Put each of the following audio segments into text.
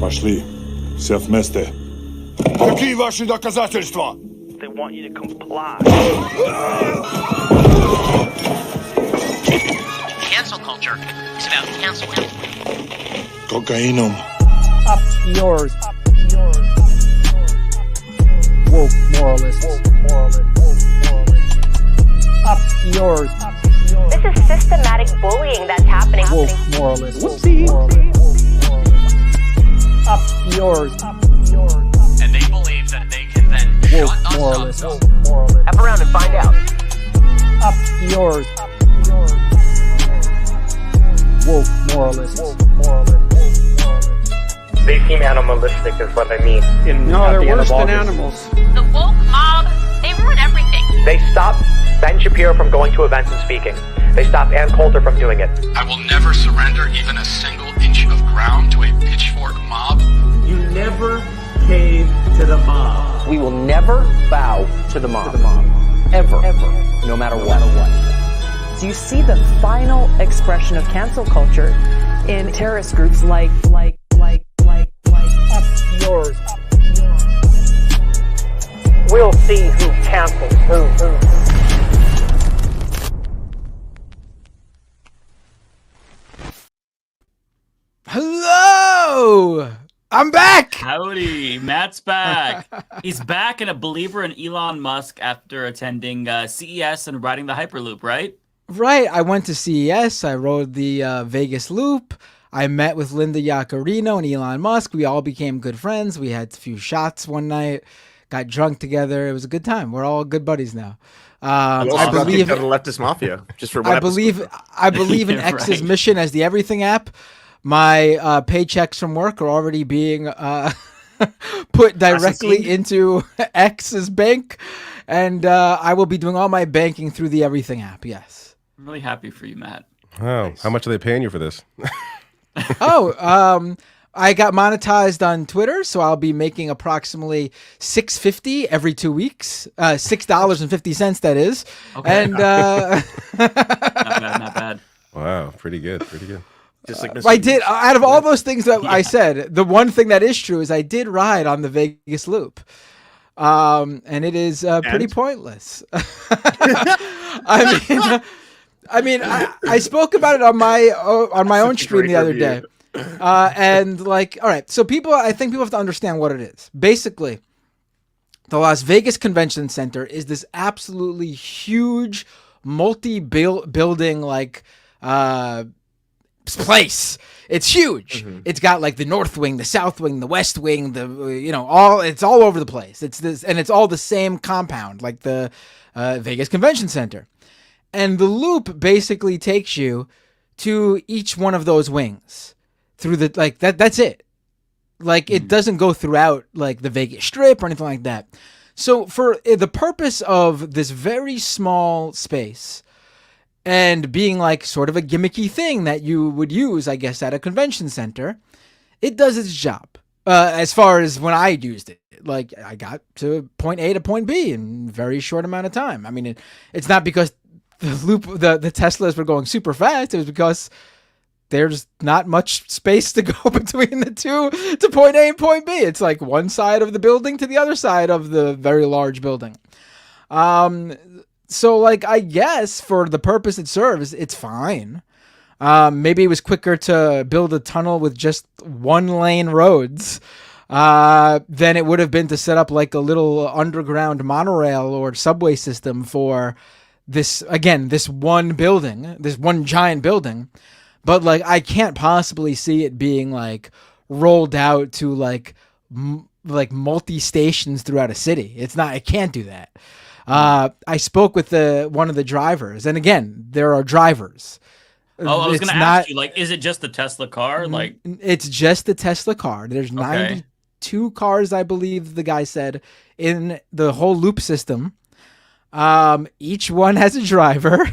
Пошли. Все вместе. Какие ваши доказательства? They want you to comply. Cancel culture is about canceling. Cocainum. Up yours. Woke moralists. Up yours. This is systematic bullying that's happening. Woke moralists. Whoopsie. Up yours. And they believe that they can then Woke shut us moralists. up. Up around and find out. Up yours. Woke moralists. They seem animalistic is what I mean. No, they're worse than animals. The woke mob, they ruin everything. They stop Ben Shapiro from going to events and speaking. They stop Ann Coulter from doing it. I will never surrender even a single inch of ground to a pitchfork mob. You never cave to the mob. We will never bow to the mob. Ever. No matter what. So you see the final expression of cancel culture in terrorist groups like Up yours. We'll see who cancels who. Hello! I'm back! Howdy, Matt's back. He's back and a believer in Elon Musk after attending CES and riding the Hyperloop, right? Right, I went to CES, I rode the Vegas Loop, I met with Linda Yaccarino and Elon Musk, we all became good friends, we had a few shots one night, got drunk together, it was a good time, we're all good buddies now. I believe the Leftist Mafia, just for one I believe in X's mission as the everything app. My paychecks from work are already being put directly into X's bank, and I will be doing all my banking through the everything app, yes. I'm really happy for you, Matt. Oh, nice. How much are they paying you for this? I got monetized on Twitter, so I'll be making approximately $6.50 every 2 weeks. $6.50, that is. Okay. And not bad. Wow, pretty good. Just like I did. Out of all those things that I said, the one thing that is true is I did ride on the Vegas Loop, and it is pretty pointless. I mean, I spoke about it on my own stream the other day, and like, all right. So I think people have to understand what it is. Basically, the Las Vegas Convention Center is this absolutely huge, multi-building like place. It's huge. Mm-hmm. It's got like the north wing, the south wing, the west wing, it's all over the place. It's all the same compound, like the Vegas Convention Center. And the loop basically takes you to each one of those wings through that's it. Like it doesn't go throughout like the Vegas Strip or anything like that. So for the purpose of this very small space and being like sort of a gimmicky thing that you would use, I guess, at a convention center, it does its job. As far as when I used it, like I got to point A to point B in a very short amount of time. I mean, it's not because the Teslas were going super fast. It was because there's not much space to go between the two to point A and point B. It's like one side of the building to the other side of the very large building. So like, I guess for the purpose it serves, it's fine. Maybe it was quicker to build a tunnel with just one lane roads than it would have been to set up like a little underground monorail or subway system for this one building, this one giant building. But like, I can't possibly see it being like rolled out to like multi stations throughout a city. I can't do that. I spoke with one of the drivers, and again, there are drivers. Oh, I was going to ask you, like, is it just the Tesla car? Like, it's just the Tesla car. There's 92 cars, I believe the guy said, in the whole loop system. Each one has a driver.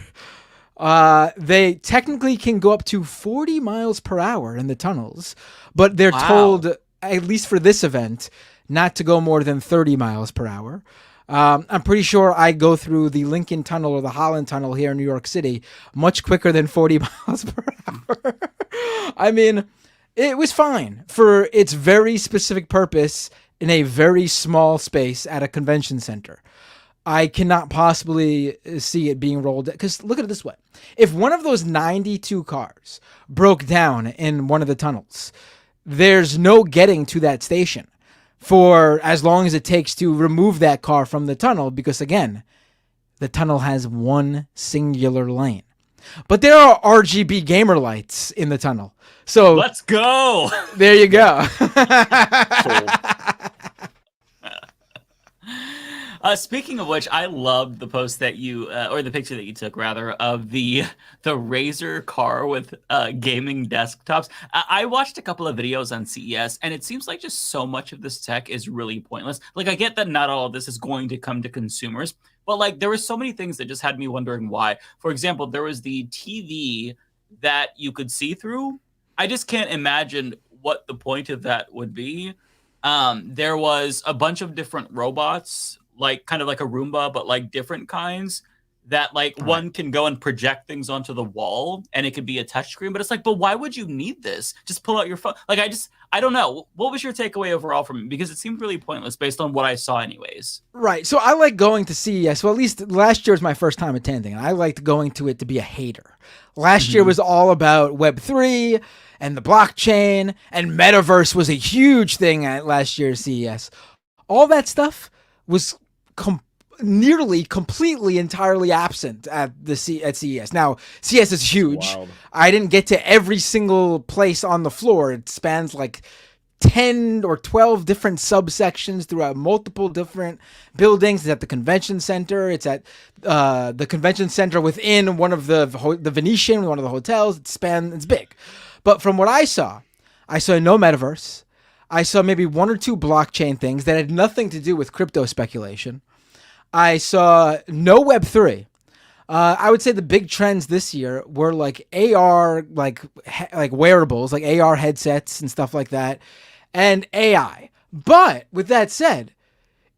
They technically can go up to 40 miles per hour in the tunnels, but they're told, at least for this event, not to go more than 30 miles per hour. I'm pretty sure I go through the Lincoln Tunnel or the Holland Tunnel here in New York City much quicker than 40 miles per hour. I mean, It was fine for its very specific purpose in a very small space at a convention center. I cannot possibly see it being rolled, because look at it this way. If one of those 92 cars broke down in one of the tunnels, there's no getting to that station for as long as it takes to remove that car from the tunnel, because again, the tunnel has one singular lane. But there are RGB gamer lights in the tunnel. So let's go. There you go. Speaking of which, I loved the post that you, or the picture that you took rather, of the Razer car with gaming desktops. I watched a couple of videos on CES, and it seems like just so much of this tech is really pointless. Like, I get that not all of this is going to come to consumers, but like there were so many things that just had me wondering why. For example, there was the TV that you could see through. I just can't imagine what the point of that would be. There was a bunch of different robots, like kind of like a Roomba, but like different kinds that like one can go and project things onto the wall and it could be a touchscreen. But it's like, but why would you need this? Just pull out your phone. Like, I don't know. What was your takeaway overall from it? Because it seemed really pointless based on what I saw anyways. Right. So I like going to CES. Well, at least last year was my first time attending, and I liked going to it to be a hater. Last year was all about Web3 and the blockchain, and metaverse was a huge thing at last year's CES. All that stuff was nearly completely entirely absent at CES. Now, CES is huge. Wild. I didn't get to every single place on the floor. It spans like 10 or 12 different subsections throughout multiple different buildings. It's at the convention center. It's at the convention center within one of the Venetian, one of the hotels. It's big. But from what I saw no metaverse. I saw maybe one or two blockchain things that had nothing to do with crypto speculation. I saw no Web3. I would say the big trends this year were like AR, like wearables, like AR headsets and stuff like that, and AI. But with that said,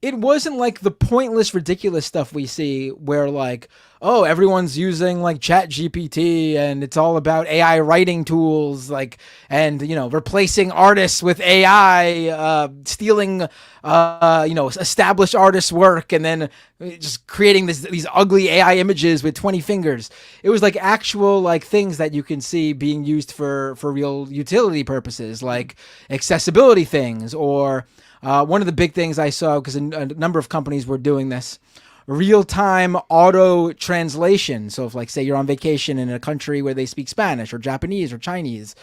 it wasn't like the pointless, ridiculous stuff we see where like, oh, everyone's using like ChatGPT and it's all about AI writing tools, like, and, you know, replacing artists with AI, stealing, established artists' work and then just creating these ugly AI images with 20 fingers. It was like actual like things that you can see being used for real utility purposes, like accessibility things, or one of the big things I saw, because a number of companies were doing this, real-time auto translation. So if, like, say you're on vacation in a country where they speak Spanish or Japanese or Chinese,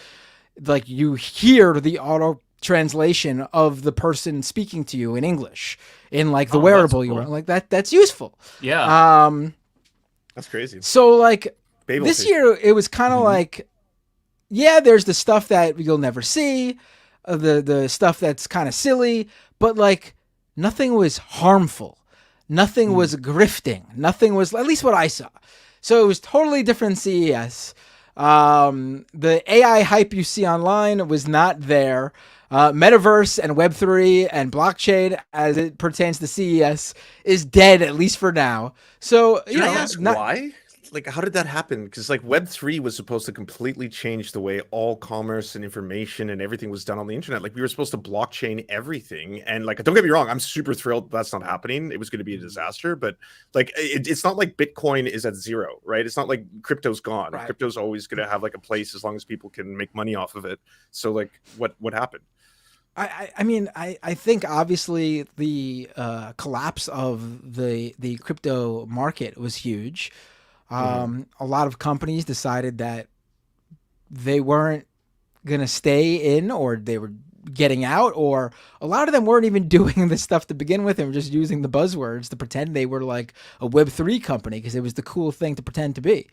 like you hear the auto translation of the person speaking to you in English in like the wearable you were like that's useful. Yeah. That's crazy. So like Babel this fish. year it was kind of like, yeah, there's the stuff that you'll never see, the stuff that's kind of silly, but like nothing was harmful. Nothing was grifting. Nothing was, at least what I saw. So it was totally different CES. The AI hype you see online was not there. Metaverse and Web3 and blockchain, as it pertains to CES, is dead, at least for now. So, Can I ask why? Like, how did that happen? Because like Web3 was supposed to completely change the way all commerce and information and everything was done on the internet. Like, we were supposed to blockchain everything. And like, don't get me wrong, I'm super thrilled that's not happening. It was going to be a disaster, but like, it's not like Bitcoin is at zero, right? It's not like crypto's gone. Right. Crypto's always going to have like a place as long as people can make money off of it. So like, what happened? I mean, I think obviously the collapse of the crypto market was huge. A lot of companies decided that they weren't going to stay in, or they were getting out, or a lot of them weren't even doing this stuff to begin with and were just using the buzzwords to pretend they were like a Web3 company because it was the cool thing to pretend to be.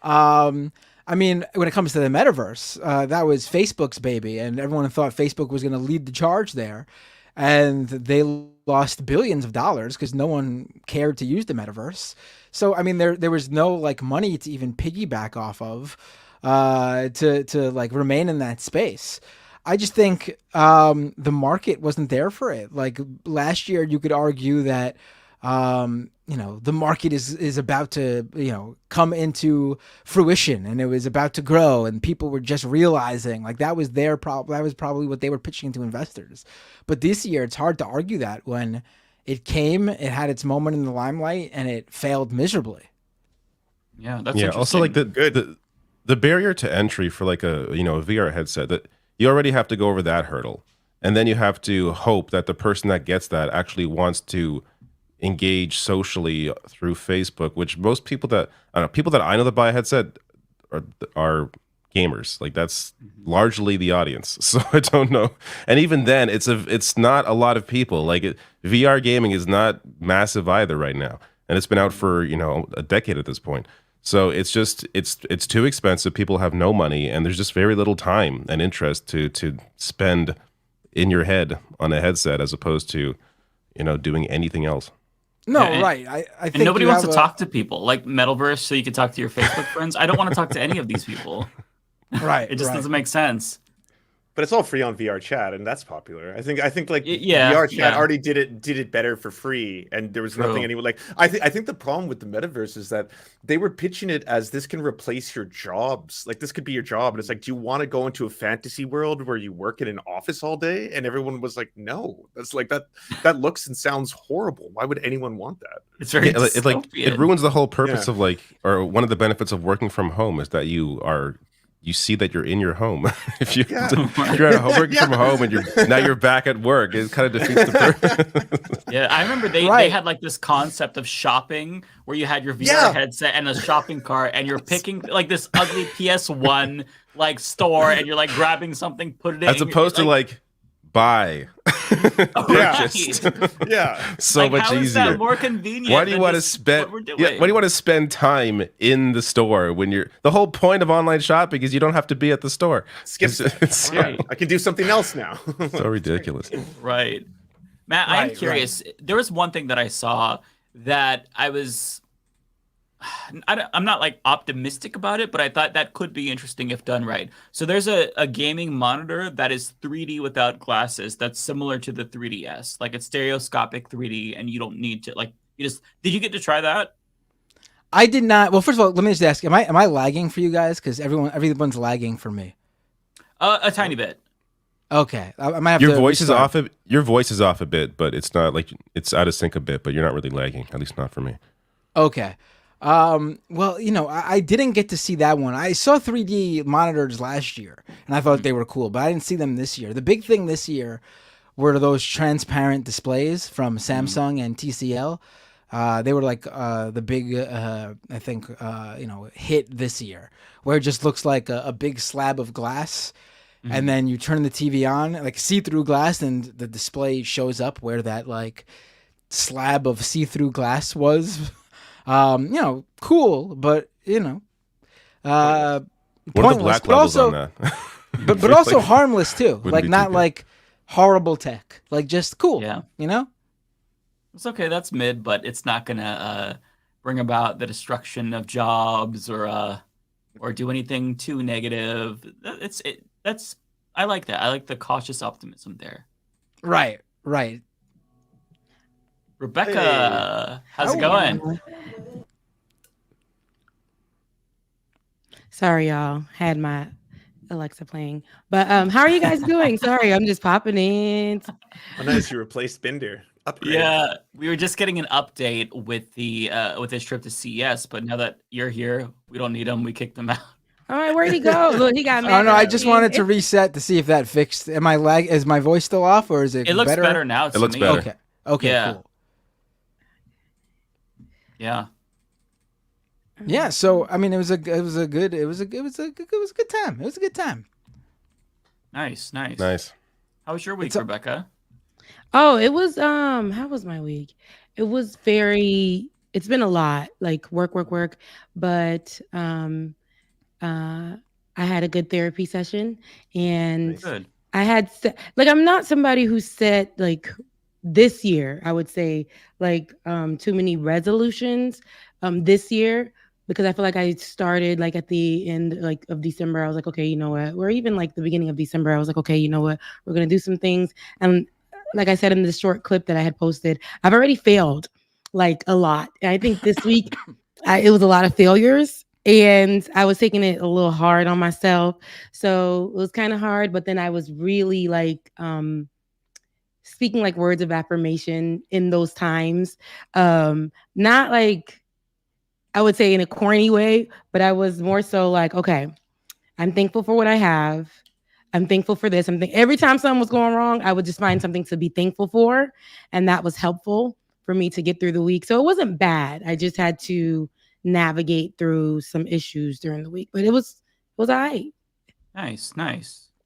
I mean, when it comes to the metaverse, that was Facebook's baby, and everyone thought Facebook was going to lead the charge there. And they lost billions of dollars because no one cared to use the metaverse. So, I mean, there was no like money to even piggyback off of to like remain in that space. I just think the market wasn't there for it. Like last year, you could argue that the market is about to, come into fruition, and it was about to grow, and people were just realizing like that was their problem. That was probably what they were pitching to investors. But this year, it's hard to argue that when it came, it had its moment in the limelight, and it failed miserably. Yeah, that's also like the barrier to entry for like a VR headset, that you already have to go over that hurdle, and then you have to hope that the person that gets that actually wants to engage socially through Facebook, which most people that I know that buy a headset are gamers. Like that's largely the audience. So I don't know. And even then, it's not a lot of people. Like VR gaming is not massive either right now, and it's been out for a decade at this point. So it's just it's too expensive. People have no money, and there's just very little time and interest to spend in your head on a headset as opposed to doing anything else. No, right. I think and nobody wants to talk to people like metaverse, so you can talk to your Facebook friends. I don't want to talk to any of these people. Right. It just doesn't make sense. But it's all free on VR chat, and that's popular. I think like yeah, VR chat already did it better for free, and there was nothing anyone like. I think the problem with the metaverse is that they were pitching it as this can replace your jobs. Like this could be your job, and it's like, do you want to go into a fantasy world where you work in an office all day? And everyone was like, no, that's like that looks and sounds horrible. Why would anyone want that? It's very it ruins the whole purpose of or one of the benefits of working from home is that you see that you're in your home. if you're at home working from home and you're back at work, it kind of defeats the purpose. Yeah, I remember they had like this concept of shopping where you had your VR headset and a shopping cart, and you're picking like this ugly PS1 like store, and you're like grabbing something, put it in. As opposed to like buy. Purchased. Yeah. So like, much how is easier. That more convenient. Why do you want to spend why do you want to spend time in the store when the whole point of online shopping is you don't have to be at the store. Skip it. Right. I can do something else now. So ridiculous. Right. Matt, I'm curious. Right. There was one thing that I saw that I'm not like optimistic about it, but I thought that could be interesting if done right. So there's a gaming monitor that is 3D without glasses that's similar to the 3DS. Like it's stereoscopic 3D, and you don't need to did you get to try that? I did not. Well, first of all, let me just ask, am I lagging for you guys? Because everyone's lagging for me. A tiny bit. Okay. I might have your to voice restart. is off your voice is off a bit, but it's not like it's out of sync a bit, but you're not really lagging, at least not for me. Okay. Well, I didn't get to see that one. I saw 3D monitors last year, and I thought they were cool, but I didn't see them this year. The big thing this year were those transparent displays from Samsung and TCL. They were like the big, I think, hit this year, where it just looks like a big slab of glass, and then you turn the TV on, like see-through glass, and the display shows up where that like slab of see-through glass was. Cool, but what are the black but levels also, on that? but also like, harmless too. Like not good. like horrible tech. Like just cool. Yeah. It's okay. That's mid, but it's not gonna bring about the destruction of jobs or do anything too negative. I like that. I like the cautious optimism there. Right. Rebecca, how's it going? Sorry, y'all. Had my Alexa playing. But how are you guys doing? Sorry, I'm just popping in. Oh, nice. You replaced Binder. Upgrade. Yeah, we were just getting an update with with his trip to CES, but now that you're here, we don't need him. We kicked him out. All right, where'd he go? Look, he got mad. Oh no, I just wanted to reset to see if that fixed. Is my voice still off, or is it? It looks better now. It looks better. Okay. Yeah. Cool. Yeah. Yeah. So I mean, it was a good time. It was a good time. Nice. How was your week, Rebecca? Oh, it was how was my week? It was it's been a lot, like work, but I had a good therapy session, and good. I had I'm not somebody who set like this year, I would say like too many resolutions this year, because I feel like I started like at the end like of December. I was like, okay, you know what? Or even like the beginning of December, I was like, okay, you know what? We're gonna do some things. And like I said in the short clip that I had posted, I've already failed like a lot. And I think this week it was a lot of failures. And I was taking it a little hard on myself. So it was kind of hard, but then I was really like speaking like words of affirmation in those times. Not like I would say in a corny way, but I was more so like, okay, I'm thankful for what I have. I'm thankful for this. Every time something was going wrong, I would just find something to be thankful for. And that was helpful for me to get through the week. So it wasn't bad. I just had to navigate through some issues during the week, but it was all right. Nice.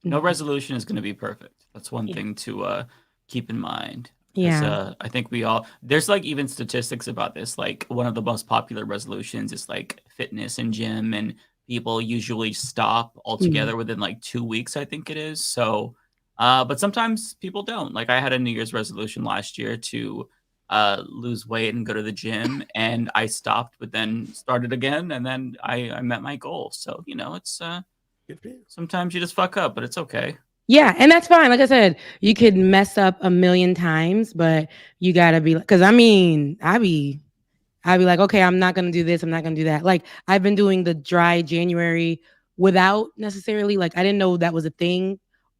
No resolution is going to be perfect. That's one thing to keep in mind. Yeah. I think we all, there's like even statistics about this. Like one of the most popular resolutions is like fitness and gym, and people usually stop altogether within like 2 weeks, I think it is. So, but sometimes people don't. Like I had a New Year's resolution last year to lose weight and go to the gym, and I stopped, but then started again, and then I met my goal. So, it's sometimes you just fuck up, but it's okay. Yeah, and that's fine. Like I said, you could mess up a million times, but you gotta be, because I mean, I'd be like, okay, I'm not gonna do this, I'm not gonna do that. Like I've been doing the dry January without necessarily, like I didn't know that was a thing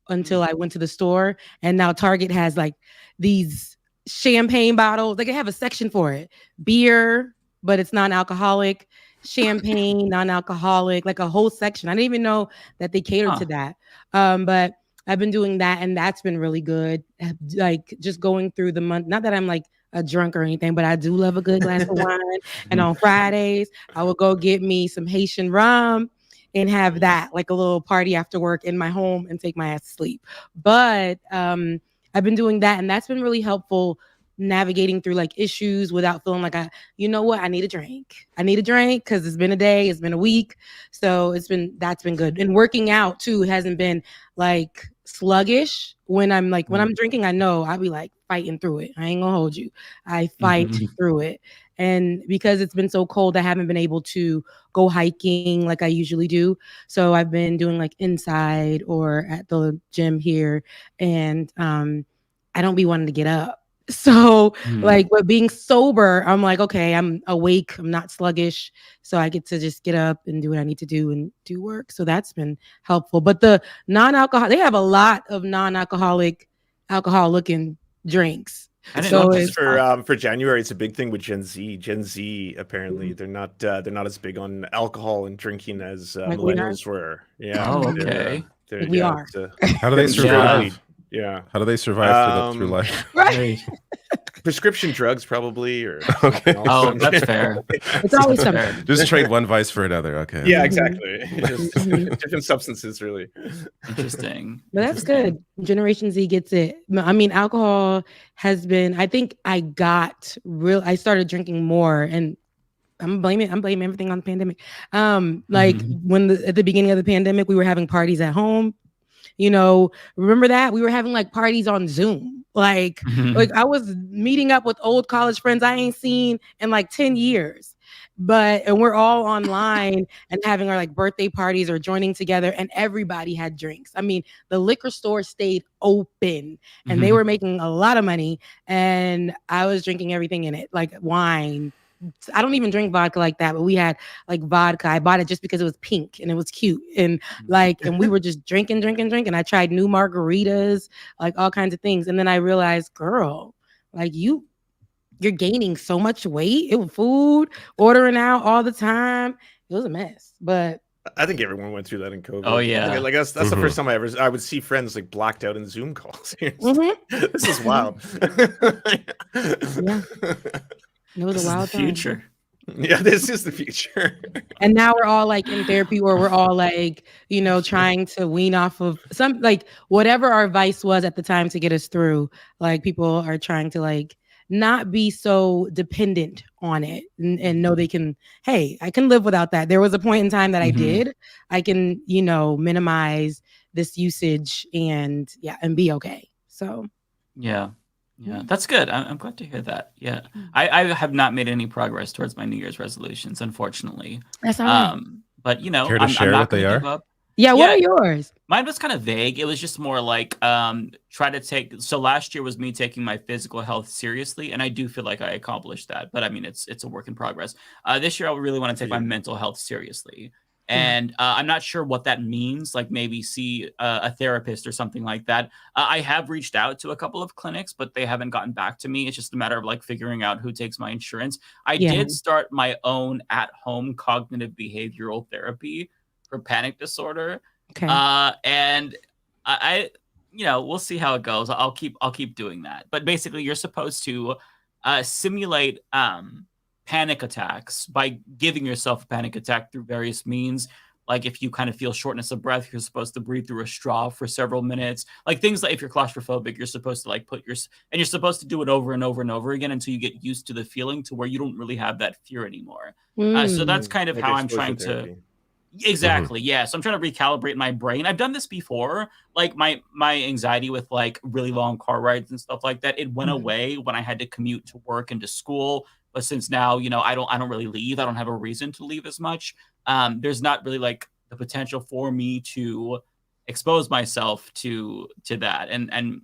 until I went to the store, and now Target has like these champagne bottles. Like they have a section for it. Beer, but it's non-alcoholic. Champagne, non-alcoholic, like a whole section. I didn't even know that they catered to that. But I've been doing that, and that's been really good. Like just going through the month. Not that I'm like a drunk or anything, but I do love a good glass of wine. And on Fridays, I will go get me some Haitian rum and have that, like a little party after work in my home, and take my ass to sleep. But I've been doing that, and that's been really helpful navigating through like issues without feeling like I need a drink. I need a drink because it's been a day, it's been a week. So that's been good. And working out too hasn't been like sluggish. When I'm drinking, I know I'll be like fighting through it. I ain't gonna hold you. I fight through it. And because it's been so cold, I haven't been able to go hiking like I usually do. So I've been doing like inside or at the gym here. And I don't be wanting to get up. So like, but being sober, I'm like, okay, I'm awake, I'm not sluggish, so I get to just get up and do what I need to do and do work. So that's been helpful. But the non-alcohol, they have a lot of non-alcoholic, alcohol-looking drinks. So for January, it's a big thing with Gen Z. Gen Z apparently they're not as big on alcohol and drinking as like millennials were. Yeah. Oh, okay. We are. How do they survive? Yeah. How do they survive through life? Right. Prescription drugs, probably, or okay. Oh, that's fair. It's always something. Just trade one vice for another. Okay. Yeah, exactly. Just different substances, really. Interesting. But that's good. Generation Z gets it. I mean, alcohol has been. I think I started drinking more, and I'm blaming everything on the pandemic. Like at the beginning of the pandemic, we were having parties at home. Remember that we were having like parties on Zoom. Like I was meeting up with old college friends I ain't seen in like 10 years. And we're all online and having our like birthday parties or joining together, and everybody had drinks. I mean, the liquor store stayed open and they were making a lot of money, and I was drinking everything in it, like wine. I don't even drink vodka like that, but we had like vodka. I bought it just because it was pink and it was cute, and we were just drinking. I tried new margaritas, like all kinds of things. And then I realized, girl, like you're gaining so much weight. It was food, ordering out all the time. It was a mess, but I think everyone went through that in COVID. Oh yeah, like that's the first time I would see friends like blacked out in Zoom calls. This is wild. Yeah. It was a wild future. Yeah, this is the future. And now we're all like in therapy, or we're all like, trying to wean off of some, like whatever our vice was at the time to get us through. Like people are trying to like not be so dependent on it and know they can, hey, I can live without that. There was a point in time that I did. I can, minimize this usage and be okay. So yeah. Yeah, that's good. I'm glad to hear that. Yeah, I have not made any progress towards my New Year's resolutions, unfortunately. That's all right. But care to share I'm not what they are? give up. Yeah, what are yours? Mine was kind of vague. It was just more like try to take. So last year was me taking my physical health seriously, and I do feel like I accomplished that. But I mean, it's a work in progress. This year, I really want to take my mental health seriously, and I'm not sure what that means. Like maybe see a therapist or something like that. I have reached out to a couple of clinics, but they haven't gotten back to me. It's just a matter of like figuring out who takes my insurance. I did start my own at-home cognitive behavioral therapy for panic disorder. Okay. And I we'll see how it goes. I'll keep doing that. But basically, you're supposed to simulate panic attacks by giving yourself a panic attack through various means. Like if you kind of feel shortness of breath, you're supposed to breathe through a straw for several minutes. Like things like if you're claustrophobic, you're supposed to like you're supposed to do it over and over and over again until you get used to the feeling to where you don't really have that fear anymore. So that's kind of how I'm trying to. Exactly. Yeah. So I'm trying to recalibrate my brain. I've done this before. Like my anxiety with like really long car rides and stuff like that. It went away when I had to commute to work and to school. But since now, I don't really leave. I don't have a reason to leave as much. There's not really like the potential for me to expose myself to that and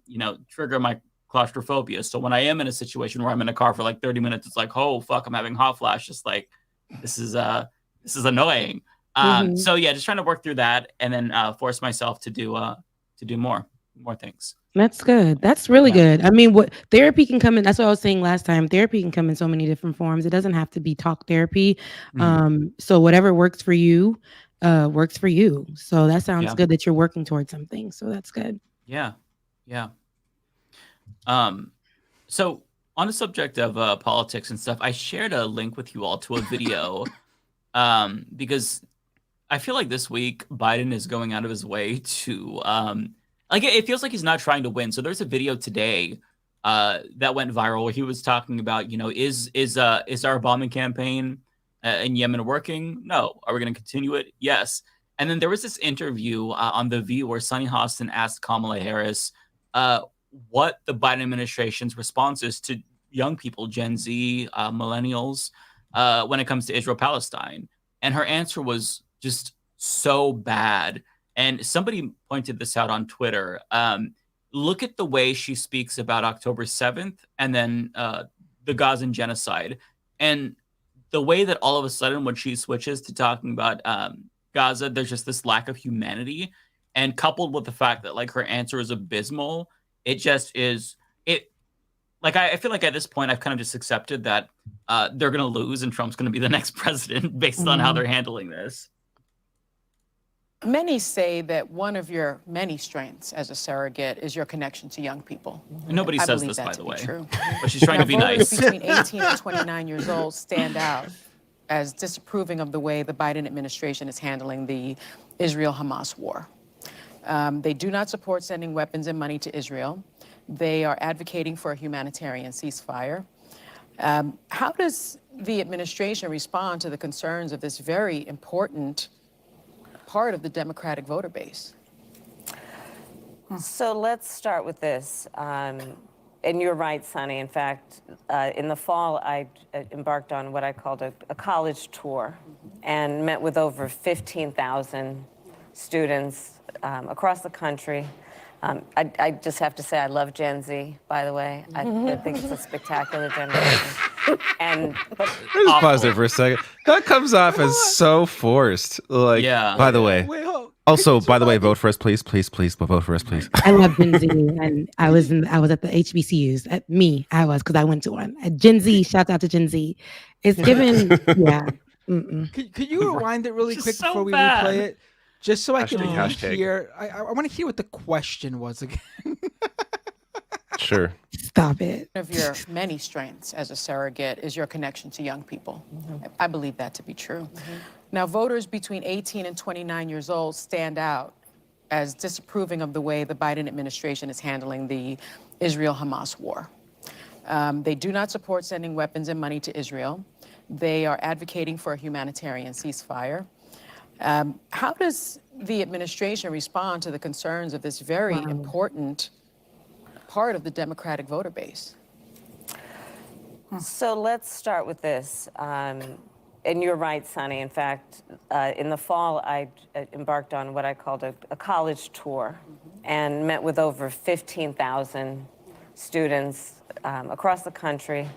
trigger my claustrophobia. So when I am in a situation where I'm in a car for like 30 minutes, it's like, oh fuck, I'm having hot flashes. Like this is annoying. So yeah, just trying to work through that and then force myself to do more things. That's good. That's really good. I mean, what therapy can come in. That's what I was saying last time. Therapy can come in so many different forms. It doesn't have to be talk therapy. So whatever works for you, works for you. So that sounds good that you're working towards something. So that's good. Yeah. So on the subject of politics and stuff, I shared a link with you all to a video because I feel like this week Biden is going out of his way to like it feels like he's not trying to win. So there's a video today that went viral where he was talking about, is our bombing campaign in Yemen working? No. Are we going to continue it? Yes. And then there was this interview on The View where Sunny Hostin asked Kamala Harris what the Biden administration's response is to young people, Gen Z, millennials, when it comes to Israel-Palestine. And her answer was just so bad. And somebody pointed this out on Twitter. Look at the way she speaks about October 7th and then the Gazan genocide. And the way that all of a sudden when she switches to talking about Gaza, there's just this lack of humanity. And coupled with the fact that like her answer is abysmal, it just is like I feel like at this point I've kind of just accepted that they're going to lose and Trump's going to be the next president based on how they're handling this. Many say that one of your many strengths as a surrogate is your connection to young people. Nobody I says believe this, that by to the be way. True. But she's trying to be nice. Voters between 18 and 29 years old stand out as disapproving of the way the Biden administration is handling the Israel-Hamas war. They do not support sending weapons and money to Israel. They are advocating for a humanitarian ceasefire. How does the administration respond to the concerns of this very important part of the Democratic voter base? So let's start with this. And you're right, Sonny. In fact, in the fall, I embarked on what I called a college tour and met with over 15,000 students across the country. I just have to say I love Gen Z, by the way. I think it's a spectacular generation. Let's pause there for a second. That comes off as so forced. Like, by the way. Also, by the way, vote for us, please. Please vote for us, please. I love Gen Z, and I was at the HBCUs. I was because I went to one. Gen Z, shout out to Gen Z. It's given, yeah. Could you rewind it really quick before we replay it? Just so I can hear. I want to hear what the question was again. Sure. Stop it. One of your many strengths as a surrogate is your connection to young people. I believe that to be true. Now, voters between 18 and 29 years old stand out as disapproving of the way the Biden administration is handling the Israel-Hamas war. They do not support sending weapons and money to Israel. They are advocating for a humanitarian ceasefire. How does the administration respond to the concerns of this very important part of the Democratic voter base? So let's start with this. And and you're right, Sonny. In fact, in the fall, I embarked on what I called a college tour and met with over 15,000 students across the country.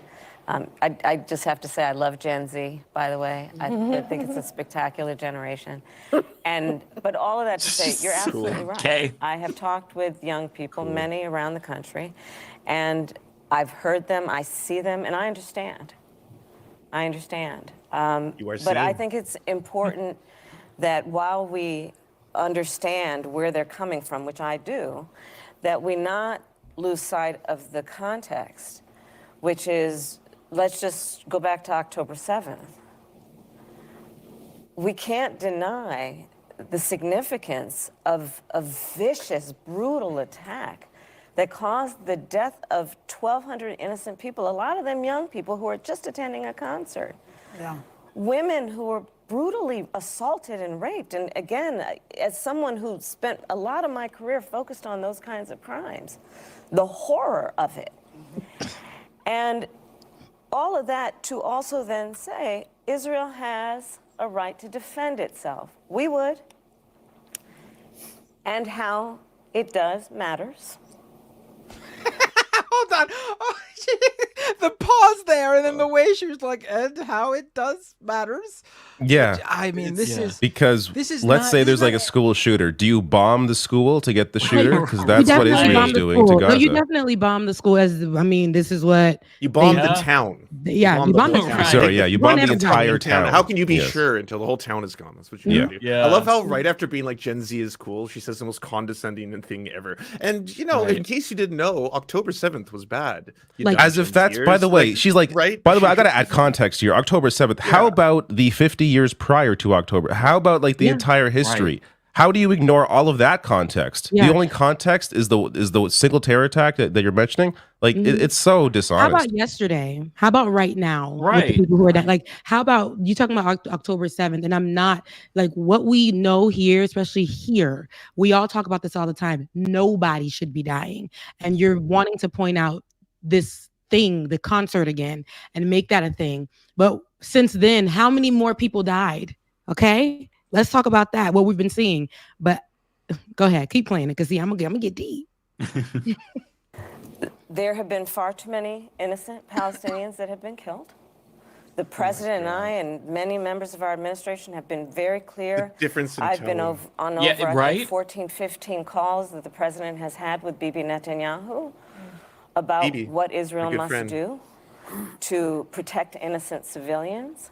I just have to say I love Gen Z, by the way. I think it's a spectacular generation. But all of that to say, you're absolutely right. Okay. I have talked with young people, many around the country, and I've heard them, I see them, and I understand. I understand. But I think it's important that while we understand where they're coming from, which I do, that we not lose sight of the context, which is, let's just go back to October 7th. We can't deny the significance of a vicious, brutal attack that caused the death of 1,200 innocent people, a lot of them young people who are just attending a concert. Yeah. Women who were brutally assaulted and raped. And again, as someone who spent a lot of my career focused on those kinds of crimes, the horror of it. And all of that to also then say, Israel has a right to defend itself. We would. And how it does matters. Hold on. Oh, the pause there, and then the way she was like, and how it does matters. Yeah. I mean, this is because this is let's not- say this there's is like not- a school shooter. Do you bomb the school to get the shooter? Because that's You what definitely Israel's bomb the doing to school. Gaza. No, you definitely bomb the school. This is what You bomb they- the town. Yeah, you bomb the town. Sorry, yeah, you bomb the entire town. How can you be Yes. sure until the whole town is gone? That's what you Yeah. do. Yeah. I love how right after being like Gen Z is cool, she says the most condescending thing ever. And you know, in case you didn't know, October 7th was bad. You Like- dumb As if Gen that's, by Zers. the way, she's like, right? by the way, I gotta add context here. October 7th. How about the 50 years prior to October? How about like the entire history? Right. How do you ignore all of that context? Yeah. The only context is the single terror attack that you're mentioning. Like it's so dishonest. How about yesterday? How about right now? With the Right. people who are that, like, how about you talking about October 7th? And I'm not like what we know here, especially here. We all talk about this all the time. Nobody should be dying. And you're wanting to point out this thing, the concert again, and make that a thing. But since then, how many more people died? Okay. Let's talk about that, what we've been seeing. But go ahead, keep playing it, because see, I'm gonna get deep. There have been far too many innocent Palestinians that have been killed. The president and I and many members of our administration have been very clear. The difference in I've been tone. on Yeah, over I right? think 14, 15 calls that the president has had with Bibi Netanyahu about Bibi, what your Israel good must friend. do to protect innocent civilians.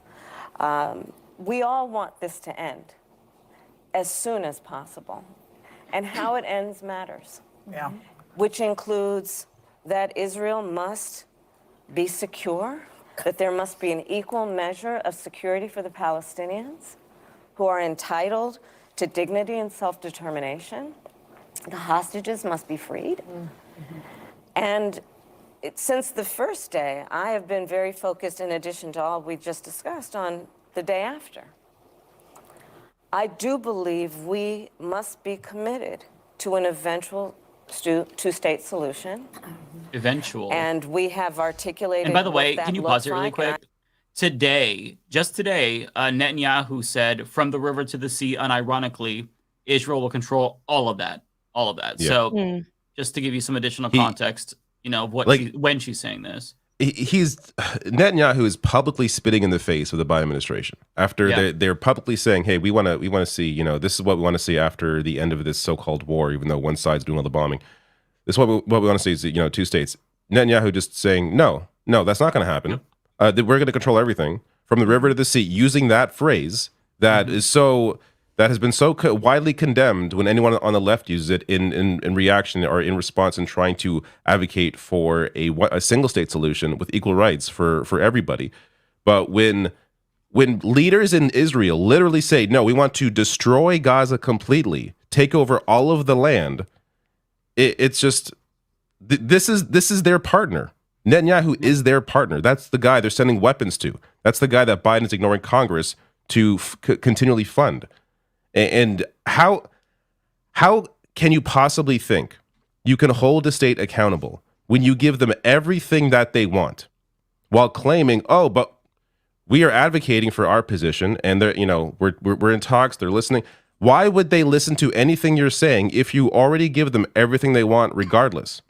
We all want this to end as soon as possible. And how it ends matters. Yeah. Which includes that Israel must be secure, that there must be an equal measure of security for the Palestinians who are entitled to dignity and self-determination. The hostages must be freed. And since the first day, I have been very focused, in addition to all we just discussed, on the day after. I do believe we must be committed to an eventual two-state solution. Eventual. And we have articulated. And by the what way, that can you pause looks it really like, and quick? Today, just today, Netanyahu said, "From the river to the sea," unironically, Israel will control all of that. All of that. Yeah. So, just to give you some additional context, you know, of what when she's saying this. Netanyahu is publicly spitting in the face of the Biden administration after they're publicly saying, "Hey, we want to see, you know, this is what we want to see after the end of this so-called war, even though one side's doing all the bombing. This is what we want to see is, you know, two states." Netanyahu just saying, "No, that's not going to happen. That we're going to control everything from the river to the sea," using that phrase that is so. That has been so widely condemned when anyone on the left uses it in reaction or in response and trying to advocate for a single state solution with equal rights for everybody. But when leaders in Israel literally say, "No, we want to destroy Gaza completely, take over all of the land," it's just this is their partner. Netanyahu is their partner. That's the guy they're sending weapons to. That's the guy that Biden is ignoring Congress to continually fund. And how can you possibly think you can hold a state accountable when you give them everything that they want while claiming, "Oh, but we are advocating for our position, and they're, you know, we're in talks. They're listening. Why would they listen to anything you're saying if you already give them everything they want, regardless?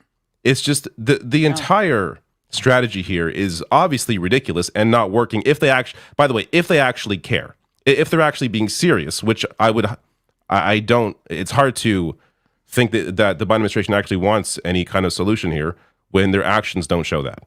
It's just the entire strategy here is obviously ridiculous and not working. If they actually, by the way, if they actually care, if they're actually being serious, which I don't. It's hard to think that the Biden administration actually wants any kind of solution here when their actions don't show that.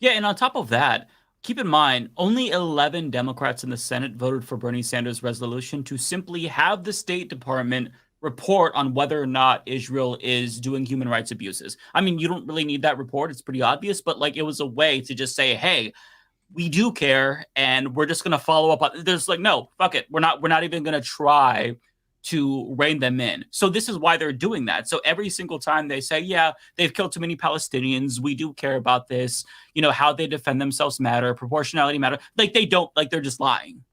Yeah, and on top of that, keep in mind, only 11 Democrats in the Senate voted for Bernie Sanders' resolution to simply have the State Department report on whether or not Israel is doing human rights abuses. I mean, you don't really need that report. It's pretty obvious, but like it was a way to just say, hey, we do care and we're just going to follow up on. There's like, no, fuck it. We're not even going to try to rein them in. So this is why they're doing that. So every single time they say, yeah, they've killed too many Palestinians, we do care about this, you know, how they defend themselves matter, proportionality matter. Like they don't, like they're just lying.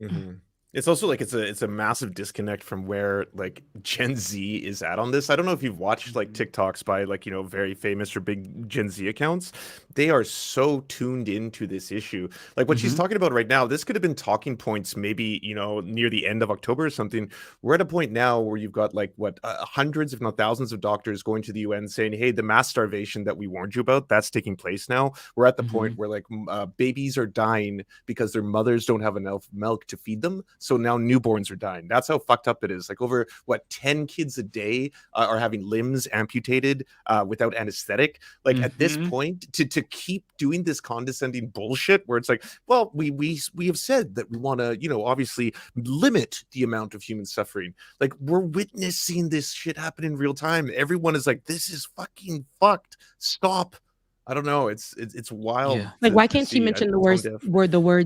Mm-hmm. It's also like it's a massive disconnect from where like Gen Z is at on this. I don't know if you've watched like TikToks by like, you know, very famous or big Gen Z accounts. They are so tuned into this issue. Like what she's talking about right now, this could have been talking points maybe, you know, near the end of October or something. We're at a point now where you've got like hundreds, if not thousands of doctors going to the UN saying, hey, the mass starvation that we warned you about, that's taking place now. We're at the point where like babies are dying because their mothers don't have enough milk to feed them. So now newborns are dying. That's how fucked up it is. Like over 10 kids a day are having limbs amputated without anesthetic. Like at this point, to keep doing this condescending bullshit where it's like, well, we have said that we want to, you know, obviously limit the amount of human suffering. Like we're witnessing this shit happen in real time. Everyone is like, this is fucking fucked. Stop. I don't know. It's wild. Yeah. Like, why can't she mention the word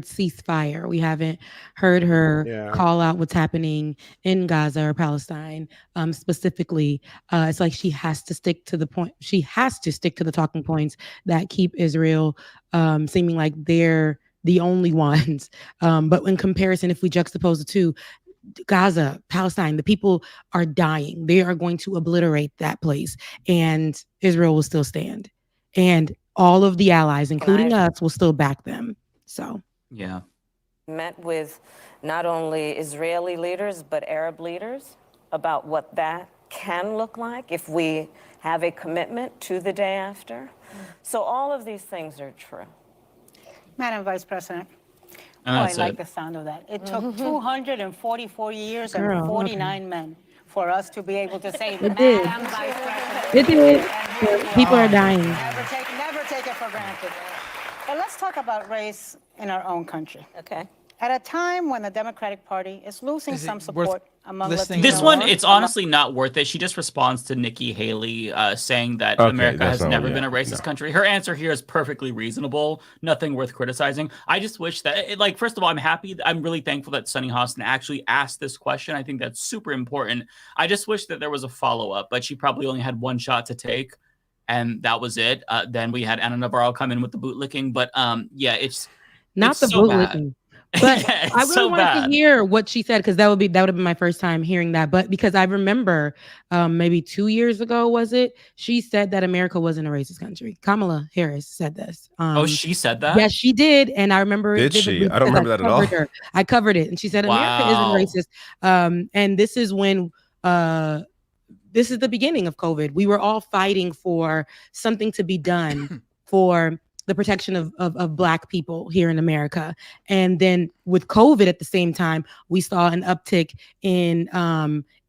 ceasefire? We haven't heard her call out what's happening in Gaza or Palestine specifically. It's like she has to stick to the point. She has to stick to the talking points that keep Israel seeming like they're the only ones. But in comparison, if we juxtapose the two, Gaza, Palestine, the people are dying. They are going to obliterate that place, and Israel will still stand. And all of the allies, including us, will still back them. So, yeah. Met with not only Israeli leaders, but Arab leaders about what that can look like if we have a commitment to the day after. So all of these things are true. Madam Vice President, I like the sound of that. It took 244 years and 49 men for us to be able to say, It did. Madam Vice President. It did. People are dying. Never take it for granted. But let's talk about race in our own country. Okay. At a time when the Democratic Party is losing some support among Latinos. This one, it's honestly not worth it. She just responds to Nikki Haley saying that America has never been a racist country. Her answer here is perfectly reasonable. Nothing worth criticizing. I just wish that, like, first of all, I'm really thankful that Sunny Hostin actually asked this question. I think that's super important. I just wish that there was a follow-up, but she probably only had one shot to take, and that was it. Then we had Anna Navarro come in with the bootlicking, but it's not the so bootlicking. But I really wanted to hear what she said, because that would have been my first time hearing that. But because I remember maybe 2 years ago, was it? She said that America wasn't a racist country. Kamala Harris said this. She said that? Yes, she did. And I remember. Did she? I don't remember that at all. I covered it. And she said America isn't racist. And this is when this is the beginning of COVID. We were all fighting for something to be done for the protection of Black people here in America. And then with COVID at the same time, we saw an uptick in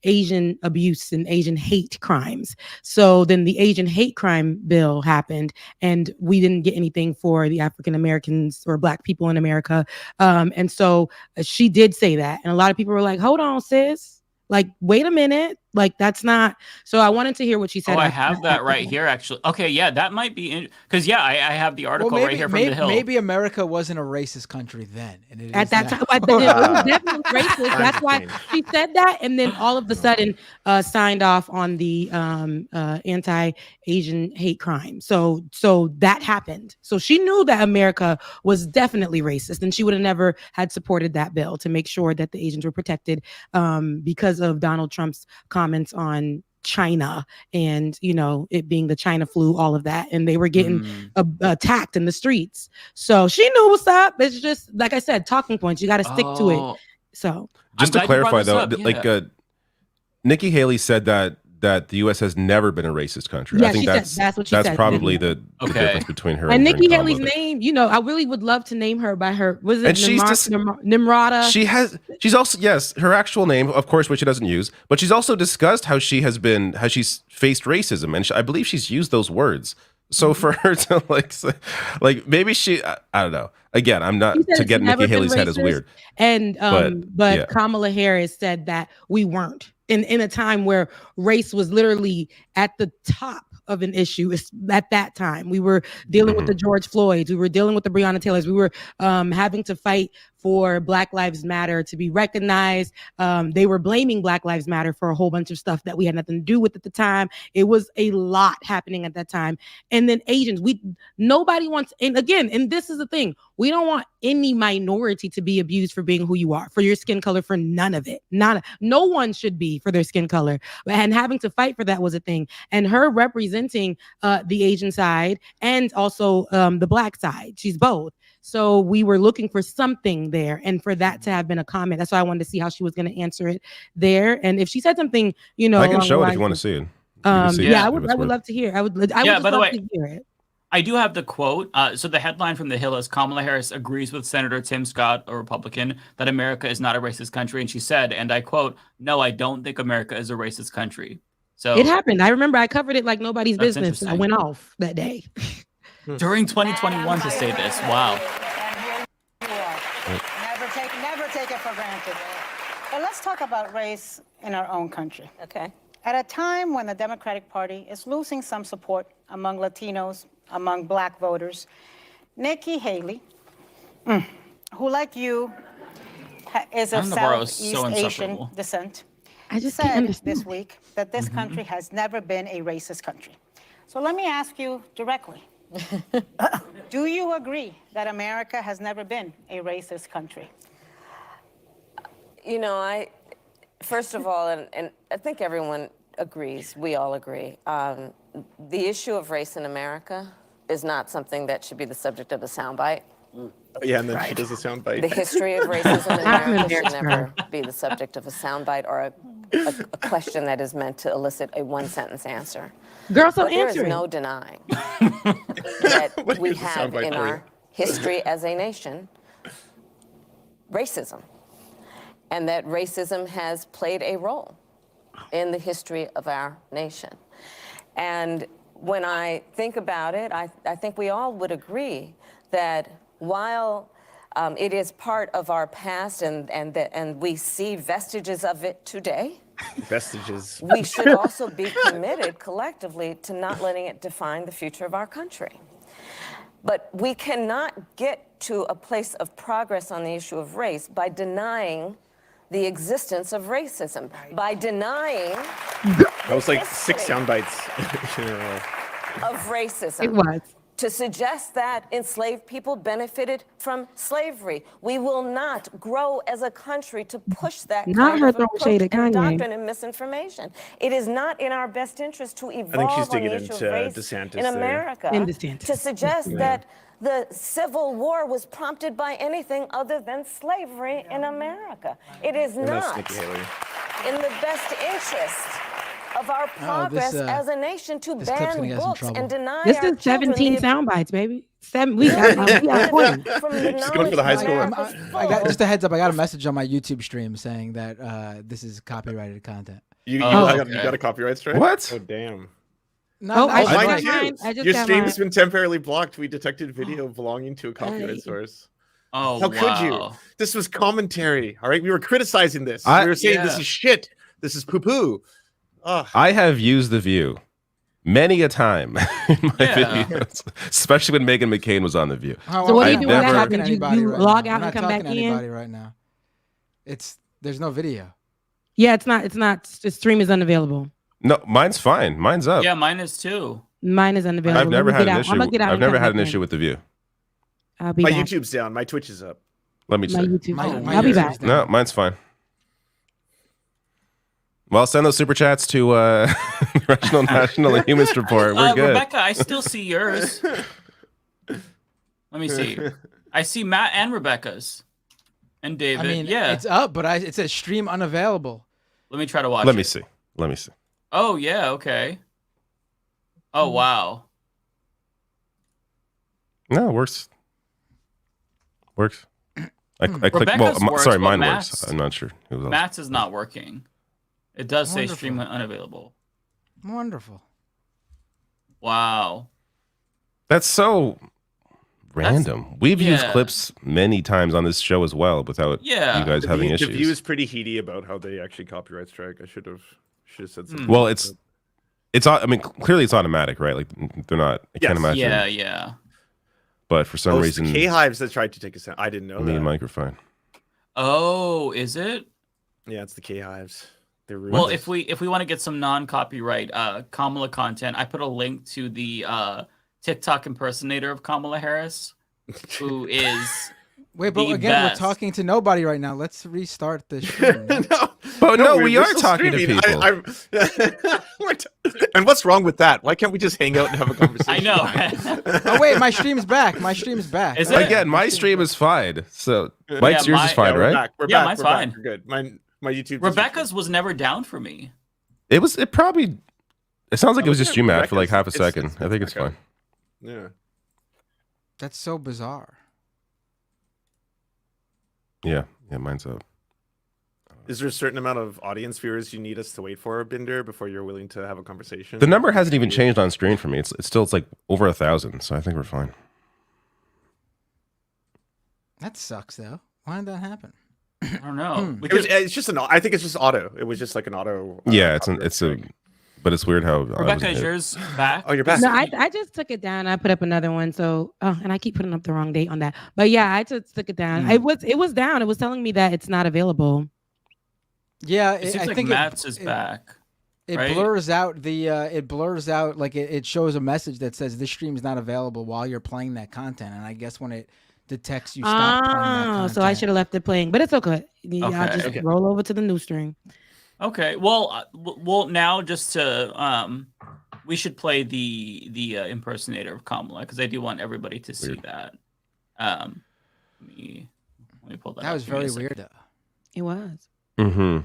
Asian abuse and Asian hate crimes. So then the Asian hate crime bill happened, and we didn't get anything for the African Americans or Black people in America. And so she did say that. And a lot of people were like, hold on, sis. Like, wait a minute. Like, that's not. So I wanted to hear what she said. I have that right here, actually. Okay, yeah, that might be because I have the article right here from The Hill. Maybe America wasn't a racist country then, and it at that time, it was definitely racist. That's why she said that, and then all of a sudden signed off on the anti-Asian hate crime. So that happened. So she knew that America was definitely racist, and she would have never had supported that bill to make sure that the Asians were protected because of Donald Trump's comments on China and, it being the China flu, all of that. And they were getting attacked in the streets. So she knew what's up. It's just, like I said, talking points. You got to stick to it. So just to clarify, though, Nikki Haley said that the U.S. has never been a racist country. Yeah, I think that's what she said. That's probably the difference between her and Nikki Haley's Kamala. name. I really would love to name her by her. Was it And she's Nimrata? She's also, yes, her actual name, of course, which she doesn't use. But she's also discussed how she's faced racism, and I believe she's used those words. So for her to like maybe I don't know. Again, I'm not to get Nikki Haley's head is weird. And but Kamala Harris said that we weren't in a time where race was literally at the top of an issue. At that time, we were dealing with the George Floyds, we were dealing with the Breonna Taylors, we were having to fight for Black Lives Matter to be recognized. They were blaming Black Lives Matter for a whole bunch of stuff that we had nothing to do with at the time. It was a lot happening at that time. And then Asians, nobody wants, and again, and this is the thing, we don't want any minority to be abused for being who you are, for your skin color, for none of it. No one should be for their skin color. And having to fight for that was a thing. And her representing the Asian side and also the Black side, she's both. So we were looking for something there, and for that to have been a comment, that's why I wanted to see how she was going to answer it there. And if she said something, I can show it if you want to see it. I would love to hear. I would just love to hear it. I do have the quote. So the headline from The Hill is Kamala Harris agrees with Senator Tim Scott, a Republican, that America is not a racist country. And she said, and I quote, "No, I don't think America is a racist country." So it happened. I remember I covered it like nobody's business. I went off that day. During 2021 to say this. Wow. Never take it for granted. But let's talk about race in our own country. Okay. At a time when the Democratic Party is losing some support among Latinos, among Black voters, Nikki Haley, who like you is of Southeast Asian descent, said this week that this country has never been a racist country. So let me ask you directly. Do you agree that America has never been a racist country? First of all, and I think everyone agrees, we all agree, the issue of race in America is not something that should be the subject of a soundbite. Yeah, and then she does a soundbite. The history of racism in America should never be the subject of a soundbite or a question that is meant to elicit a one-sentence answer. Girl, so but there is answer it. no denying that we have in our history as a nation racism, and that racism has played a role in the history of our nation. And when I think about it, I think we all would agree that while it is part of our past and we see vestiges of it today, we should also be committed collectively to not letting it define the future of our country. But we cannot get to a place of progress on the issue of race by denying the existence of racism, by denying that was like 6 sound bites in a row. Of racism. It was. To suggest that enslaved people benefited from slavery. We will not grow as a country to push that kind of approach and doctrine and misinformation. It is not in our best interest to evolve on the issue of race in America to suggest that the Civil War was prompted by anything other than slavery in America. It is not in the best interest of our progress as a nation to ban books and deny this is 17 sound bites, baby. We got 20. She's going for the high score. I got just a heads up. I got a message on my YouTube stream saying that this is copyrighted content. You got a copyright strike? What? Oh damn. No, mine too. Your stream has been temporarily blocked. We detected video belonging to a copyright source. Oh, how could you? This was commentary. All right, we were criticizing this. We were saying this is shit. This is poo-poo. I have used The View many a time in my videos, especially when Meghan McCain was on The View. So what do you do when that happens? You log out and come back in? Right now. There's no video. Yeah, it's not. The stream is unavailable. No, mine's fine. Mine's up. Yeah, mine is too. Mine is unavailable. I've never had an issue. I've never had an issue with The View. I'll be back. My YouTube's down. My Twitch is up. Let me check. I'll be back. No, mine's fine. Well, send those super chats to National and Humanist Report. We're good. Rebecca, I still see yours. Let me see. I see Matt and Rebecca's. And David. I mean, yeah. it's up, but it says stream unavailable. Let me try to watch Let me see. Oh, yeah, okay. Oh, wow. No, it works. I clicked. Rebecca's Well, works, sorry, but mine Matt's- works. I'm not sure. Matt's is not working. It does say Wonderful. stream unavailable. Wonderful. Wow. That's so random. We've used yeah. clips many times on this show as well without you guys having The issues. View is pretty heady about how they actually copyright strike. I should have said something. Well, it's. I mean, clearly it's automatic, right? Like they're not. I can't imagine. Yeah. But for some It's the reason, K-Hives that tried to take us out. I didn't know that. microphone. Oh, is it? Yeah, it's the K-Hives. They're rude. Well, if we want to get some non-copyright Kamala content, I put a link to the TikTok impersonator of Kamala Harris, who is Wait, but the again, best. we're talking to nobody right now. Let's restart the stream. But no, we we're are still talking to streaming. people. And what's wrong with that? Why can't we just hang out and have a conversation? I know. Oh wait, my stream's back. Is it? Again, my stream is fine. So Mike's yours is fine, we're right? back. We're Yeah, back. mine's We're back. fine. We're good. My YouTube. Rebecca's was never down for me. It probably. It sounds like it was just you, Matt, for like half a Rebecca's- second. it's I think it's Rebecca. fine. Yeah. That's so bizarre. Yeah, mine's up. Is there a certain amount of audience viewers you need us to wait for, Binder, before you're willing to have a conversation? The number hasn't even changed on screen for me. It's still like over 1,000, so I think we're fine. That sucks though. Why did that happen? I don't know. It's just I think it's just auto. It was just like an auto. Yeah, but it's weird how. Rebecca, is yours back? Oh, you're back. No, I just took it down. I put up another one. So, and I keep putting up the wrong date on that. But yeah, I just took it down. It was down. It was telling me that it's not available. Yeah, It seems I like think Matt's is back. It right? blurs out the. It blurs out like it shows a message that says this stream is not available while you're playing that content. And I guess when it detects you stop playing that content. So I should have left it playing, but it's okay. I'll Okay. just roll over to the new stream. Okay. Well, now just to we should play the impersonator of Kamala because I do want everybody to see that. Let me pull that. That up. was Give me very a second. weird though. It was. Mm-hmm.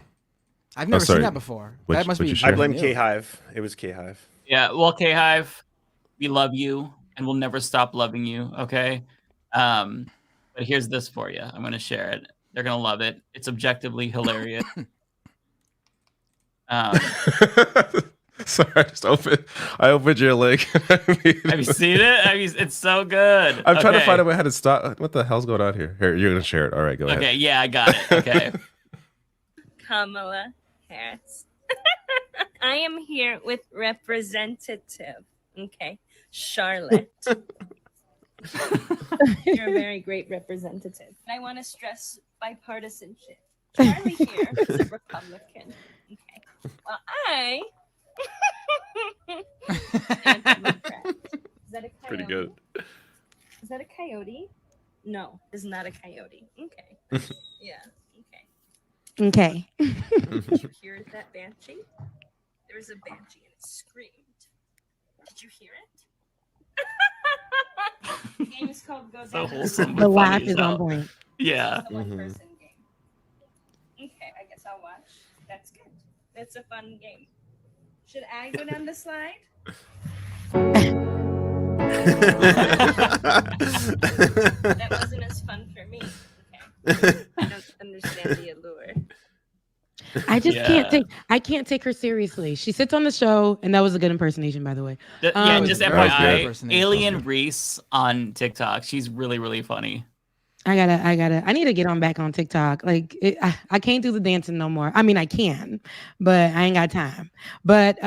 I've never seen that before. That must be. I blame K-Hive. It was K-Hive. Yeah. Well, K-Hive, we love you and we'll never stop loving you. Okay. But here's this for you. I'm going to share it. They're going to love it. It's objectively hilarious. Sorry, I opened your link. Have you seen it? It's so good. I'm trying to find out how to stop. What the hell's going on here? Here, you're gonna share it. All right, go ahead. Okay, yeah, I got it. Okay. Kamala Harris. I am here with representative. Okay, Charlotte. You're a very great representative. And I want to stress bipartisanship. Charlie here is a Republican. Okay. Well, I am a Democrat. Is that a coyote? Pretty good. Is that a coyote? No, it's not a coyote. Okay. Yeah. Okay. Okay. Did you hear that banshee? There was a banshee and it screamed. Did you hear it? The game is called Go So Down. wholesome. The laugh is on point. Yeah. It's a one-person game. Okay, I guess I'll watch. That's good. That's a fun game. Should I go down the slide? That wasn't as fun for me. Okay. I don't understand the allure. I just can't take her seriously. She sits on the show, and that was a good impersonation, by the way. Yeah, just very FYI, good. Alien Reese on TikTok. She's really, really funny. I need to get back on TikTok. Like I can't do the dancing no more. I mean, I can, but I ain't got time. But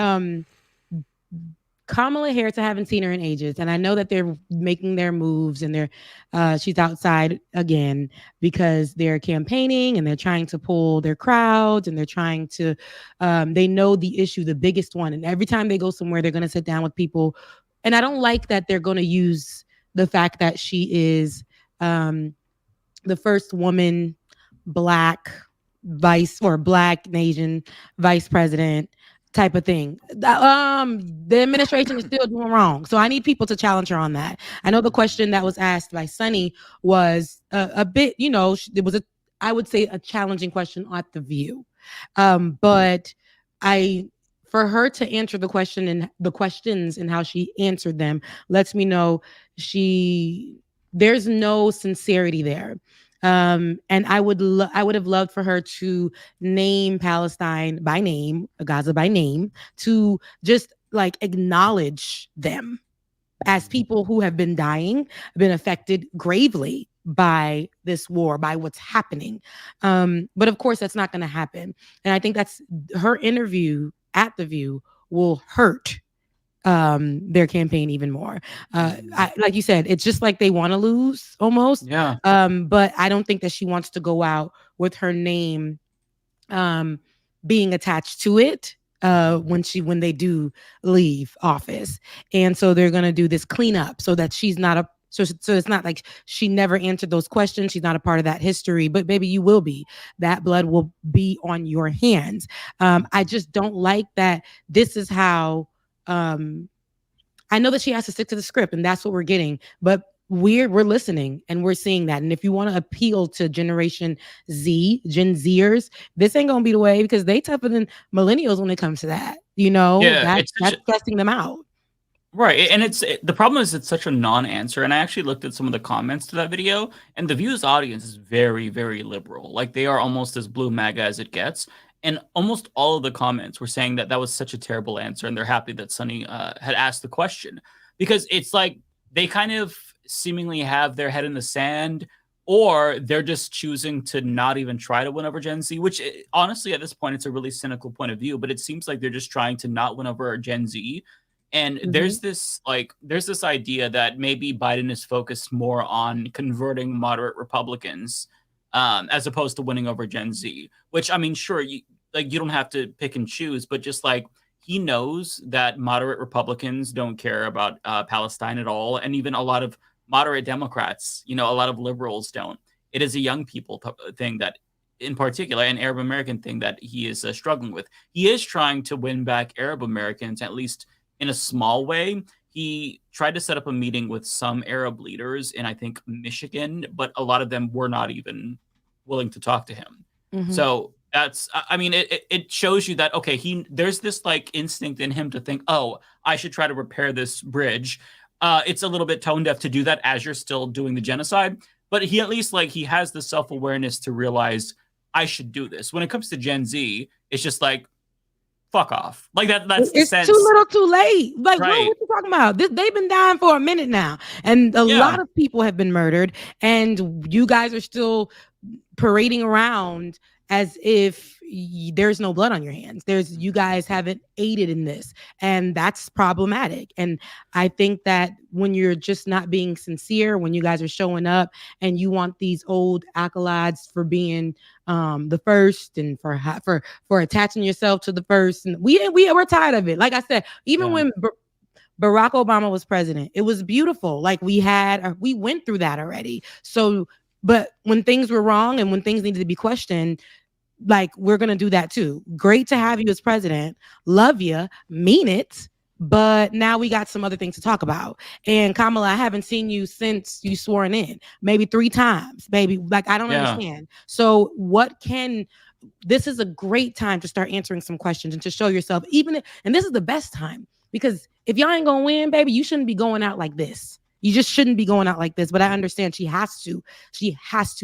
Kamala Harris, I haven't seen her in ages, and I know that they're making their moves, and she's outside again because they're campaigning and they're trying to pull their crowds, and they're trying to. They know the issue, the biggest one, and every time they go somewhere, they're going to sit down with people, and I don't like that they're going to use the fact that she is the first woman, Black Black Asian vice president type of thing. The administration is still doing wrong. So I need people to challenge her on that. I know the question that was asked by Sunny was a bit, it was I would say a challenging question at The View. But for her to answer the question and the questions and how she answered them lets me know there's no sincerity there. And I would have loved for her to name Palestine by name, Gaza by name, to just like acknowledge them as people who have been dying, been affected gravely by this war, by what's happening. But of course, that's not going to happen. And I think that's her interview at The View will hurt their campaign even more. Like you said, it's just like they want to lose almost. Yeah. But I don't think that she wants to go out with her name being attached to it when they do leave office. And so they're going to do this cleanup so that she's not so it's not like she never answered those questions. She's not a part of that history, but maybe you will be. That blood will be on your hands. I just don't like that this is how I know that she has to stick to the script, and that's what we're getting. But we're listening and we're seeing that. And if you want to appeal to Generation Z, Gen Zers, this ain't gonna be the way because they tougher than millennials when it comes to that. That's stressing them out. Right, and the problem is it's such a non-answer. And I actually looked at some of the comments to that video, and The View's audience is very, very liberal. Like they are almost as blue MAGA as it gets. And almost all of the comments were saying that was such a terrible answer, and they're happy that Sunny had asked the question because it's like they kind of seemingly have their head in the sand, or they're just choosing to not even try to win over Gen Z, which honestly, at this point, it's a really cynical point of view, but it seems like they're just trying to not win over Gen Z. And there's this idea that maybe Biden is focused more on converting moderate Republicans as opposed to winning over Gen Z, which I mean, sure, you don't have to pick and choose, but just like he knows that moderate Republicans don't care about Palestine at all. And even a lot of moderate Democrats, a lot of liberals don't. It is a young people thing that in particular, an Arab American thing that he is struggling with. He is trying to win back Arab Americans, at least in a small way. He tried to set up a meeting with some Arab leaders in, I think, Michigan, but a lot of them were not even willing to talk to him. Mm-hmm. So that's, I mean, it shows you that, okay, there's this like instinct in him to think, oh, I should try to repair this bridge. It's a little bit tone deaf to do that as you're still doing the genocide, but he at least he has the self-awareness to realize I should do this. When it comes to Gen Z, it's just like, fuck off. Like that's the sense. It's too little too late. Like, right. What are you talking about? They've been dying for a minute now. And a lot of people have been murdered. And you guys are still parading around as if there's no blood on your hands. You guys haven't aided in this. And that's problematic. And I think that when you're just not being sincere, when you guys are showing up and you want these old accolades for being the first and for attaching yourself to the first, and we're tired of it. Like I said, even when Barack Obama was president, it was beautiful. Like we went through that already. So, but when things were wrong and when things needed to be questioned, like we're going to do that too. Great to have you as president. Love you. Mean it. But now we got some other things to talk about. And Kamala, I haven't seen you since you sworn in, maybe 3 times, baby. Like, I don't understand. So this is a great time to start answering some questions and to show yourself, and this is the best time, because if y'all ain't going to win, baby, you shouldn't be going out like this. You just shouldn't be going out like this. But I understand she has to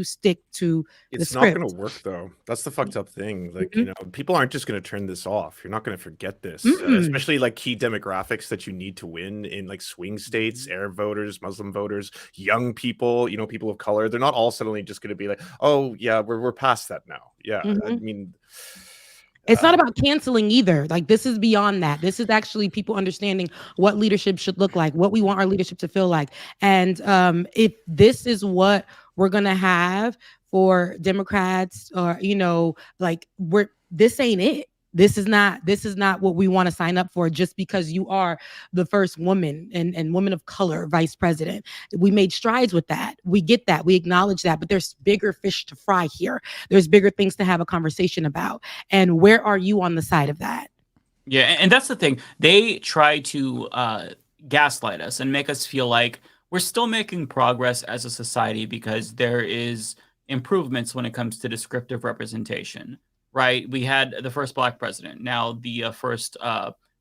stick to the script. It's not going to work, though. That's the fucked up thing. Like, people aren't just going to turn this off. You're not going to forget this, especially like key demographics that you need to win in like swing states, Arab voters, Muslim voters, young people, people of color. They're not all suddenly just going to be like, oh, yeah, we're past that now. Yeah. I mean, it's not about canceling either. Like, this is beyond that. This is actually people understanding what leadership should look like, what we want our leadership to feel like. And if this is what we're going to have for Democrats, or, this ain't it. This is not what we want to sign up for just because you are the first woman and woman of color vice president. We made strides with that. We get that. We acknowledge that. But there's bigger fish to fry here. There's bigger things to have a conversation about. And where are you on the side of that? Yeah, and that's the thing. They try to gaslight us and make us feel like we're still making progress as a society because there is improvements when it comes to descriptive representation, right? We had the first Black president, now the first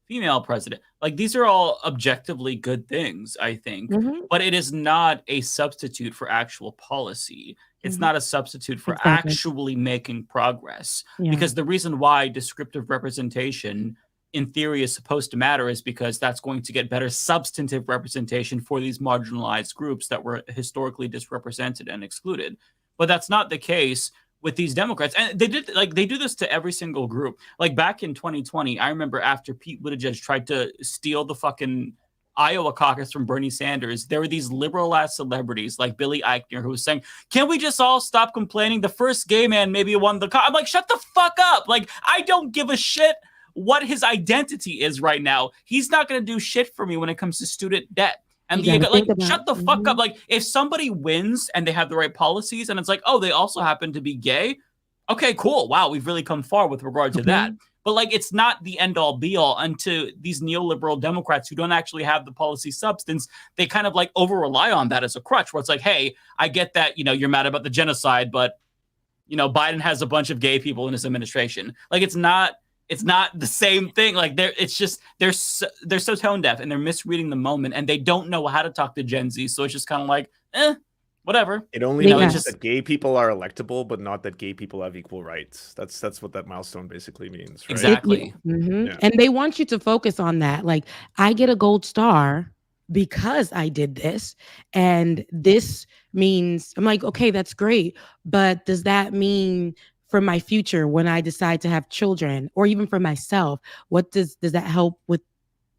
female president. Like, these are all objectively good things, I think, but it is not a substitute for actual policy. It's not a substitute for actually making progress, because the reason why descriptive representation in theory is supposed to matter is because that's going to get better substantive representation for these marginalized groups that were historically disrepresented and excluded. But that's not the case with these Democrats. And they do this to every single group. Like back in 2020, I remember after Pete Buttigieg tried to steal the fucking Iowa caucus from Bernie Sanders, there were these liberal ass celebrities like Billy Eichner who was saying, can we just all stop complaining? The first gay man maybe won the I'm like, shut the fuck up. Like, I don't give a shit what his identity is right now. He's not going to do shit for me when it comes to student debt. And shut the fuck up. Like, if somebody wins and they have the right policies and it's like, oh, they also happen to be gay. Okay, cool. Wow, we've really come far with regard to that. But like, it's not the end all be all. And to these neoliberal Democrats who don't actually have the policy substance, they kind of like over rely on that as a crutch where it's like, hey, I get that, you're mad about the genocide, but Biden has a bunch of gay people in his administration. Like, it's not the same thing. Like, they're so tone deaf and they're misreading the moment and they don't know how to talk to Gen Z. So it's just kind of like, whatever. It only means that gay people are electable, but not that gay people have equal rights. That's what that milestone basically means, right? Exactly. Yeah. And they want you to focus on that. Like, I get a gold star because I did this. And this means, I'm like, okay, that's great. But does that mean for my future when I decide to have children, or even for myself, what does that help with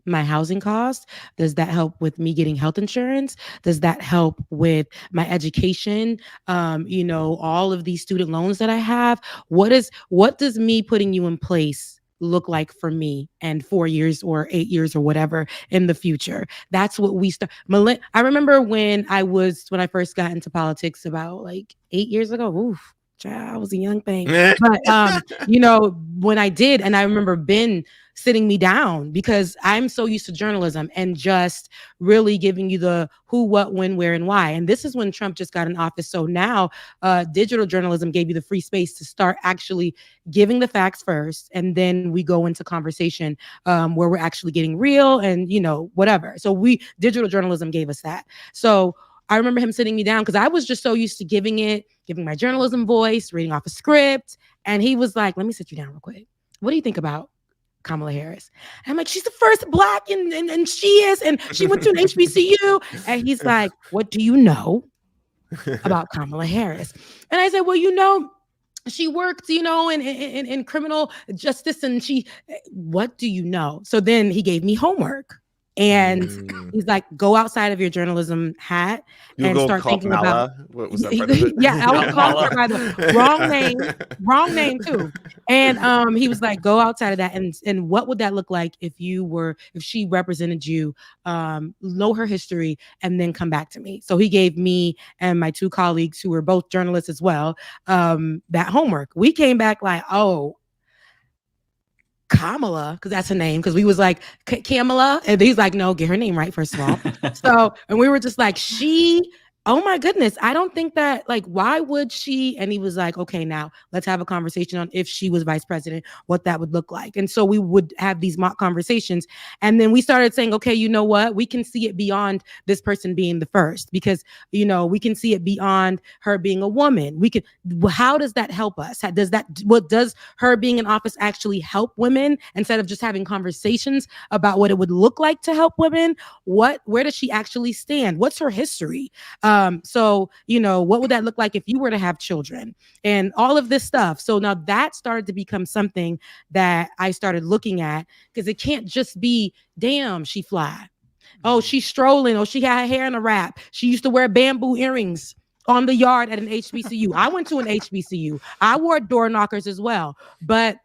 my housing costs? Does that help with me getting health insurance? Does that help with my education? All of these student loans that I have. What does me putting you in place look like for me and 4 years or 8 years or whatever in the future? That's what we start. I remember when I first got into politics about like 8 years ago. Oof. Child, I was a young thing. But, when I did, and I remember Ben sitting me down because I'm so used to journalism and just really giving you the who, what, when, where, and why. And this is when Trump just got in office. So now digital journalism gave you the free space to start actually giving the facts first. And then we go into conversation where we're actually getting real and, whatever. So digital journalism gave us that. So I remember him sitting me down because I was just so used to giving my journalism voice, reading off a script. And he was like, let me sit you down real quick. What do you think about Kamala Harris? And I'm like, she's the first Black and she is. And she went to an HBCU. And he's like, what do you know about Kamala Harris? And I said, well, she worked, in criminal justice. And what do you know? So then he gave me homework. And he's like, go outside of your journalism hat and start thinking about. What was that part of it? Yeah, I was called her by the wrong name too. And he was like, go outside of that, and what would that look like if she represented you? Know her history, and then come back to me. So he gave me and my two colleagues who were both journalists as well that homework. We came back like, oh, Kamala, because that's her name, because we was like Kamala, and he's like, no, get her name right first of all. So, and we were just like, oh my goodness, I don't think that, like, why would she? And he was like, okay, now let's have a conversation on if she was vice president, what that would look like. And so we would have these mock conversations. And then we started saying, okay, you know what? We can see it beyond this person being the first, because, we can see it beyond her being a woman. How does that help us? Does her being in office actually help women instead of just having conversations about what it would look like to help women? Where does she actually stand? What's her history? So, what would that look like if you were to have children and all of this stuff? So now that started to become something that I started looking at, because it can't just be, damn, she fly. Oh, she's strolling. Oh, she had her hair in a wrap. She used to wear bamboo earrings on the yard at an HBCU. I went to an HBCU. I wore door knockers as well. But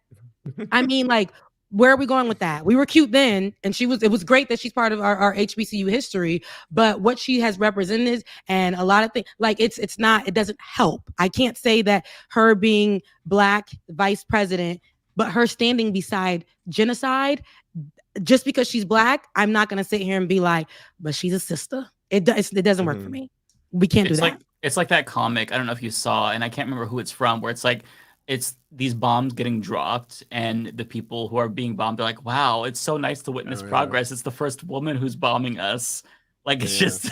I mean, like, where are we going with that? We were cute then, and it was great that she's part of our HBCU history, but what she has represented and a lot of things, like, it doesn't help. I can't say that her being Black vice president, but her standing beside genocide, just because she's Black, I'm not going to sit here and be like, but she's a sister. It doesn't work for me. We can't do that. It's like that comic, I don't know if you saw, and I can't remember who it's from, where it's like, it's these bombs getting dropped, and the people who are being bombed are like, wow, it's so nice to witness progress. It's the first woman who's bombing us. Like, it's just,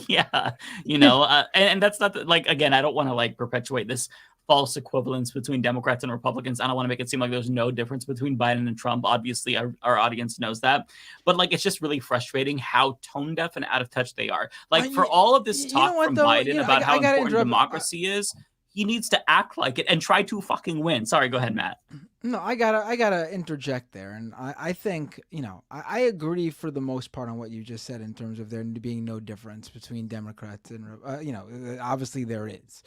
yeah, you know, and that's not like, again, I don't want to like perpetuate this false equivalence between Democrats and Republicans. I don't want to make it seem like there's no difference between Biden and Trump. Obviously, our audience knows that. But like, it's just really frustrating how tone deaf and out of touch they are. Like, for all of this talk from Biden about how important democracy is, he needs to act like it and try to fucking win. Sorry, go ahead, Matt. No, I gotta interject there, and I think, you know, I agree for the most part on what you just said in terms of there being no difference between Democrats and you know, obviously there is.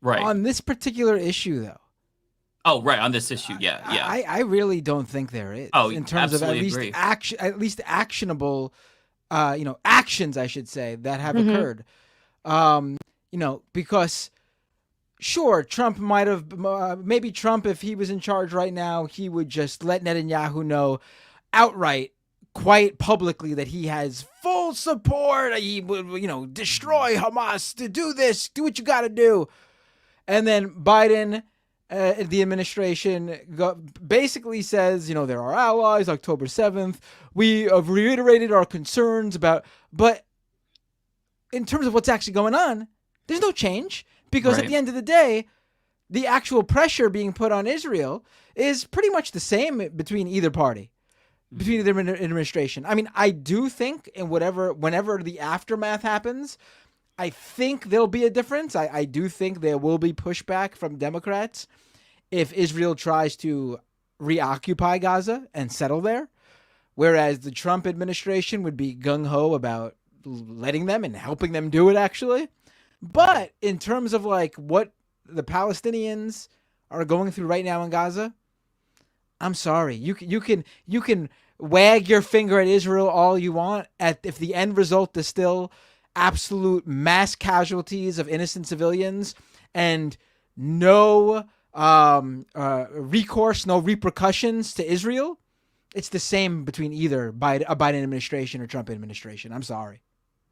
Right. On this particular issue, though. Oh, right, on this issue, yeah. I really don't think there is. Oh, in terms of at least actionable, you know, actions, I should say, that have occurred. You know, because. Sure, Trump might have, maybe Trump, if he was in charge right now, he would just let Netanyahu know outright, quite publicly, that he has full support. He would, you know, destroy Hamas, to do this, do what you got to do. And then Biden, the administration, basically says, you know, they're our allies, October 7th. We have reiterated our concerns about, but in terms of what's actually going on, there's no change. Because at the end of the day, the actual pressure being put on Israel is pretty much the same between either party, between either administration. I mean, I do think whenever the aftermath happens, I think there'll be a difference. I do think there will be pushback from Democrats if Israel tries to reoccupy Gaza and settle there, whereas the Trump administration would be gung-ho about letting them and helping them do it, actually. But in terms of like what the Palestinians are going through right now in Gaza, I'm sorry. You can wag your finger at Israel all you want. If the end result is still absolute mass casualties of innocent civilians and no recourse, no repercussions to Israel, it's the same between either a Biden administration or Trump administration. I'm sorry.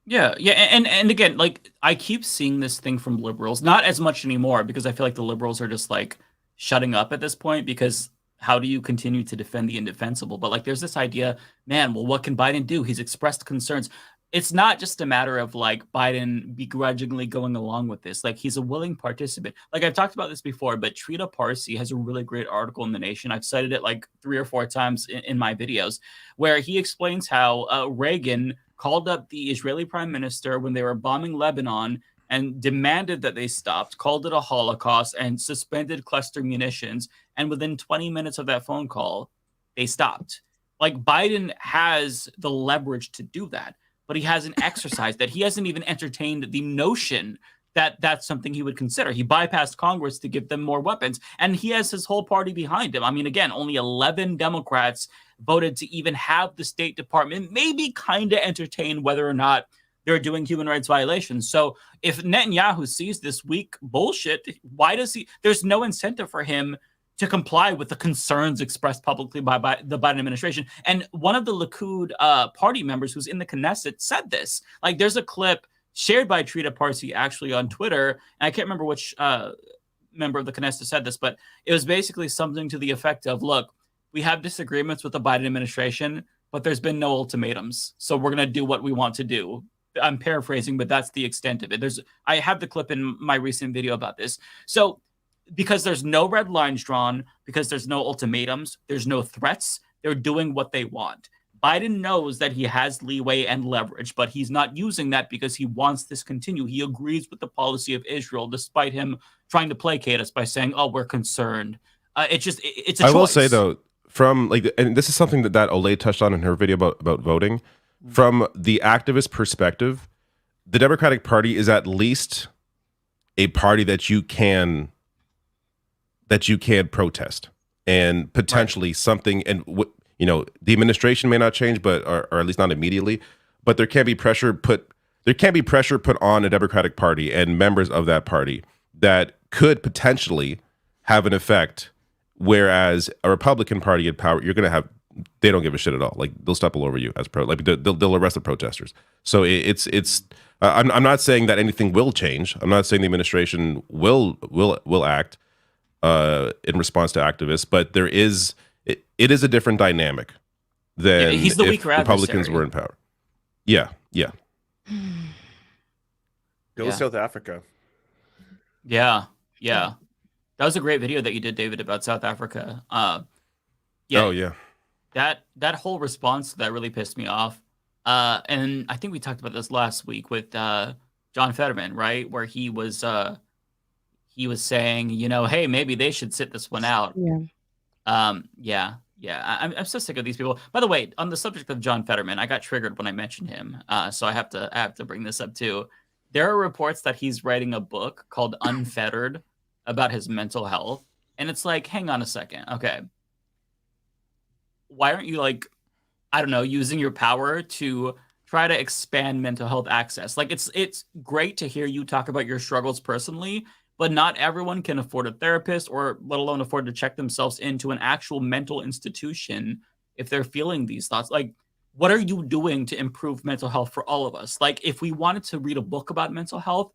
Yeah, and again, like, I keep seeing this thing from liberals, not as much anymore, because I feel like the liberals are just like shutting up at this point, because how do you continue to defend the indefensible? But like, there's this idea, man, well, what can Biden do? He's expressed concerns. It's not just a matter of like Biden begrudgingly going along with this. Like, he's a willing participant. Like, I've talked about this before, but Trita Parsi has a really great article in The Nation. I've cited it like 3 or 4 times in my videos, where he explains how Reagan called up the Israeli prime minister when they were bombing Lebanon and demanded that they stopped, called it a Holocaust, and suspended cluster munitions. And within 20 minutes of that phone call, they stopped. Like, Biden has the leverage to do that, but he hasn't exercised that. He hasn't even entertained the notion that that's something he would consider. He bypassed Congress to give them more weapons, and he has his whole party behind him. I mean, again, only 11 Democrats voted to even have the State Department maybe kind of entertain whether or not they're doing human rights violations. So if Netanyahu sees this weak bullshit, why does he? There's no incentive for him to comply with the concerns expressed publicly by the Biden administration. And one of the Likud party members who's in the Knesset said this. Like, there's a clip shared by Trita Parsi actually on Twitter, and I can't remember which member of the Knesset said this, but it was basically something to the effect of, look, we have disagreements with the Biden administration, but there's been no ultimatums, so we're going to do what we want to do. I'm paraphrasing, but that's the extent of it. I have the clip in my recent video about this. So because there's no red lines drawn, because there's no ultimatums, there's no threats, they're doing what they want. Biden knows that he has leeway and leverage, but he's not using that because he wants this to continue. He agrees with the policy of Israel, despite him trying to placate us by saying, oh, we're concerned. It's a choice. I will say, though, from like, and this is something that Olay touched on in her video about voting, from the activist perspective, the Democratic Party is at least a party that you can protest. and potentially something, and you know, the administration may not change, but or at least not immediately, but there can be pressure put on a Democratic Party and members of that party that could potentially have an effect. Whereas a Republican Party in power, you're going to have, they don't give a shit at all. Like they'll step all over you as they'll arrest the protesters. So I'm not saying that anything will change. I'm not saying the administration will act in response to activists, but it is a different dynamic than he's the if weaker Republicans adversary. were in power. Yeah. Go South Africa. Yeah. That was a great video that you did, David, about South Africa. Oh yeah. That whole response to that really pissed me off. And I think we talked about this last week with John Fetterman, right? Where he was saying, you know, hey, maybe they should sit this one out. Yeah. I'm so sick of these people. By the way, on the subject of John Fetterman, I got triggered when I mentioned him. So I have to bring this up too. There are reports that he's writing a book called Unfettered about his mental health. And it's like, hang on a second. Okay. Why aren't you, like, I don't know, using your power to try to expand mental health access? Like, it's great to hear you talk about your struggles personally, but not everyone can afford a therapist or let alone afford to check themselves into an actual mental institution if they're feeling these thoughts. Like, what are you doing to improve mental health for all of us? Like, if we wanted to read a book about mental health,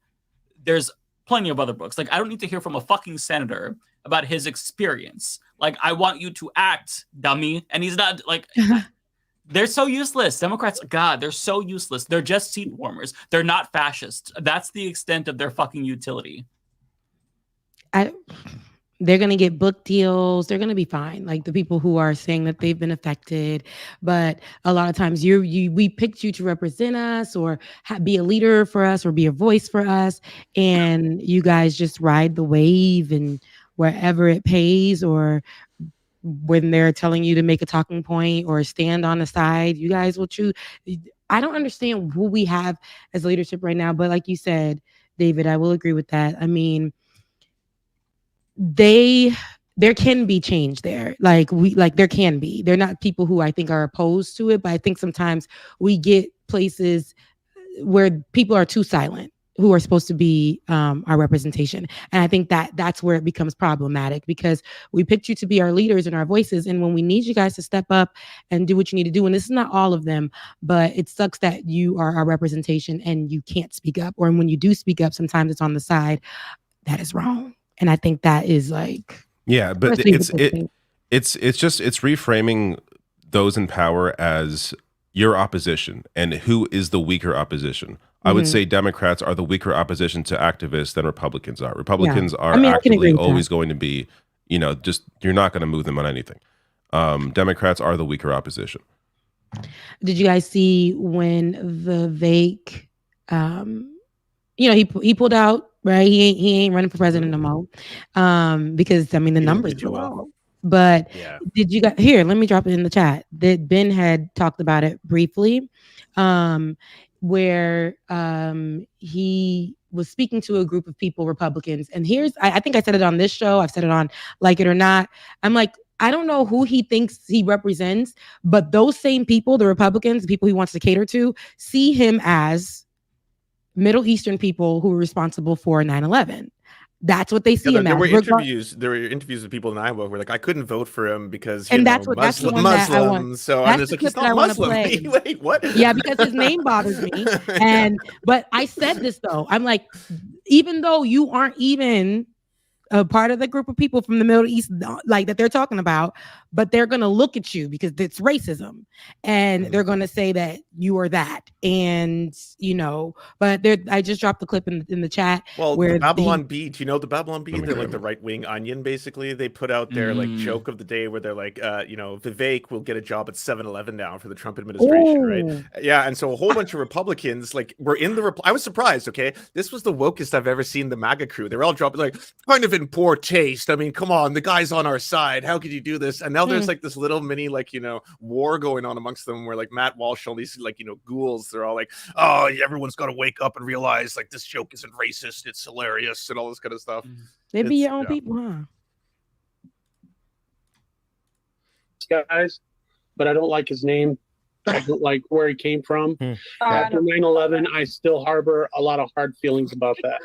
there's plenty of other books. Like, I don't need to hear from a fucking senator about his experience. Like, I want you to act, dummy. And he's not, like, they're so useless. Democrats, God, they're so useless. They're just seat warmers. They're not fascists. That's the extent of their fucking utility. They're going to get book deals. They're going to be fine. Like the people who are saying that they've been affected. But a lot of times we picked you to represent us or be a leader for us or be a voice for us. And you guys just ride the wave and wherever it pays, or when they're telling you to make a talking point or stand on the side, you guys will choose. I don't understand who we have as leadership right now. But like you said, David, I will agree with that. I mean, there can be change there. There can be. They're not people who I think are opposed to it, but I think sometimes we get places where people are too silent, who are supposed to be our representation. And I think that's where it becomes problematic, because we picked you to be our leaders and our voices. And when we need you guys to step up and do what you need to do, and this is not all of them, but it sucks that you are our representation and you can't speak up. Or when you do speak up, sometimes it's on the side. That is wrong. And I think that is like, yeah, but it's reframing those in power as your opposition and who is the weaker opposition. I would say Democrats are the weaker opposition to activists than Republicans are. Republicans are actively always going to be, you know, just, you're not going to move them on anything. Democrats are the weaker opposition. Did you guys see when Vivek, he pulled out? Right, he ain't running for president no more, because I mean the numbers are low. But did you guys here? Let me drop it in the chat. That Ben had talked about it briefly, where he was speaking to a group of people, Republicans. And I think I said it on this show. I've said it on Like It or Not. I'm like, I don't know who he thinks he represents, but those same people, the Republicans, the people he wants to cater to, see him as Middle Eastern people who were responsible for 9/11. That's what they see him as. There were interviews with people in Iowa who were like, I couldn't vote for him because that's the one that I want. So I'm just like, he's not Muslim. Wait, what? Yeah, because his name bothers me. But I said this though. I'm like, even though you aren't even a part of the group of people from the Middle East, like that they're talking about, but they're going to look at you because it's racism, and they're going to say that you are that. And, but I just dropped the clip in the chat. Well, where Babylon Bee, do you know the Babylon Bee? They're like the right-wing Onion, basically. They put out their like joke of the day where they're like, Vivek will get a job at 7-Eleven now for the Trump administration, right? Yeah, and so a whole bunch of Republicans were in the I was surprised, okay? This was the wokest I've ever seen the MAGA crew. They were all dropping like, kind of in poor taste. I mean, come on, the guy's on our side. How could you do this? And now there's like this little mini war going on amongst them where like Matt Walsh, all these ghouls, they're all like, oh, everyone's got to wake up and realize like this joke isn't racist, it's hilarious and all this kind of stuff. They be your own people, huh? guys, but I don't like his name. I don't like where he came from. After 9/11, I still harbor a lot of hard feelings about that.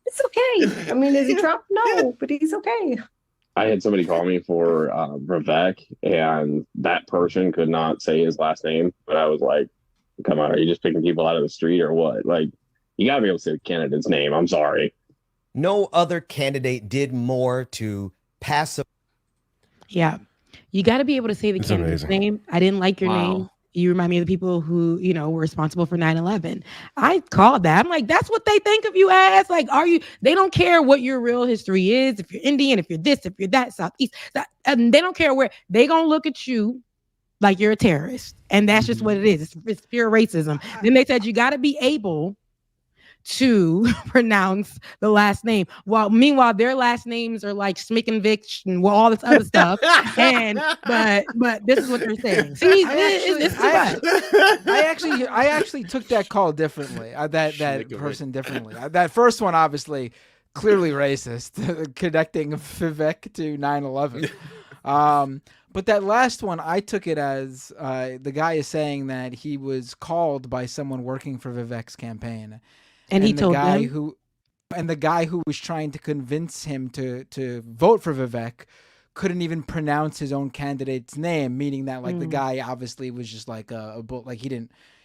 It's okay. I mean, is he Trump? No, but he's okay. I had somebody call me for Vivek, and that person could not say his last name. But I was like, come on, are you just picking people out of the street or what? Like, you got to be able to say the candidate's name. I'm sorry. No other candidate did more to pass up. Yeah. You got to be able to say the It's candidate's amazing. name. I didn't like your name. You remind me of the people who, you know, were responsible for 9/11. I called that. I'm like, that's what they think of you as. Like, they don't care what your real history is. If you're Indian, if you're this, if you're that, Southeast, and they don't care where. They gonna look at you like you're a terrorist. And that's just what it is. It's pure racism. Then they said you got to be able to pronounce the last name. Meanwhile, their last names are like Smickenvich and all this other stuff. But this is what they're saying. See, I actually took that call differently. That person differently. That first one, obviously, clearly racist, connecting Vivek to 9/11. But that last one, I took it as the guy is saying that he was called by someone working for Vivek's campaign. And he told them? The guy who was trying to convince him to vote for Vivek couldn't even pronounce his own candidate's name, meaning that the guy obviously was just like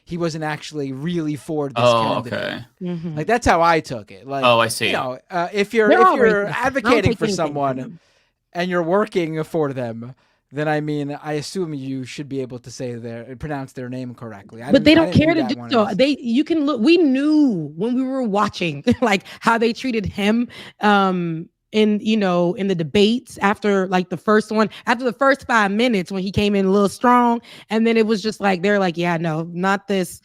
he wasn't actually really for this candidate. Okay. Mm-hmm. Like that's how I took it. Like, I see. You know, if you're advocating for someone and you're working for them, then I assume you should be able to pronounce their name correctly. But they don't care to do so. You can look. We knew when we were watching, like how they treated him, in the debates after the first one, after the first 5 minutes when he came in a little strong, and then it was just like they're like, yeah, no, not this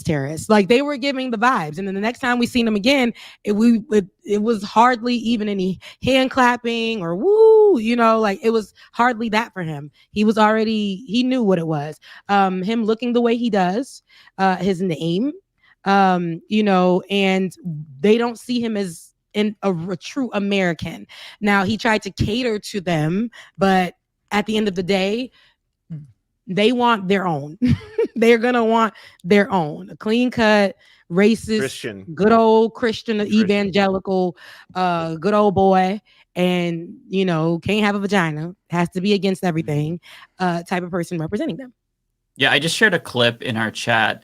terrorist. Like they were giving the vibes, and then the next time we seen him again, it was hardly even any hand clapping or woo, it was hardly that for him. He knew what it was. Him looking the way he does, his name, and they don't see him as a true American. Now he tried to cater to them, but at the end of the day, they want their own. They're gonna want their own, a clean cut, racist, Christian, good old Christian, evangelical, good old boy, and can't have a vagina, has to be against everything, type of person representing them. Yeah, I just shared a clip in our chat.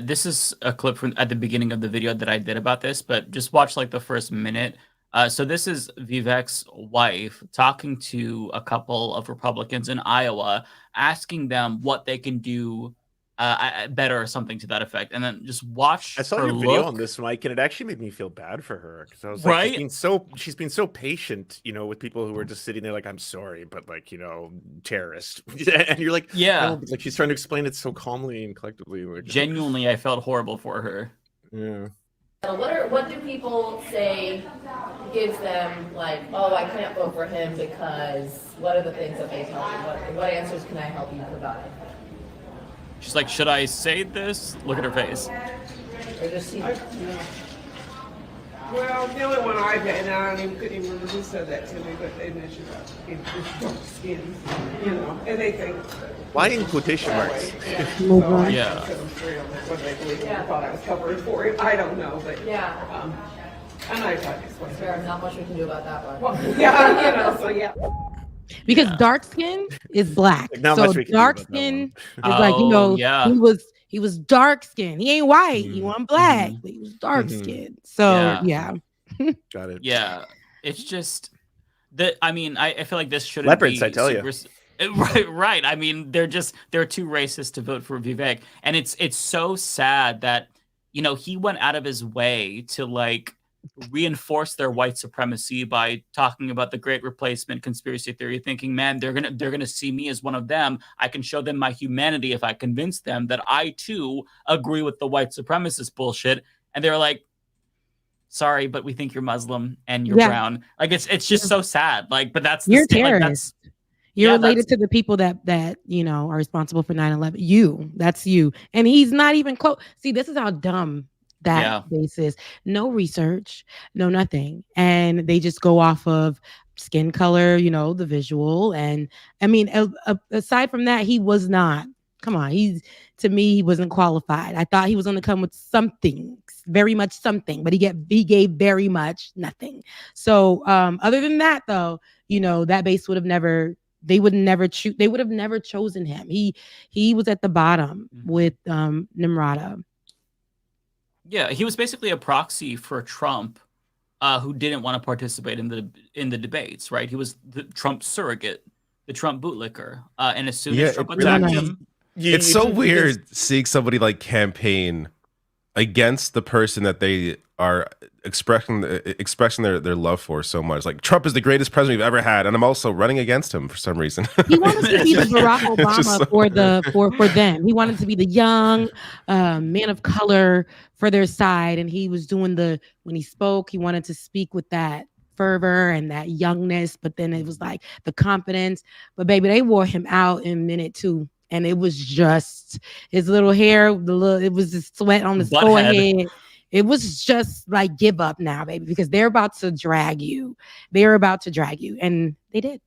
This is a clip from at the beginning of the video that I did about this, but just watch the first minute. So this is Vivek's wife talking to a couple of Republicans in Iowa, asking them what they can do better or something to that effect. And then just watch. I saw her your video look. on this, Mike, and it actually made me feel bad for her because I was like, she's been so patient, with people who are just sitting there like, I'm sorry, but terrorist. And you're like, yeah, no, but she's trying to explain it so calmly and collectively. Genuinely, I felt horrible for her. Yeah. What do people say gives them I can't vote for him because what are the things that they tell you? What answers can I help you provide? She's like, should I say this? Look at her face. Or just see Well, the only one I've had, and I couldn't even remember who said that to me, but they mentioned it's dark skins, and they think. Why in quotation marks? Yeah. What they believe I thought I was covering for it. I don't know, but yeah. And I tried to explain. Fair, not much we can do about that one. Well, yeah, so yeah. Because dark skin is black. So dark skin is he was dark skin. He ain't white. He wasn't black. But he was dark skin. So yeah. Got it. Yeah. It's just that I feel like this shouldn't leopards, be I tell you. Right. I mean, they're too racist to vote for Vivek. And it's so sad that, he went out of his way to reinforce their white supremacy by talking about the Great Replacement conspiracy theory, thinking, man, they're gonna see me as one of them. I can show them my humanity if I convince them that I too agree with the white supremacist bullshit. And they're like, sorry, but we think you're Muslim and you're brown. It's just so sad. But that's you're terrorist. You're related to the people that are responsible for 9/11. That's you. And he's not even close. See, this is how dumb that base is. No research, no nothing. And they just go off of skin color, the visual. And I mean, aside from that, he was not. Come on, to me, he wasn't qualified. I thought he was going to come with something, very much something, but he gave very much nothing. So other than that, though, that base would have never. They would have never chosen him. He was at the bottom with Nimrata. Yeah, he was basically a proxy for Trump, who didn't want to participate in the debates. Right? He was the Trump surrogate, the Trump bootlicker. And as soon as Trump attacked him, it's so weird seeing somebody like campaign against the person that they are expressing their love for so much. Like, Trump is the greatest president we've ever had, and I'm also running against him for some reason. He wanted to be the Barack Obama for them. He wanted to be the young man of color for their side, and he was doing when he spoke, he wanted to speak with that fervor and that youngness, but then it was like the confidence. But baby, they wore him out in minute 2. And it was just his little hair, it was the sweat on his forehead. It was just like, give up now, baby, because they're about to drag you. And they did.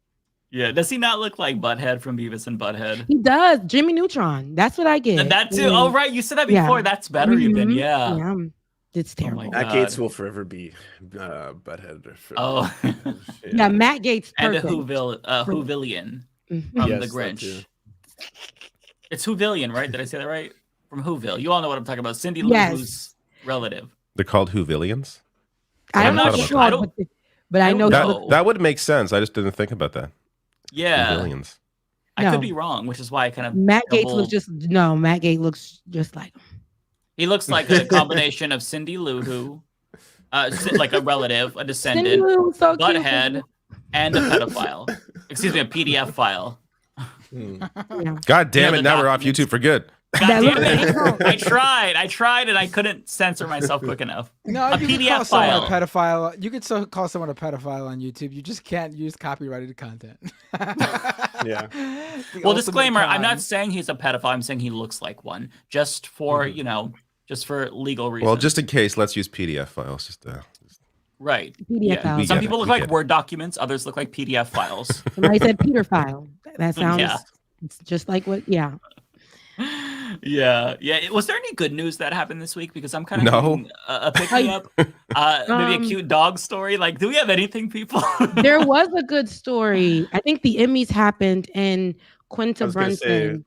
Yeah. Does he not look like Butthead from Beavis and Butthead? He does. Jimmy Neutron. That's what I get. And that too. Oh, right. You said that before. Yeah. That's better even. Yeah. Yeah. It's terrible. Oh Matt Gaetz will forever be Butthead. Oh. Yeah, Matt Gaetz. And the perfect. Whovillian from The Grinch. It's Whovillian, right? Did I say that right? From Whoville. You all know what I'm talking about. Cindy Lou Who's relative. They're called Whovillians? I'm not sure, but I know that would make sense. I just didn't think about that. Yeah. Whovillians. I could be wrong, which is why I kind of Matt Gaetz looks just like him. He looks like a combination of Cindy Lou Who, like a relative, a descendant, so Butthead, and a pedophile. Excuse me, a PDF file. God damn it! Now we're off YouTube for good. God damn it. I tried, and I couldn't censor myself quick enough. No, a you can PDF call someone file. a pedophile. You could still call someone a pedophile on YouTube. You just can't use copyrighted content. Yeah. Well, disclaimer: I'm not saying he's a pedophile. I'm saying he looks like one, just for just for legal reasons. Well, just in case, let's use PDF files. Right. PDF files. Some people look like Word documents. Others look like PDF files. Somebody said Peter file. That sounds. It's just like what. Yeah. Yeah. Was there any good news that happened this week? Because I'm kind of a picking up, maybe a cute dog story. Like, do we have anything, people? There was a good story. I think the Emmys happened, and Quinta Brunson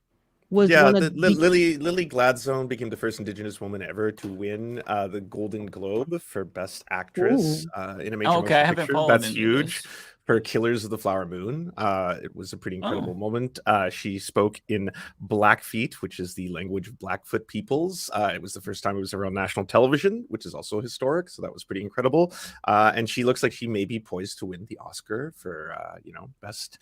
was one of Lily Gladstone became the first Indigenous woman ever to win the Golden Globe for Best Actress in a major motion picture. That's huge. For Killers of the Flower Moon. It was a pretty incredible moment. She spoke in Blackfeet, which is the language of Blackfoot peoples. It was the first time it was ever on national television, which is also historic. So that was pretty incredible. And she looks like she may be poised to win the Oscar for best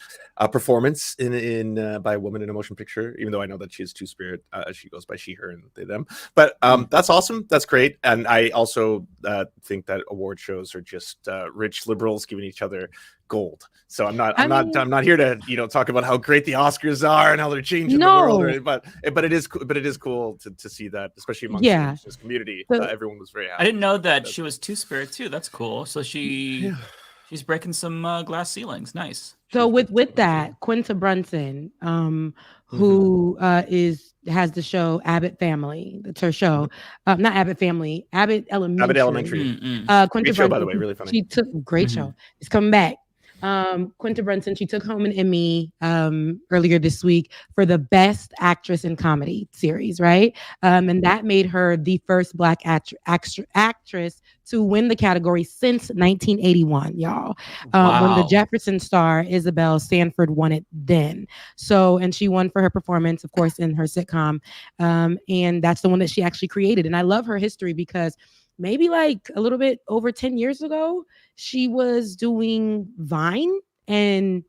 performance in by a woman in a motion picture. Even though I know that she is Two-Spirit, she goes by she, her, and they, them. But that's awesome. That's great. And I also think that award shows are just rich liberals giving each other gold. So I'm not here to talk about how great the Oscars are and how they're changing the world, but it is cool to see that, especially amongst the Indigenous community. Everyone was very happy. I didn't know that she was Two-Spirit too. That's cool. So she's breaking some glass ceilings. Nice. So with that, Quinta Brunson, who has the show Abbott Family. That's her show. Not Abbott Family, Abbott Elementary. Abbott Elementary. Quinta Great show, Brunson, by the way, really funny. She took great show. It's coming back. Quinta Brunson, she took home an Emmy earlier this week for the Best Actress in Comedy series, right? And that made her the first Black actress to win the category since 1981, y'all. When the Jefferson star Isabel Sanford won it then. So, and she won for her performance, of course, in her sitcom. And that's the one that she actually created. And I love her history because maybe like a little bit over 10 years ago, she was doing Vine, and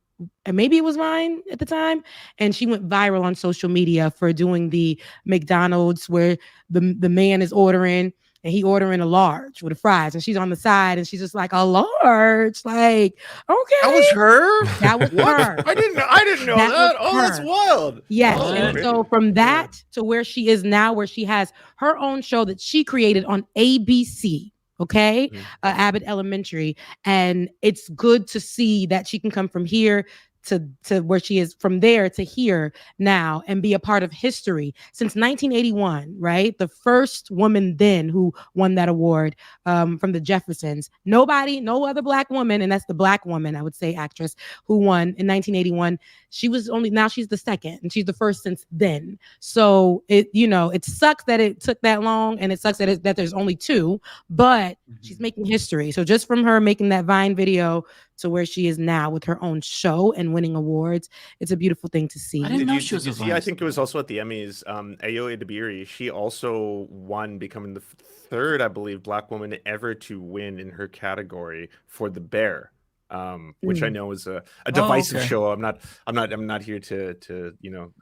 maybe it was Vine at the time, and she went viral on social media for doing the McDonald's where the man is ordering and he ordering a large with the fries, and she's on the side and she's just like, a large, like, okay. That was her? That was her. I didn't know that. Oh, that's wild. Yes. And so from that to where she is now, where she has her own show that she created on ABC. okay? Abbott Elementary. And it's good to see that she can come from here to where she is, from there to here now, and be a part of history since 1981, right? The first woman then who won that award from the Jeffersons. No other Black woman, and that's the Black woman, I would say, actress who won in 1981. Now she's the second, and she's the first since then. So it sucks that it took that long, and it sucks that there's only two, but she's making history. So just from her making that Vine video to where she is now with her own show and winning awards, it's a beautiful thing to see. I didn't know she was a Vine. I think it was also at the Emmys. Ayo Edebiri, she also won, becoming the third, I believe, Black woman ever to win in her category for The Bear. Which I know is a divisive show. I'm not here to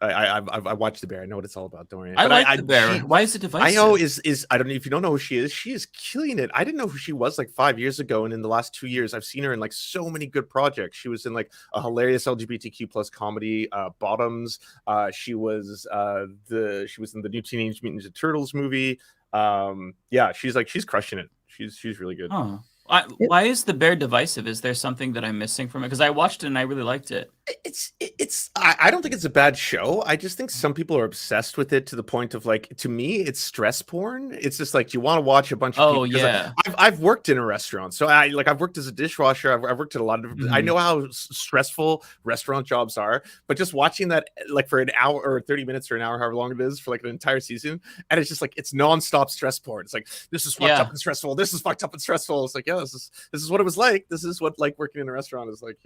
I watched The Bear. I know what it's all about. Don't worry. I like The Bear. Why is it divisive? Ayo is I don't know if you don't know who she is. She is killing it. I didn't know who she was like 5 years ago, and in the last 2 years, I've seen her in like so many good projects. She was in like a hilarious LGBTQ plus comedy, Bottoms. She was in the new Teenage Mutant Ninja Turtles movie. She's crushing it. She's really good. Oh. Why is The Bear divisive? Is there something that I'm missing from it? Because I watched it and I really liked it. I don't think it's a bad show. I just think some people are obsessed with it to the point of like, to me, it's stress porn. It's just like, you want to watch a bunch of people. Yeah. I've worked in a restaurant, so I've worked as a dishwasher. I've worked at a lot of different. I know how stressful restaurant jobs are, but just watching that like for an hour or 30 minutes or an hour, however long it is, for like an entire season, and it's just like, it's nonstop stress porn. It's like, this is fucked up and stressful. This is fucked up and stressful. It's like, this is what it was like. This is what like working in a restaurant is like.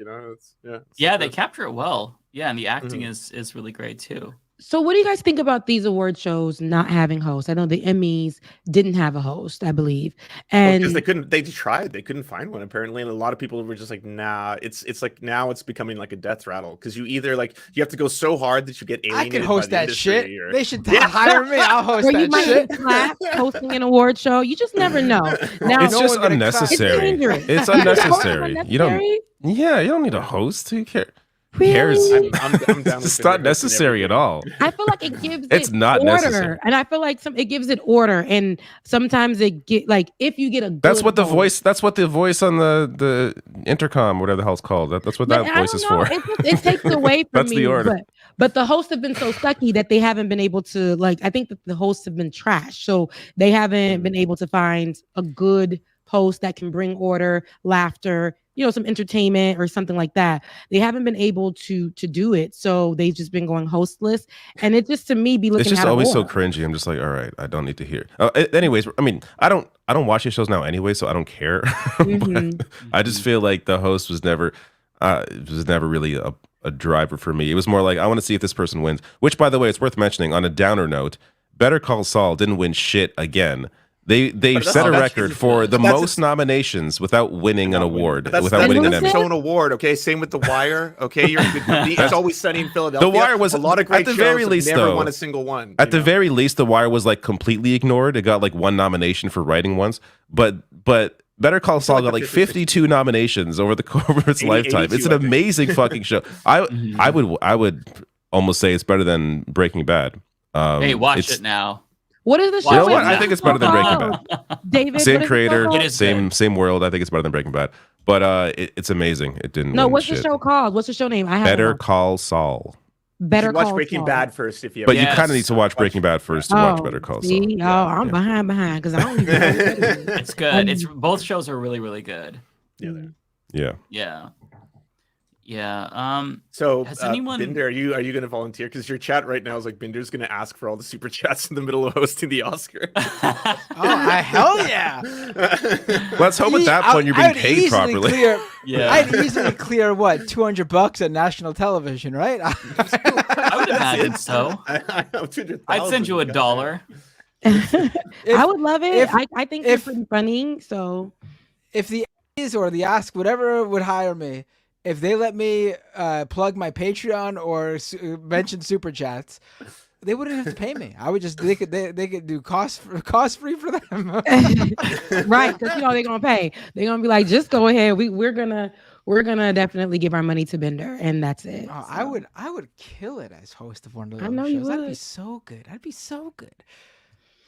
They capture it well. Yeah, and the acting is really great too. So what do you guys think about these award shows not having hosts? I know the Emmys didn't have a host, I believe. And because they tried, they couldn't find one apparently. And a lot of people were just like, nah, it's like now it's becoming like a death rattle. Because you either like, you have to go so hard that you get alienated. I could host that shit. Or... They should hire me. I'll host that you might shit. Clap hosting an award show. You just never know. Now, it's just unnecessary. It's unnecessary. You don't need a host. Who cares? Who cares? I'm down. It's not necessary at all. I feel like it gives it's not order, necessary. and I feel like it gives it order, and sometimes it get like if you get a. That's what the voice. That's what the voice on the intercom, whatever the hell it's called. That's what that voice is for. It takes away from that's me. The order. But the hosts have been so sucky that they haven't been able to I think that the hosts have been trash, so they haven't been able to find a good host that can bring order, laughter, some entertainment or something like that. They haven't been able to do it, so they've just been going hostless, and it just to me be looking. It's just always so cringy. I'm just like, all right, I don't need to hear. Anyways, I mean, I don't watch these shows now anyway, so I don't care. But I just feel like the host was never really a driver for me. It was more like, I want to see if this person wins. Which, by the way, it's worth mentioning. On a downer note, Better Call Saul didn't win shit again. They set a record for the most nominations without winning an award, without winning an Emmy. Show an award, okay? Same with The Wire, okay? You're a good company. It's Always Sunny in Philadelphia. The Wire was a lot of great at the very shows least, never though, won a single one. At the very least, The Wire was like completely ignored. It got like one nomination for writing once, but Better Call Saul got like 52 nominations over its lifetime. It's an amazing fucking show. I would almost say it's better than Breaking Bad. Hey, watch it now. What is the show? You know what? I think it's better than Breaking Bad. David, same creator, same world. I think it's better than Breaking Bad. But it's amazing. It didn't. No, what's the show called? What's the show name? Better Call Saul. Better watch Breaking Bad first if you. But you kind of need to watch Breaking Bad first to watch Better Call Saul. I'm behind because I don't even know what it is. It's good. It's both shows are really, really good. Yeah. So has anyone... Binder, are you going to volunteer? Because your chat right now is like Binder's going to ask for all the super chats in the middle of hosting the Oscar. Hell yeah! Let's hope at that point you're being paid properly. I'd easily clear what $200 on national television, right? I would imagine so. I'd send you $1. I would love it. I think it's pretty funny. So if the Emmys or the Ask, whatever would hire me, if they let me plug my Patreon or mention super chats, they wouldn't have to pay me. I would just they could do cost free for them. Right, because they're gonna pay. They're gonna be like, just go ahead. We're gonna definitely give our money to Bender, and that's it. Oh, so. I would kill it as host of one of those I know shows. You would. I'd be so good.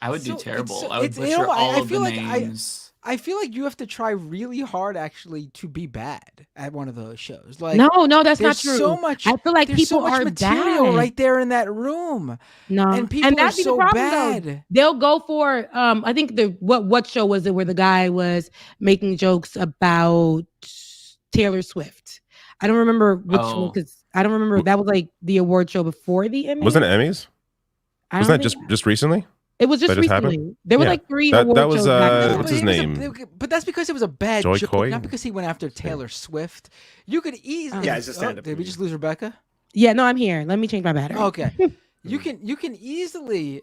I would do terrible. So I would it's, butcher all of the feel like names. I feel like you have to try really hard actually to be bad at one of those shows. Like no, that's not there's true. So much. I feel like there's people so much are material bad right there in that room. No, and people that's are so the problem, bad. Though. They'll go for I think what show was it where the guy was making jokes about Taylor Swift. I don't remember which one because I don't remember. That was like the award show before the Emmy. Wasn't it Emmys? Wasn't that just recently? It was just recently. There were like 3 award that was, shows. what's his name? But that's because it was a bad Joy joke, Coy? not because he went after Taylor Swift. You could easily. Yeah, it's a stand-up. Did we just lose Rebecca? Yeah, no, I'm here. Let me change my battery. Okay, you can easily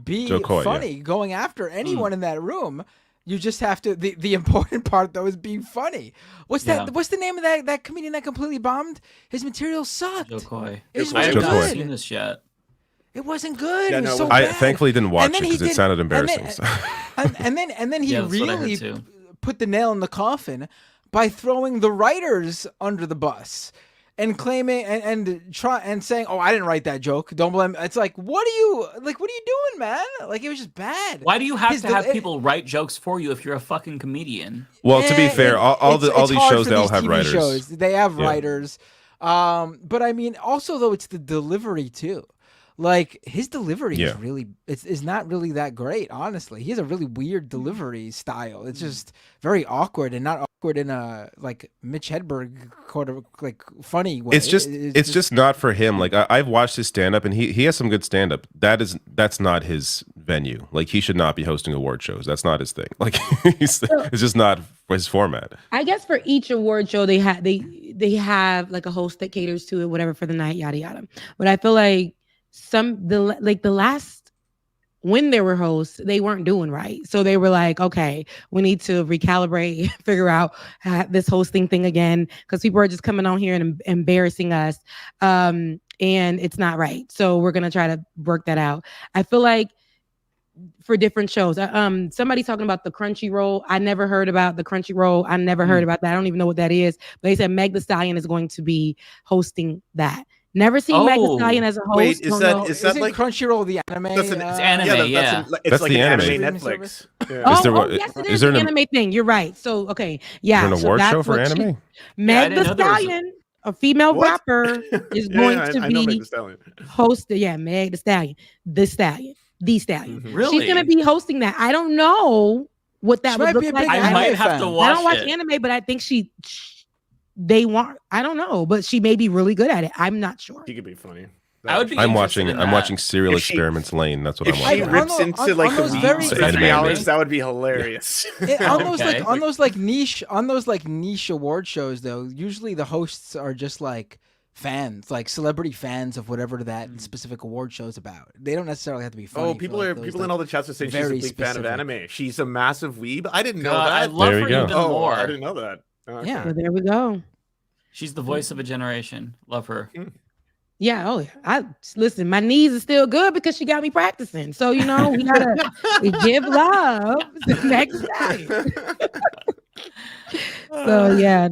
be Coy, funny going after anyone in that room. You just have to. The important part though is being funny. What's that? What's the name of that comedian that completely bombed? His material sucked. Joe Coy. It I have wasn't not good. seen this yet. It wasn't good. Yeah, it was no, so I bad. thankfully didn't watch And it then he because it did- sounded and embarrassing. then- and then he Yeah, that's what I heard really too. put the nail in the coffin by throwing the writers under the bus and claiming and saying, "Oh, I didn't write that joke. Don't blame." It's like, what are you doing, man? Like, it was just bad. Why do you have to have people write jokes for you if you're a fucking comedian? Well, to be fair, all these hard shows for they all these have TV writers. shows. They have Yeah. writers. But I mean, also though, it's the delivery too. Like his delivery is really is not really that great, honestly. He has a really weird delivery style. It's just very awkward and not awkward in a like Mitch Hedberg kind of like funny way. It's just not for him. Like I've watched his stand up and he has some good stand up. That's not his venue. Like he should not be hosting award shows. That's not his thing. Like it's just not his format. I guess for each award show they have like a host that caters to it, whatever for the night, yada yada. But I feel like the last when there were hosts, they weren't doing right. So they were like, okay, we need to recalibrate, figure out this hosting thing again, because people are just coming on here and embarrassing us. And it's not right. So we're going to try to work that out. I feel like for different shows, somebody talking about the Crunchyroll. I never heard about the Crunchyroll. I never heard about that. I don't even know what that is. But they said Meg Thee Stallion is going to be hosting that. Never seen Meg Thee Stallion as a host. Wait, is that like Crunchyroll the anime? That's it's anime, it's like the an anime Netflix. Yeah. Yes, it is an anime thing. You're right. So okay, yeah. Is there an award show for anime? Meg Thee Stallion, a female rapper, is going to be hosted. Yeah, Meg Thee Stallion, the Stallion. Really? She's gonna be hosting that. I don't know what that would look like. I might have to watch. I don't watch anime, but I think they want. I don't know, but she may be really good at it. I'm not sure. She could be funny. I would be. I'm watching Serial Experiments Lane. That's what I'm watching. If she rips into like the very weeds for 3 hours, that would be hilarious. On those niche award shows though, usually the hosts are just like fans, like celebrity fans of whatever that specific award show is about. They don't necessarily have to be funny. People in all the chats are saying she's a big fan of anime. She's a massive weeb. I didn't know that. I love her even more. I didn't know that. Okay. Yeah, so there we go. She's the voice of a generation. Love her. Yeah. Oh, I listen. My knees are still good because she got me practicing. So we gotta give love to Meg Thee Stallion. So yeah,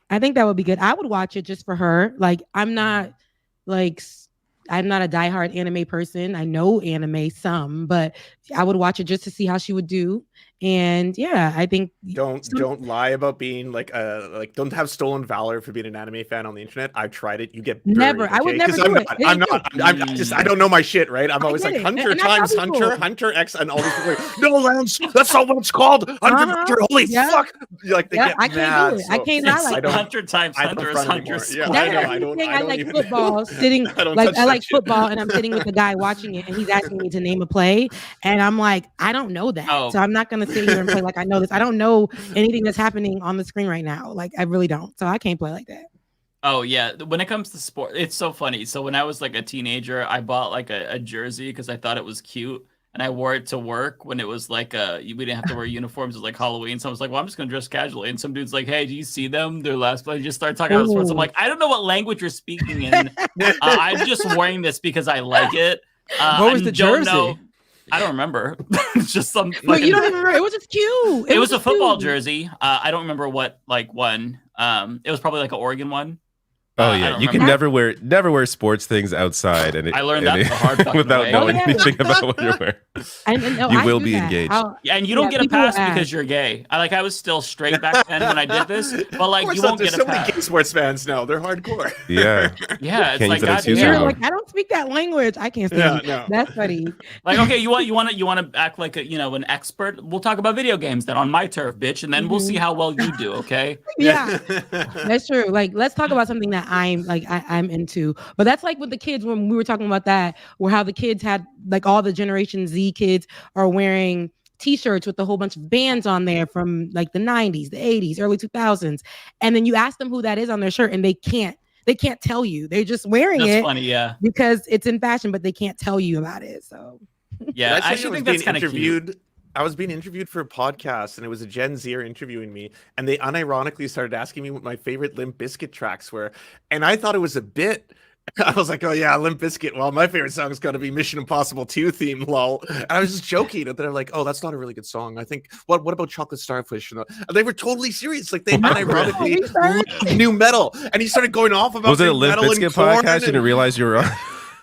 I think that would be good. I would watch it just for her. Like I'm not a diehard anime person. I know anime some, but I would watch it just to see how she would do. And yeah, I think don't lie about being don't have stolen valor for being an anime fan on the internet. I've tried it. You get buried, never. I would never do it. I don't know my shit, right? I'm always like Hunter times Hunter X, and all these people are like, no, Lance, that's not what it's called. Hunter, holy fuck! Like they get I can't mad. do it. I can't lie like that. Hunter times Hunter is Hunter. Yeah, I know. I like football. Sitting I like football, and I'm sitting with the guy watching it, and he's asking me to name a play, and I'm like, I don't know that, so I'm not gonna sit here and play like I know this. I don't know anything that's happening on the screen right now. Like I really don't. So I can't play like that. Oh yeah, when it comes to sport, it's so funny. So when I was like a teenager, I bought like a jersey because I thought it was cute, and I wore it to work when it was like we didn't have to wear uniforms. It was like Halloween, so I was like, well, I'm just gonna dress casually. And some dude's like, hey, do you see them? Their last play. Just start talking about sports. I'm like, I don't know what language you're speaking in. I'm just wearing this because I like it. What was the jersey? I don't remember. It's just some. Well, you don't remember? It was just cute. It was a football jersey. I don't remember what one. It was probably like an Oregon one. Oh yeah, you can never wear sports things outside, and I learned that the hard fucking without way. knowing anything about what you're wearing. You will be engaged. Yeah, and you don't get a pass because you're gay. I was still straight back then when I did this, but like you won't get a pass. Many gay sports fans now. They're hardcore. Yeah. Yeah, it's like you're like, I don't speak that language. I can't stand it. No. That's funny. Like, okay, you want to act like an expert? We'll talk about video games then on my turf, bitch, and then we'll see how well you do. Okay. Yeah, that's true. Like, let's talk about something that I'm into. But that's like with the kids when we were talking about that, where how the kids had like all the Generation Z kids are wearing T-shirts with a whole bunch of bands on there from like the 90s, the 80s, early 2000s, and then you ask them who that is on their shirt, and they can't tell you. They're just wearing it. That's funny, yeah, because it's in fashion, but they can't tell you about it. So yeah, I actually think that's kind of cute. I was being interviewed for a podcast, and it was a Gen Zer interviewing me, and they unironically started asking me what my favorite Limp Bizkit tracks were, and I thought it was a bit. I was like, oh yeah, Limp Bizkit. Well, my favorite song is going to be Mission Impossible 2 theme, lol. And I was just joking, and they're like, oh, that's not a really good song. I think, what about Chocolate Starfish? And they were totally serious. Like, they unironically loved new metal. And he started going off about was it a Limp Bizkit podcast? You didn't realize you were on?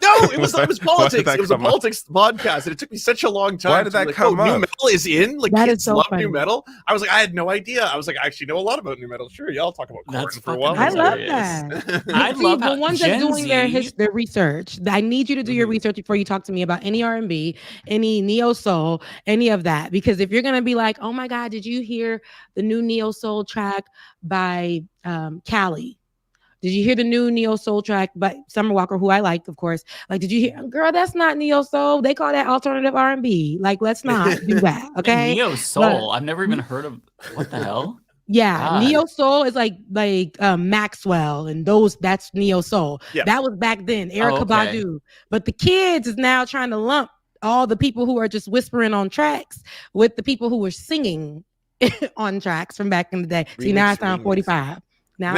No, it was politics. It was a politics podcast, and it took me such a long time. Why did that come up? New metal is in. Like, that kids is so love funny. new metal. I was like, I had no idea. I was like, I actually know a lot about new metal. Sure, y'all talk about Korn for a while. I love that. I love the ones that are doing their research. I need you to do your research before you talk to me about any R&B, any neo soul, any of that. Because if you're gonna be like, oh my God, did you hear the new neo soul track by Cali? Did you hear the new neo soul track by Summer Walker, who I like, of course? Like, did you hear? Girl, that's not neo soul. They call that alternative R&B. Like, let's not do that, okay? Neo soul. I've never even heard of. What the hell? Yeah, God. neo soul is like Maxwell and those. That's neo soul. Yeah. That was back then, Erykah okay. Badu. But the kids is now trying to lump all the people who are just whispering on tracks with the people who were singing on tracks from back in the day. See, now I sound 45. Now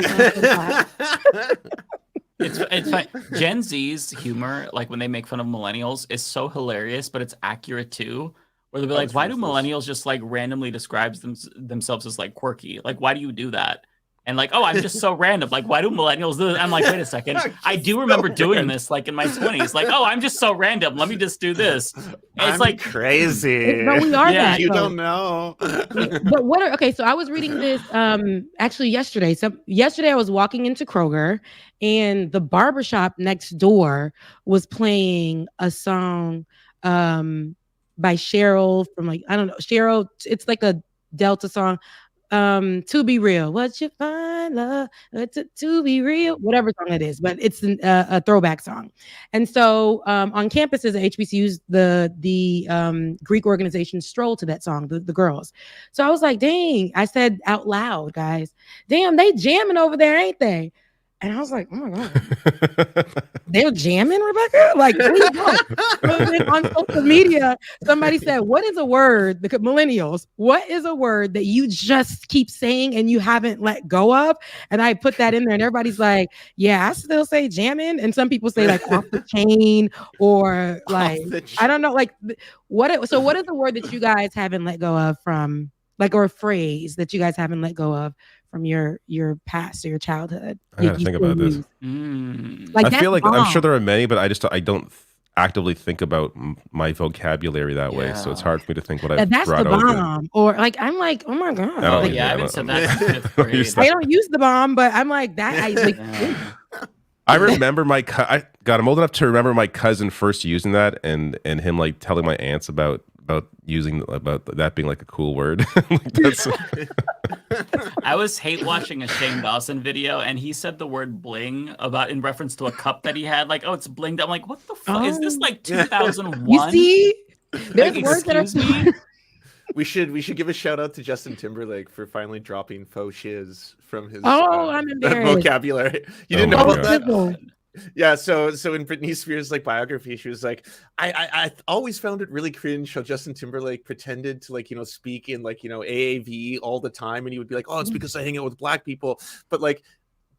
it's fine. Gen Z's humor, like when they make fun of millennials, is so hilarious, but it's accurate too. Where they'll be like, "Why do millennials just like randomly describe themselves as like quirky? Like, why do you do that?" And like, "Oh, I'm just so random. Like, why do millennials do this?" I'm like, "Wait a second, I do remember doing this like in my 20s. Like, oh, I'm just so random. Let me just do this." And it's I'm like crazy. But we are that. You though. don't know. But what are, okay, so I was reading this actually yesterday. So yesterday I was walking into Kroger and the barbershop next door was playing a song by Cheryl from like, I don't know, Cheryl, it's like a Delta song. To be real, what you find love to be real, whatever song it is, but it's a throwback song. And so on campuses at HBCUs, the Greek organization stroll to that song, the girls. So I was like, dang, I said out loud, guys, damn, they jamming over there, ain't they? And I was like, oh my God, they're jamming, Rebecca? Like, please don't. On social media, somebody said, what is a word, the millennials, what is a word that you just keep saying and you haven't let go of? And I put that in there and everybody's like, yeah, I still say jamming. And some people say like off the chain or like, I don't know, like what is the word that you guys haven't let go of from, like, or a phrase that you guys haven't let go of from your past or your childhood? I gotta think about this. Like, I feel like I'm sure there are many, but I don't actively think about my vocabulary that way, so it's hard for me to think what I've that's brought the over. bomb, or like I'm like, oh my God, I haven't said that since fifth grade. I don't use the bomb, but I'm like that. I like. I remember I'm old enough to remember my cousin first using that, and him like telling my aunts about that being like a cool word. I was hate watching a Shane Dawson video, and he said the word bling in reference to a cup that he had. Like, oh, it's blinged. I'm like, what the fuck? Is this like 2001? You see, there's like, words that are. me? We should give a shout out to Justin Timberlake for finally dropping faux shiz from his I'm embarrassed. vocabulary. You didn't know about that? God. Yeah, so in Britney Spears' like biography, she was like, I always found it really cringe how Justin Timberlake pretended to like, speak in like, AAV all the time, and he would be like, oh, it's because I hang out with black people, but like,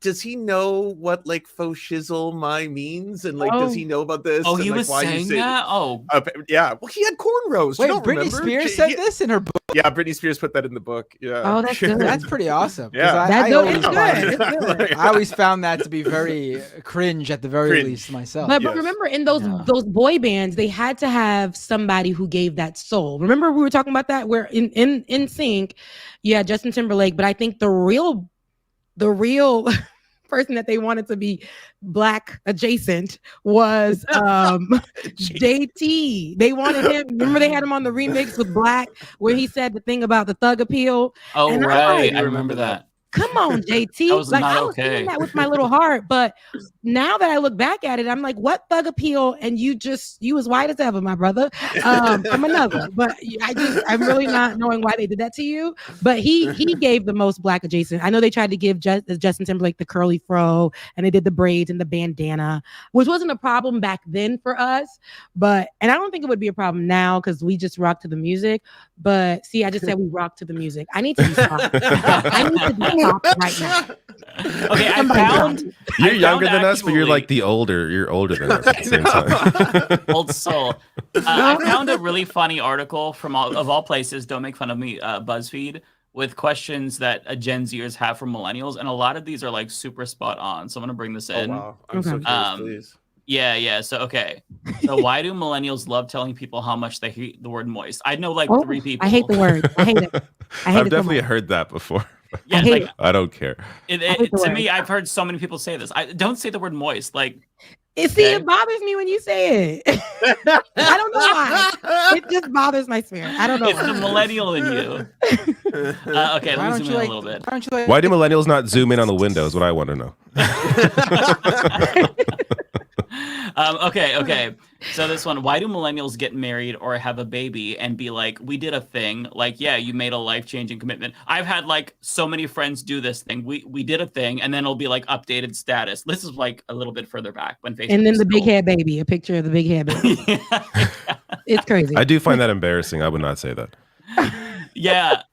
does he know what like faux shizzle means, and like does he know about this? Oh, and, he like, was why saying that. Oh, yeah. Well, he had cornrows. Wait, you don't Britney remember? Spears said this in her book. Yeah, Britney Spears put that in the book. Yeah. Oh, that's good. That's pretty awesome. 'cause Yeah. I always find It's good. I always found that to be very cringe at the very least myself. But remember, in those boy bands, they had to have somebody who gave that soul. Remember, we were talking about that. Where in Sync, yeah, Justin Timberlake. But I think the real person that they wanted to be black adjacent was JT. They wanted him. Remember, they had him on the remix with Black, where he said the thing about the thug appeal. Oh, And I'm right. like, I remember that. come on, JT. That was not I was okay. saying that with my little heart, but now that I look back at it, I'm like, what thug appeal? And you as white as ever, my brother. I'm another, but I'm really not knowing why they did that to you. But he gave the most black adjacent. I know they tried to give Justin Timberlake the curly fro, and they did the braids and the bandana, which wasn't a problem back then for us. And I don't think it would be a problem now because we just rock to the music. But see, I just said we rock to the music. I need to be stopped. I need to be stopped right now. Okay, I found. You're younger than us, but you're like you're older than us at the same time. Old soul. I found a really funny article from all places. Don't make fun of me. BuzzFeed with questions that Gen Zers have from millennials, and a lot of these are like super spot on. So I'm gonna bring this in. Oh wow, I'm so curious, please. Yeah. So okay. So why do millennials love telling people how much they hate the word moist? I know like 3 people. I hate the word. I hate it. I've definitely heard that before. Yeah, like, I don't care. To me, I've heard so many people say this. I don't say the word moist. Like, it bothers me when you say it. I don't know why. It just bothers my spirit. I don't know. It's the millennial in you. Okay, let me zoom in a little bit. Why do millennials not zoom in on the window is what I want to know. Okay. So this one, why do millennials get married or have a baby and be like, we did a thing? Like, yeah, you made a life-changing commitment. I've had like so many friends do this thing. We did a thing, and then it'll be like updated status. This is like a little bit further back when Facebook. And then the big hair baby, a picture of the big hair baby. It's crazy. I do find that embarrassing. I would not say that. Yeah.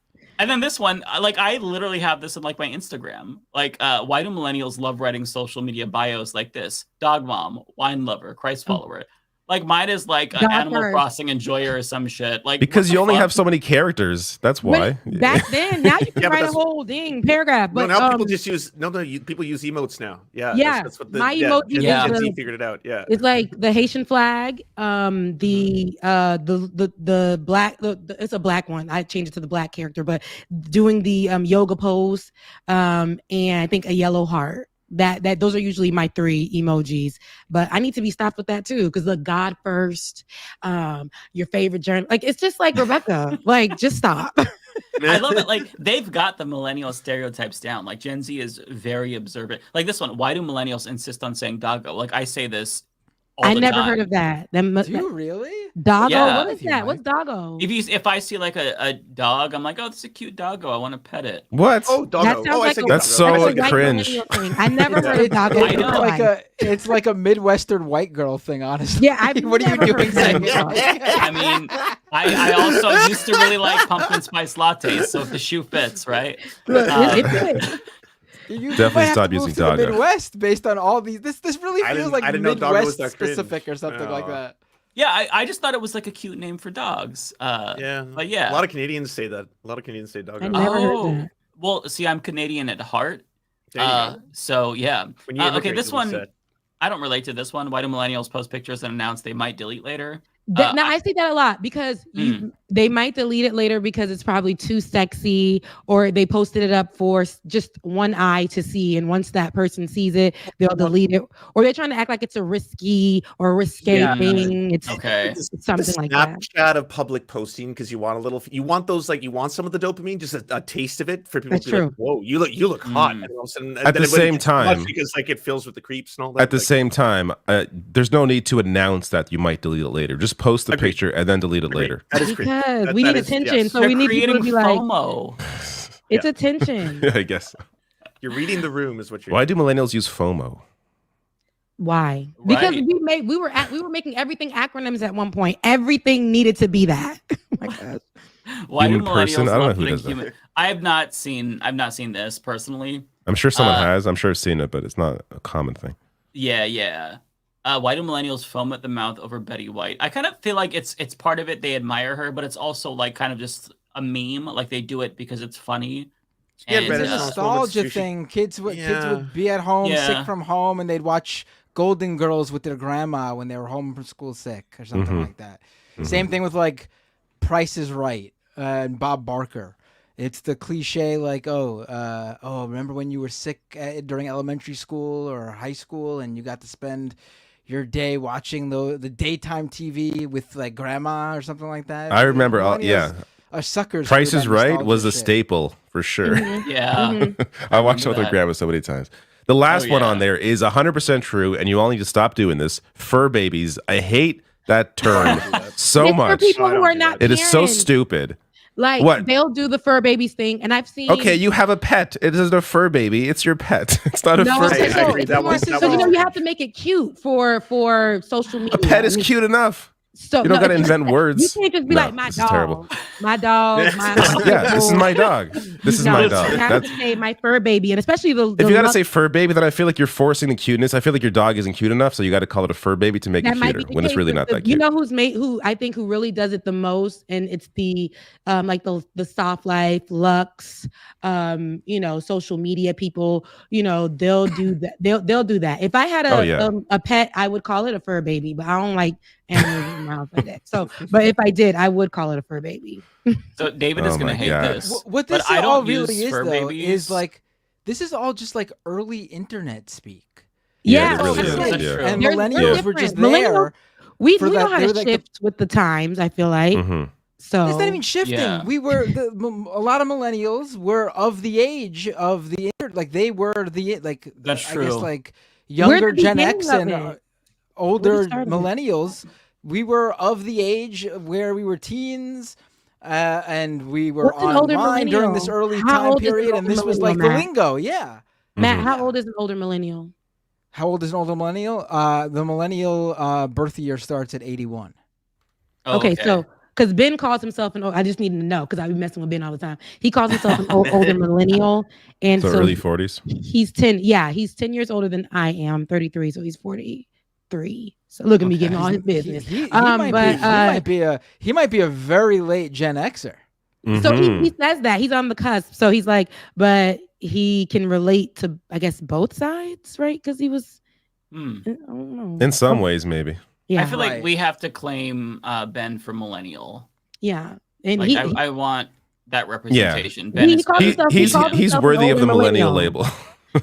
And then this one, like I literally have this in like my Instagram. Like, why do millennials love writing social media bios like this? Dog mom, wine lover, Christ follower. Like mine is like an Animal Crossing enjoyer or some shit. Like because you only have so many characters. That's why. Back then, now you can write a whole paragraph. But now people just use people use emotes now. Yeah. That's what my emoji. Gen Z figured it out. Yeah. It's like the Haitian flag, the black. It's a black one. I changed it to the black character, but doing the yoga pose, and I think a yellow heart. That those are usually my 3 emojis, but I need to be stopped with that too because the God first, your favorite journal, like it's just like Rebecca, like just stop. I love it. Like they've got the millennial stereotypes down. Like Gen Z is very observant. Like this one, why do millennials insist on saying doggo? Like I say this. I never heard of that. Do you really? Doggo? Yeah. What is that? What's doggo? If I see like a dog, I'm like, oh, this is a cute doggo. I want to pet it. What? Oh, doggo. That's so cringe. I never heard of doggo. It's like a Midwestern white girl thing, honestly. Yeah, what are you doing saying it? I mean, I also used to really like pumpkin spice lattes. So if the shoe fits, right? You definitely stop using doggo. Midwest based on all these. This really feels like Midwest specific or something like that. Yeah, I just thought it was like a cute name for dogs. But yeah, a lot of Canadians say that. A lot of Canadians say doggo. I never heard that. Well, see, I'm Canadian at heart. There you go. So yeah. Okay, this one. Set. I don't relate to this one. Why do millennials post pictures and announce they might delete later? Now I see that a lot because they might delete it later because it's probably too sexy, or they posted it up for just one eye to see, and once that person sees it, they'll delete it, or they're trying to act like it's a risky or risque thing. It's something like that. Snapchat of public posting because you want you want those you want some of the dopamine, just a taste of it for people to be like, whoa, you look hot. And all of a sudden, at the same time, because it fills with the creeps and all that. At the same time, there's no need to announce that you might delete it later. Just post the picture and then delete it later. That is because we need attention, so we need people to be like, FOMO. It's attention. I guess you're reading the room, is what you're. Why do millennials use FOMO? Why? Because we were making everything acronyms at one point. Everything needed to be that. Oh my God. Why do Human person? millennials I don't know love who does putting that. I've not seen this personally. I'm sure someone has. I'm sure I've seen it, but it's not a common thing. Yeah. Why do millennials foam at the mouth over Betty White? I kind of feel like it's part of it. They admire her, but it's also like kind of just a meme. Like they do it because it's funny. Yeah, And, It's a nostalgia thing. Kids would be at home sick from home, and they'd watch Golden Girls with their grandma when they were home from school sick or something like that. Same thing with like Price is Right and Bob Barker. It's the cliche like, remember when you were sick during elementary school or high school and you got to spend your day watching the daytime TV with like grandma or something like that. I remember, Are suckers. Price is Right was a staple for sure. Yeah. I watched it with my grandma so many times. The last one on there is 100% true, and you all need to stop doing this. Fur babies. I hate that term so It's much. for people who are not It is so parents. stupid. Like What? they'll do the fur babies thing, and I've seen. Okay, you have a pet. It isn't a fur baby. It's your pet. It's not a fur baby. So you know you have to make it cute for social media. A pet is cute enough. So you don't got to invent words. You can't just be like my this is dog, terrible. my dog. Yeah, this is my dog. This is my dog. You have to say my fur baby, and especially the If you got to say fur baby, then I feel like you're forcing the cuteness. I feel like your dog isn't cute enough, so you got to call it a fur baby to make it cuter when it's really not that cute. You know who I think who really does it the most, and it's the like the soft life, Lux, social media people. They'll do that. They'll do that. If I had a pet, I would call it a fur baby, but I don't like animals in my house like that. So, but if I did, I would call it a fur baby. So David is going to hate this. What this but I all don't really use is, fur though, babies. is like, this is all just like early internet speak. Yeah, it really It's is. like- Yeah. And They're millennials were just different. there. We for know that- how they to were like shift with the times. I feel like so. It's not even shifting. Yeah. We were a lot of millennials were of the age of the internet. Like they were the like. That's I true. guess like younger the Gen beginning X of and it. older started it. millennials. We were of the age where we were teens. And we were What's an older online during this millennial? early How time old is an period, and older this was like the millennial, Matt? lingo. Yeah. Matt, how old is an older millennial? How old is an older millennial? The millennial birth year starts at 81. Okay, so because Ben calls himself I just need to know because I be messing with Ben all the time. He calls himself an older millennial, and So so early 40s. He's 10. Yeah, he's 10 years older than I am. 33, so he's 43. So look at me giving all his business. He might be a very late Gen Xer. So he says that he's on the cusp. So he's like, but he can relate to, I guess, both sides, right? Because he was, I don't know. In some ways, maybe. Yeah, I feel like we have to claim Ben for millennial. Yeah, and Like, I want that representation. Ben is he's worthy of the millennial label.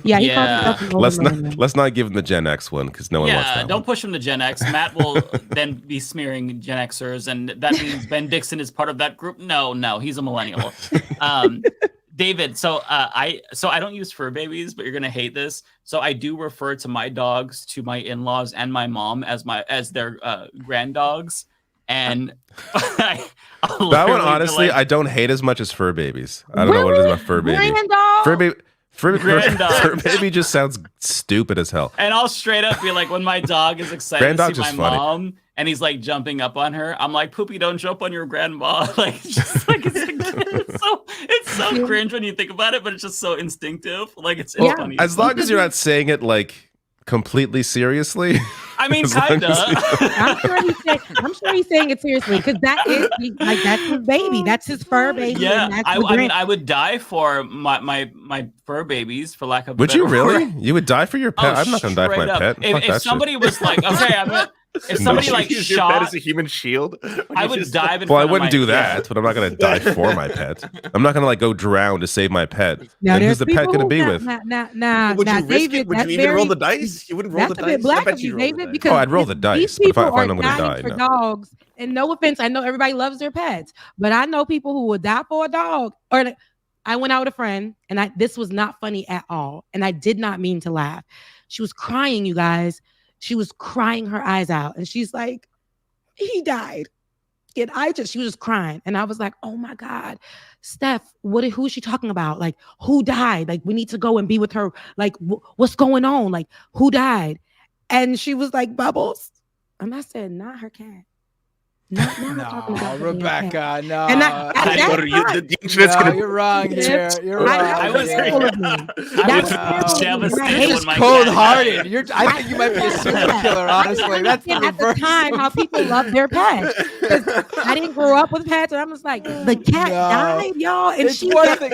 Yeah, he calls himself an older millennial. Let's not give him the Gen X one because no one wants Yeah, that. don't push him to Gen X. Matt will then be smearing Gen Xers, and that means Ben Dixon is part of that group. No, he's a millennial. David, so I don't use fur babies, but you're gonna hate this. So I do refer to my dogs, to my in-laws and my mom as their grand dogs, and that one honestly, I don't hate as much as fur babies. I don't know what it is about fur baby. Fur baby just sounds stupid as hell. And I'll straight up be like, when my dog is excited to see my mom and he's like jumping up on her, I'm like, Poopy, don't jump on your grandma. Like, just like it's so cringe when you think about it, but it's just so instinctive. Like it's funny. As long as you're not saying it like completely seriously. I mean, as long kinda. I'm sure he's saying it seriously because that's his baby. That's his fur baby. Yeah, and that's I mean, I would die for my fur babies, for lack of. Would you better really? word. You would die for your pet? Oh, I'm not gonna die for my straight up. pet. Fuck If that somebody shit. was like, okay, if somebody like use your pet shot, as a human shield. I would dive in Well, I front of wouldn't my- do that, but I'm not gonna die for my pet. I'm not gonna like go drown to save my pet. Now, And who's there's the pet people gonna who- be nah, with? Nah, Would you risk David, it? Would that's you even roll very- the dice? You wouldn't roll That's the a bit dice? I black bet of you you, roll the David, dice. because Oh, I'd roll the dice, these but if people I find are I'm gonna dying die, for no. dogs. And no offense, I know everybody loves their pets, but I know people who would die for a dog. Or I went out with a friend, and this was not funny at all, and I did not mean to laugh. She was crying, you guys. She was crying her eyes out, and she's like, "He died." And she was just crying. And I was like, oh my God, Steph, who is she talking about? Like, who died? Like, we need to go and be with her. Like, what's going on? Like, who died? And she was like, Bubbles. And I said, not her cat. Not talking about the damn cat. Rebecca, no. And at that time, the internet's No, gonna you're wrong here. You're wrong. I was terrible here. of me. I That was was terrible of me. devastated You're when just my cold-hearted. cat died. I think you might be a serial killer, honestly. That's the at the reverse. time how people love their pets. 'Cause I didn't grow up with pets, and I'm just like, the cat died, y'all, and It's one thing.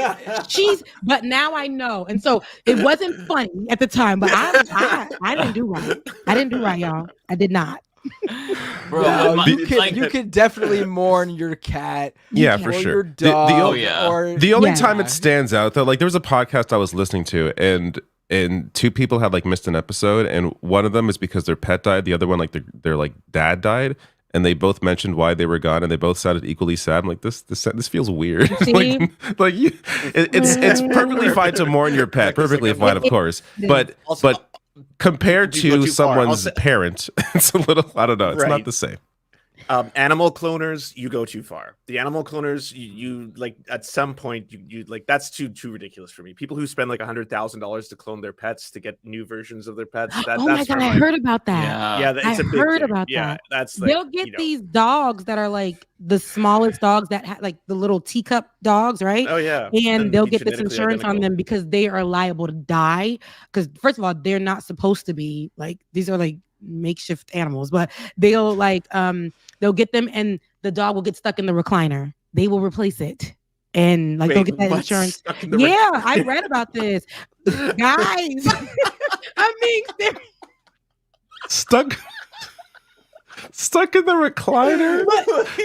But now I know, and so it wasn't funny at the time. But I didn't do right. I didn't do right, y'all. I did not. Bro, No, you could definitely mourn your cat. Yeah, or for sure. Your dog. The only Yeah. time it stands out though, like there was a podcast I was listening to, and two people had like missed an episode, and one of them is because their pet died. The other one, like their like dad died, and they both mentioned why they were gone, and they both sounded equally sad. I'm like, this feels weird. It's perfectly fine to mourn your pet, perfectly fine, of course, but compared You go to too far. someone's parent, it's a little, I don't know, it's Right. not the same. Animal cloners, you go too far. The animal cloners, you like at some point you like that's too ridiculous for me. People who spend like $100,000 to clone their pets to get new versions of their pets. Oh my God, I heard about that. Yeah, it's a big heard thing. about Yeah, that. that's like, They'll get these dogs that are like the smallest dogs that like the little teacup dogs, right? Oh yeah, and they'll be get this genetically insurance on identical. them because they are liable to die. Because first of all, they're not supposed to be like these are like makeshift animals, but they'll like they'll get them and the dog will get stuck in the recliner. They will replace it. And like they'll get that insurance. Stuck in the Yeah, I read about this. Guys, I'm being serious. Stuck in the recliner.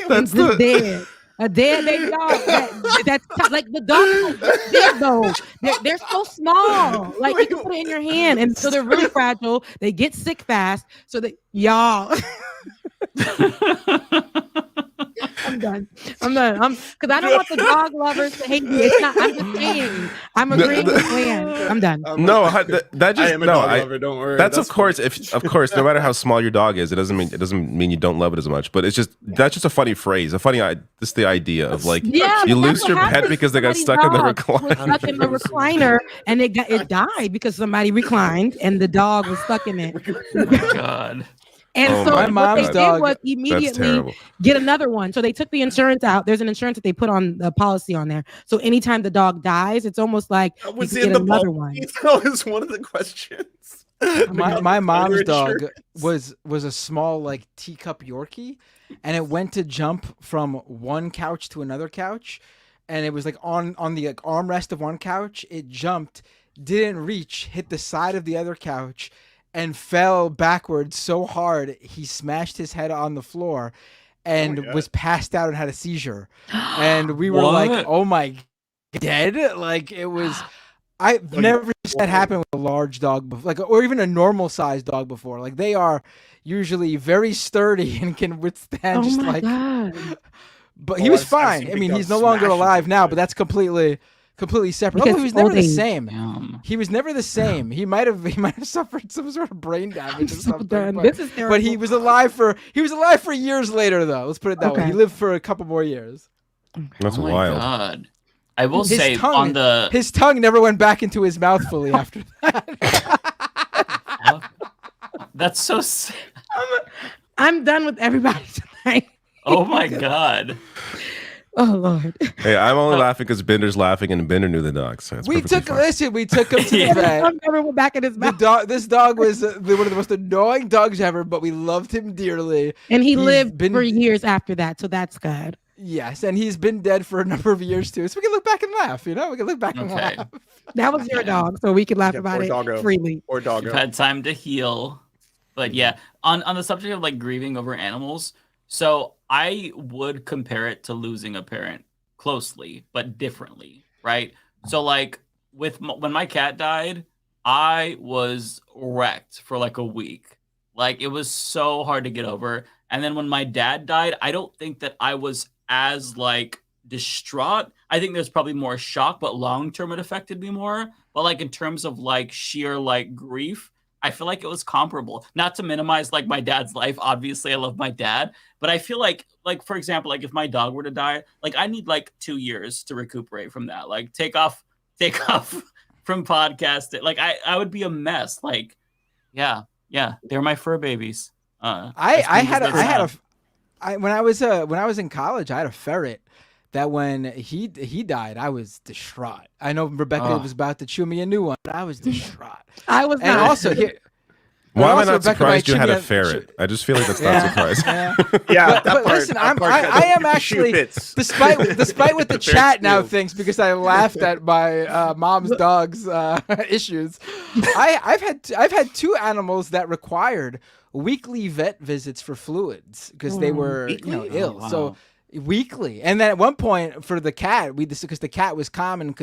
That's Just dead. A dead baby dog. That's like the dog. Big though. They're so small. Like you can put it in your hand, and so they're really fragile. They get sick fast. So that y'all. I'm done. Because I don't want the dog lovers to hate me. It's not. I'm just saying. I'm agreeing with Glenn. I'm done. No, that just I am a no. dog lover, don't worry. That's of That's course. Of course, no matter how small your dog is, it doesn't mean you don't love it as much. But it's just that's just a funny phrase. Just the idea of like you lose your pet because they got stuck in the recliner. Stuck in the recliner, and it died because somebody reclined, and the dog was stuck in it. God. And Oh so my what they God. did was That's immediately terrible. get another one. So they took the insurance out. There's an insurance that they put on the policy on there. So anytime the dog dies, it's almost like you was can in get the another policy. one. That was one of the questions. My mom's Fire dog insurance. was a small like teacup Yorkie, and it went to jump from one couch to another couch, and it was like on the like, armrest of one couch. It jumped, didn't reach, hit the side of the other couch, and fell backwards so hard he smashed his head on the floor, and was passed out and had a seizure. And we were like, What? "Oh my, dead!" Like it was. I've never seen that happen with a large dog before, like, or even a normal sized dog before. Like they are usually very sturdy and can withstand Oh just my like. God. But he Oh, was I've fine. seen I big mean, dogs he's no longer smash alive into now, it. but that's completely separate. Because Oh, he was never old the age. same. He was never the same. He might have suffered some sort of brain damage or something. done. But, This is but he terrible. was alive for years later though. Let's put it that way. Okay. He lived for a couple more years. That's Oh my wild. God. I will His say tongue, on the his tongue never went back into his mouth fully after that. that's so sad. I'm done with everybody tonight. Oh my God. Oh Lord. Hey, I'm only laughing because Bender's laughing, and Bender knew the dog. So it's We perfectly took fine. we took him to the Yeah. vet. Tongue never went back in his mouth. This dog was one of the most annoying dogs ever, but we loved him dearly. And he He's lived been- for years after that, so that's good. Yes, and he's been dead for a number of years too. So we can look back and laugh, We can look back and Okay. laugh. That was your dog, so we could laugh Yeah, about or it doggo. freely. Or doggo. You've had time to heal. But yeah, on the subject of like grieving over animals, so I would compare it to losing a parent closely, but differently, right? So like when my cat died, I was wrecked for like a week. Like it was so hard to get over. And then when my dad died, I don't think that I was as like distraught. I think there's probably more shock, but long term it affected me more. But like in terms of like sheer like grief, I feel like it was comparable. Not to minimize like my dad's life. Obviously, I love my dad, but I feel like for example, like if my dog were to die, like I need like 2 years to recuperate from that. Like take off from podcasting. Like I would be a mess. Like yeah, they're my fur babies. I when I was in college, I had a ferret that when he died, I was distraught. I know Rebecca was about to chew me a new one, but I was distraught. I was and not. also here. Why am I also, not Rebecca surprised you might had chew a me ferret? I just feel like that's not surprising. But listen, I am actually, despite what the chat now thinks, because I laughed at my mom's dog's issues. I've had 2 animals that required weekly vet visits for fluids because they were ill. wow. So weekly, and then at one point for the cat, because the cat was calm and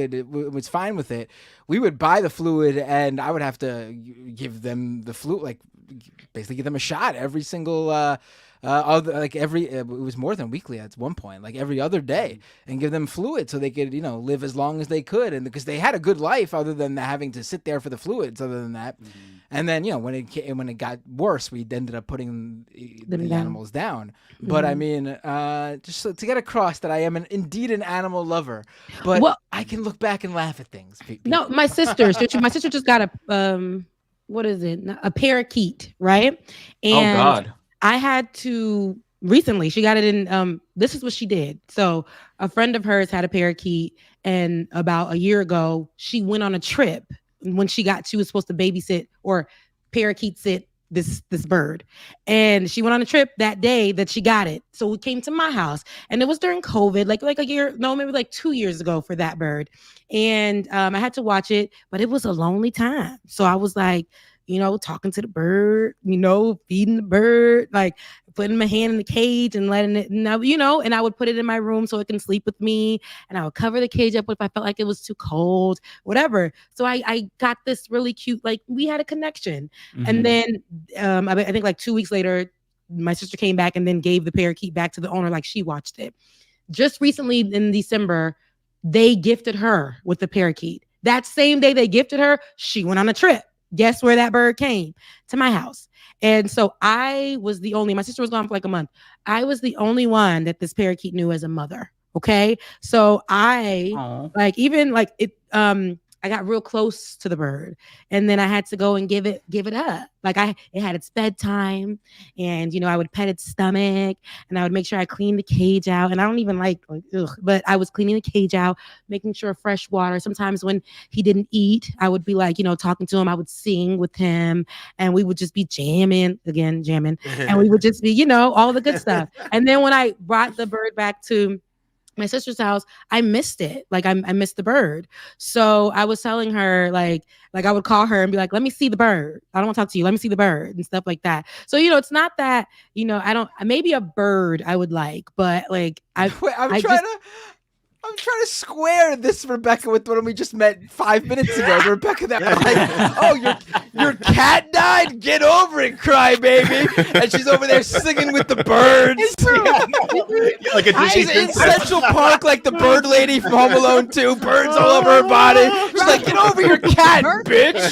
was fine with it, we would buy the fluid and I would have to give them the fluid, like basically give them a shot every single it was more than weekly at one point, like every other day, and give them fluid so they could live as long as they could, and because they had a good life other than having to sit there for the fluids. Other than that, and then when it got worse, we ended up putting the animals down. But I mean, just to get across that I am indeed an animal lover, but I can look back and laugh at things. No, my sister just got a what is it? A parakeet, right? And oh God. I had to recently, she got it in, this is what she did. So a friend of hers had a parakeet, and about a year ago, she went on a trip when she was supposed to babysit or parakeet sit this bird. And she went on a trip that day that she got it. So it came to my house, and it was during COVID, like a year, no, maybe like 2 years ago for that bird. And I had to watch it, but it was a lonely time. So I was like, talking to the bird, feeding the bird, like putting my hand in the cage and letting it, and I would put it in my room so it can sleep with me, and I would cover the cage up if I felt like it was too cold, whatever. So I got this really cute, like we had a connection. And then I think like 2 weeks later, my sister came back and then gave the parakeet back to the owner, like she watched it. Just recently in December, they gifted her with the parakeet. That same day they gifted her, she went on a trip. Guess where that bird came? To my house. And so I was my sister was gone for like a month. I was the only one that this parakeet knew as a mother. Okay. So I I got real close to the bird, and then I had to go and give it up. Like it had its bedtime, and I would pet its stomach, and I would make sure I cleaned the cage out. And I don't even but I was cleaning the cage out, making sure fresh water. Sometimes when he didn't eat, I would be like, talking to him. I would sing with him, and we would just be jamming, and we would just be, all the good stuff. And then when I brought the bird back to my sister's house, I missed it. Like I missed the bird. So I was telling her, like I would call her and be like, let me see the bird. I don't want to talk to you. Let me see the bird and stuff like that. So, it's not that, maybe a bird I would like, but like I'm trying to square this, Rebecca, with when we just met 5 minutes ago. Rebecca, that was like, oh, your cat died? Get over it, crybaby. And she's over there singing with the birds. Like a She's in Central Park like the bird lady from Home Alone 2. Birds all over her body. She's like, get over your cat, bitch.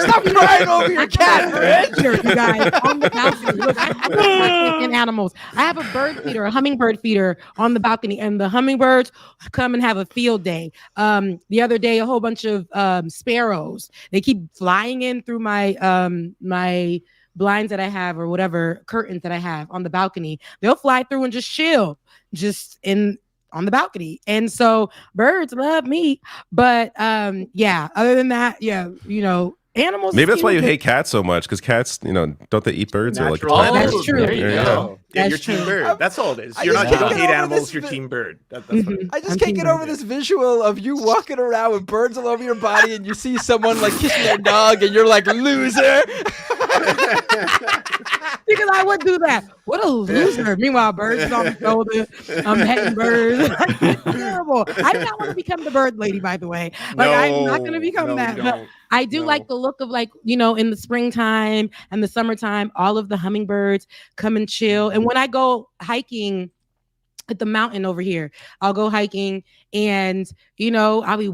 Stop crying over your cat, bitch. You guys, on the balcony. Look, I have in animals. I have a bird feeder, a hummingbird feeder on the balcony, and the hummingbirds come and have a field day. The other day, a whole bunch of sparrows. They keep flying in through my my blinds that I have, or whatever curtains that I have on the balcony. They'll fly through and just chill, on the balcony. And so birds love me. But other than that, animals. Maybe that's why you hate cats so much, because cats, don't they eat birds? Or like that's true. There you go. Yeah, you're team bird. That's all it is. You don't hate animals, you're team bird. That's what it is. I just can't get over this visual of you walking around with birds all over your body, and you see someone like kissing their dog, and you're like, loser. Because I would do that. What a loser. Meanwhile, birds is on the shoulder. I'm petting birds. Terrible. I do not want to become the bird lady, by the way. I'm not going to become that. But I do like the look of in the springtime and the summertime, all of the hummingbirds come and chill. And when I go hiking at the mountain over here, I'll go hiking, and I'll be,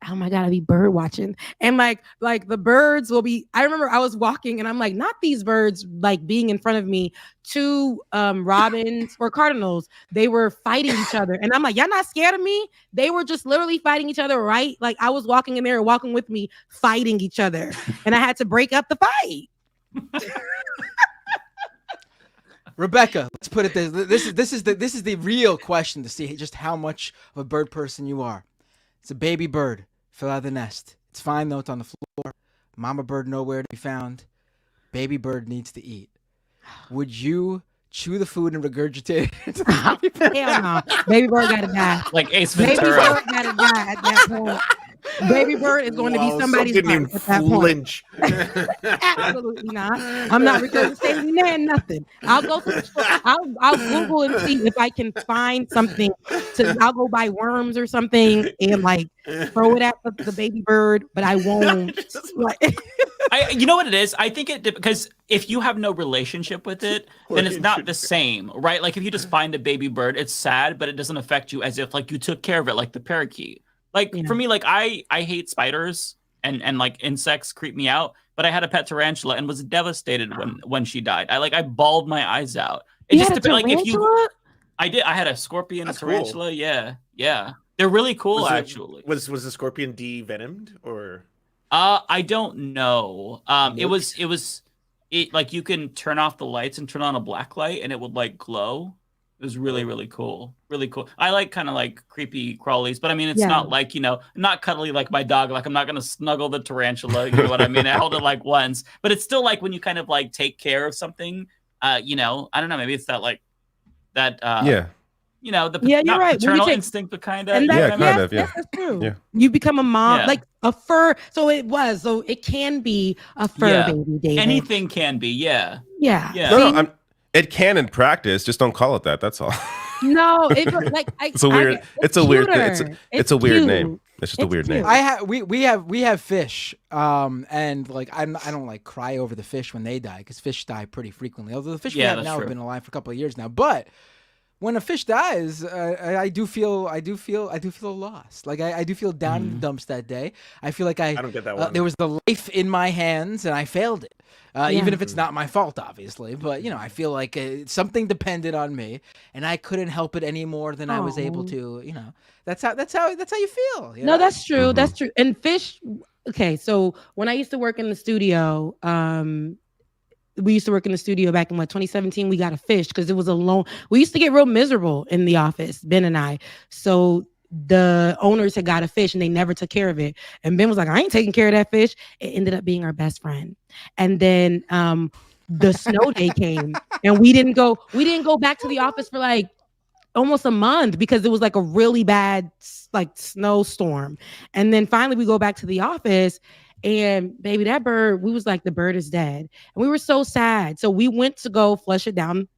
oh my God, I'll be bird watching. And like the birds will be, I remember I was walking and I'm like, not these birds like being in front of me, 2 robins or cardinals, they were fighting each other. And I'm like, y'all not scared of me? They were just literally fighting each other, right? Like I was walking and they were walking with me, fighting each other. And I had to break up the fight. Rebecca, let's put it this is the real question to see just how much of a bird person you are. It's a baby bird, fell out of the nest. It's fine though, it's on the floor. Mama bird nowhere to be found. Baby bird needs to eat. Would you chew the food and regurgitate it? Hell no. Baby bird gotta die. Like Ace Baby Ventura. bird gotta die at that point. Baby bird is going to be somebody's bird at that point. Absolutely not. I'm not regurgitating nothing. I'll go to the store. I'll Google and see if I can find something. I'll go buy worms or something and like throw it at the baby bird, but I won't. You know what it is? I think because if you have no relationship with it, then it's not the same, right? Like if you just find a baby bird, it's sad, but it doesn't affect you as if like you took care of it, like the parakeet. Like for me, like I hate spiders and like insects creep me out, but I had a pet tarantula and was devastated when she died. I bawled my eyes out. It just depends. Like if you, I had a scorpion, a tarantula. Cool. Yeah. They're really cool, actually. Was the scorpion de-venomed or? I don't know. It was like you can turn off the lights and turn on a black light and it would like glow. It was really, really cool. Really cool. I like kind of like creepy crawlies, but I mean, it's not like, not cuddly like my dog. Like I'm not going to snuggle the tarantula. You know what I mean? I held it like once, but it's still like when you kind of like take care of something, I don't know. Maybe it's that like that, you're right. Paternal instinct, but kind of. That's true. Yeah. You become a mom, like a fur. So it can be a fur baby, David. Anything can be. Yeah. No, it can in practice. Just don't call it that. That's all. No, it's a weird. It's a weird name. It's just a weird name. We have fish, and like I don't like cry over the fish when they die because fish die pretty frequently. Although the fish we have now have been alive for a couple of years now, but when a fish dies, I do feel lost. Like I do feel down in the dumps that day. I feel like I don't get that one. There was the life in my hands and I failed it. Even if it's not my fault, obviously. But I feel like something depended on me, and I couldn't help it any more than I was able to. That's how you feel. No, that's true. Mm-hmm. That's true. And fish. Okay, so when I used to work in the studio, we used to work in the studio back in 2017. We got a fish because it was alone. We used to get real miserable in the office, Ben and I. So the owners had got a fish and they never took care of it. And Ben was like, I ain't taking care of that fish. It ended up being our best friend. And then the snow day came and we didn't go back to the office for like almost a month because it was like a really bad like snowstorm. And then finally we go back to the office and baby, that bird, we was like, the bird is dead. And we were so sad. So we went to go flush it down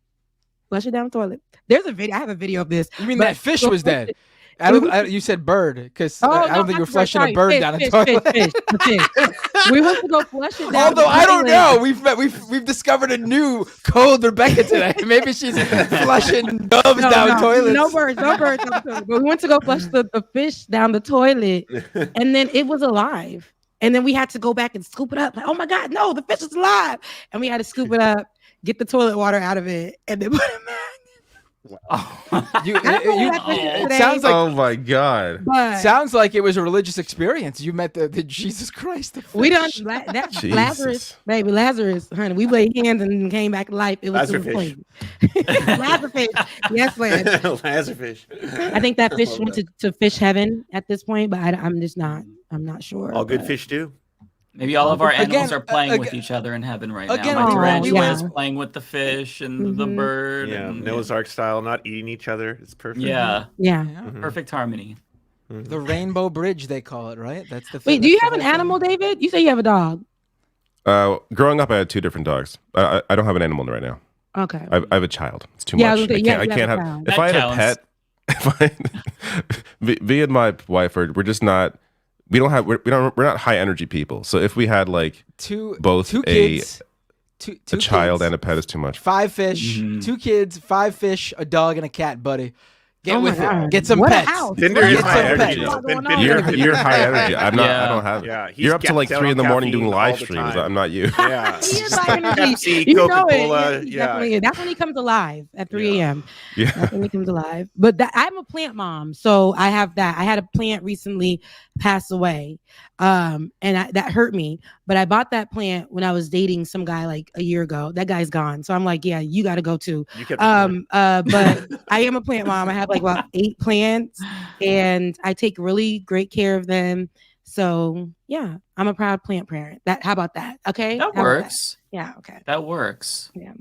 the toilet. There's a video. I have a video of this. You mean that fish was dead? You said bird because I don't think you're flushing a bird down a toilet. Fish. We went to go flush it down. Although I don't know, we've discovered a new code, Rebecca, today. Maybe she's flushing doves down toilets. No birds down the toilet. But we went to go flush the fish down the toilet, and then it was alive. And then we had to go back and scoop it up. Like, oh my God, no, the fish is alive! And we had to scoop it up, get the toilet water out of it, and then put it back. It sounds like, oh my God! Sounds like it was a religious experience. You met the Jesus Christ. We done that Lazarus, baby, Lazarus, honey. We laid hands and came back to life. It was Lazarus. Lazarus, yes, Lazarus. I think that fish went to fish heaven at this point, but I'm just not. I'm not sure. All good fish do. Maybe all of our animals are playing with each other in heaven right now. My tarantula is playing with the fish and the bird. Yeah, Noah's Ark style, not eating each other. It's perfect. Yeah. Mm-hmm. Perfect harmony. The Rainbow Bridge, they call it, right? That's the. Wait, do you have an animal, David? You say you have a dog. Growing up, I had 2 different dogs. I don't have an animal right now. Okay. I have a child. It's too much. I can't have. If I had a pet, me and my wife we're just not. We're not high energy people. So if we had like two kids, a child and a pet is too much. 5 fish, 2 kids, 5 fish, a dog, and a cat, buddy. Get with it. Get some pets. Tinder is high energy. You're high energy. I'm not. I don't have it. Yeah, you're up to like 3 a.m. doing live streams. I'm not you. Yeah. He is high energy. You know it. Definitely. That's when he comes alive at 3 a.m. Yeah. That's when he comes alive. But I'm a plant mom, so I have that. I had a plant recently pass away. That hurt me. But I bought that plant when I was dating some guy like a year ago. That guy's gone. So I'm like, yeah, you got to go too. You kept But I am a plant mom. I have like about 8 plants and I take really great care of them. So yeah, I'm a proud plant parent. How about that? Okay. That works. Yeah. Okay. That works. Yeah.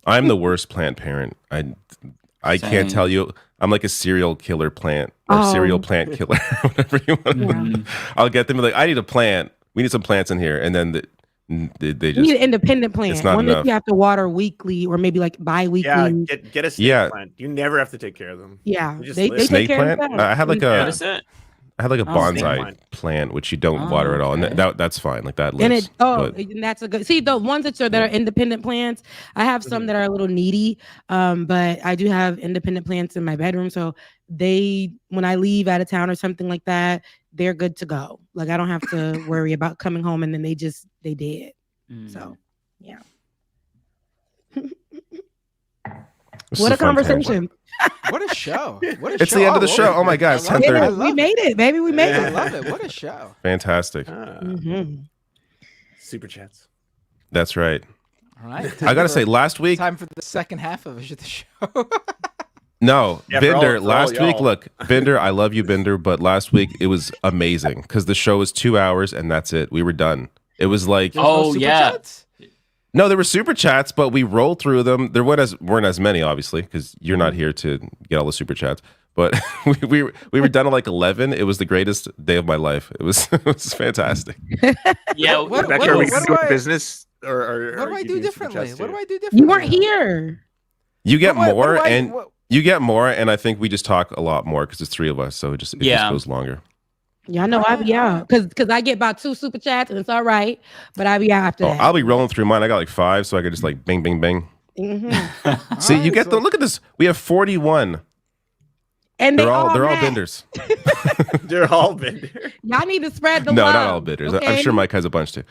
I'm the worst plant parent. I can't tell you. I'm like a serial killer plant or serial plant killer, whatever you want. Yeah. I'll get them like, I need a plant. We need some plants in here, and then they just You need an independent plant. It's not One enough. that you have to water weekly or maybe like bi-weekly. Yeah, get a snake plant. You never have to take care of them. Yeah, they take snake care of plant. themselves. I had like a snake bonsai plant. plant, which you don't water at all, and that's fine. Like that And lives. and that's a good. See, the ones that are independent plants. I have some that are a little needy, but I do have independent plants in my bedroom. So when I leave out of town or something like that, they're good to go. Like I don't have to worry about coming home and then they dead. So yeah. What a conversation. What a show. What a It's show. the end of the all show. over. Oh my God, it's I love it. 10:30. We made it, baby. We made I it. love it. What a show. Fantastic. Super chats. That's right. All right. I gotta say, last week. Time for the second half of the show. No, Yeah, Binder, for all last week, y'all. look, Binder, I love you, Binder, but last week it was amazing because the show was 2 hours and that's it. We were done. It was like, Oh, yeah. no, there were super chats, but we rolled through them. There weren't as many, obviously, because you're not here to get all the super chats. But we were done at like 11. It was the greatest day of my life. It was fantastic. Yeah. Rebecca, are we going to do business? Or What do I do differently? What do I do differently? You weren't here. You get What do more, I- and what- you get more, and I think we just talk a lot more because it's 3 of us, so it just goes longer. Y'all know I be out because I get about 2 super chats and it's all right, but I be out after that. I'll be rolling through mine. I got like 5, so I could just like bing, bing, bing. Mhm. See, you get the look at this. We have 41. And They're all match. benders. They're all benders. Y'all need to spread the No, love. not all benders. okay? I'm sure Mike has a bunch too.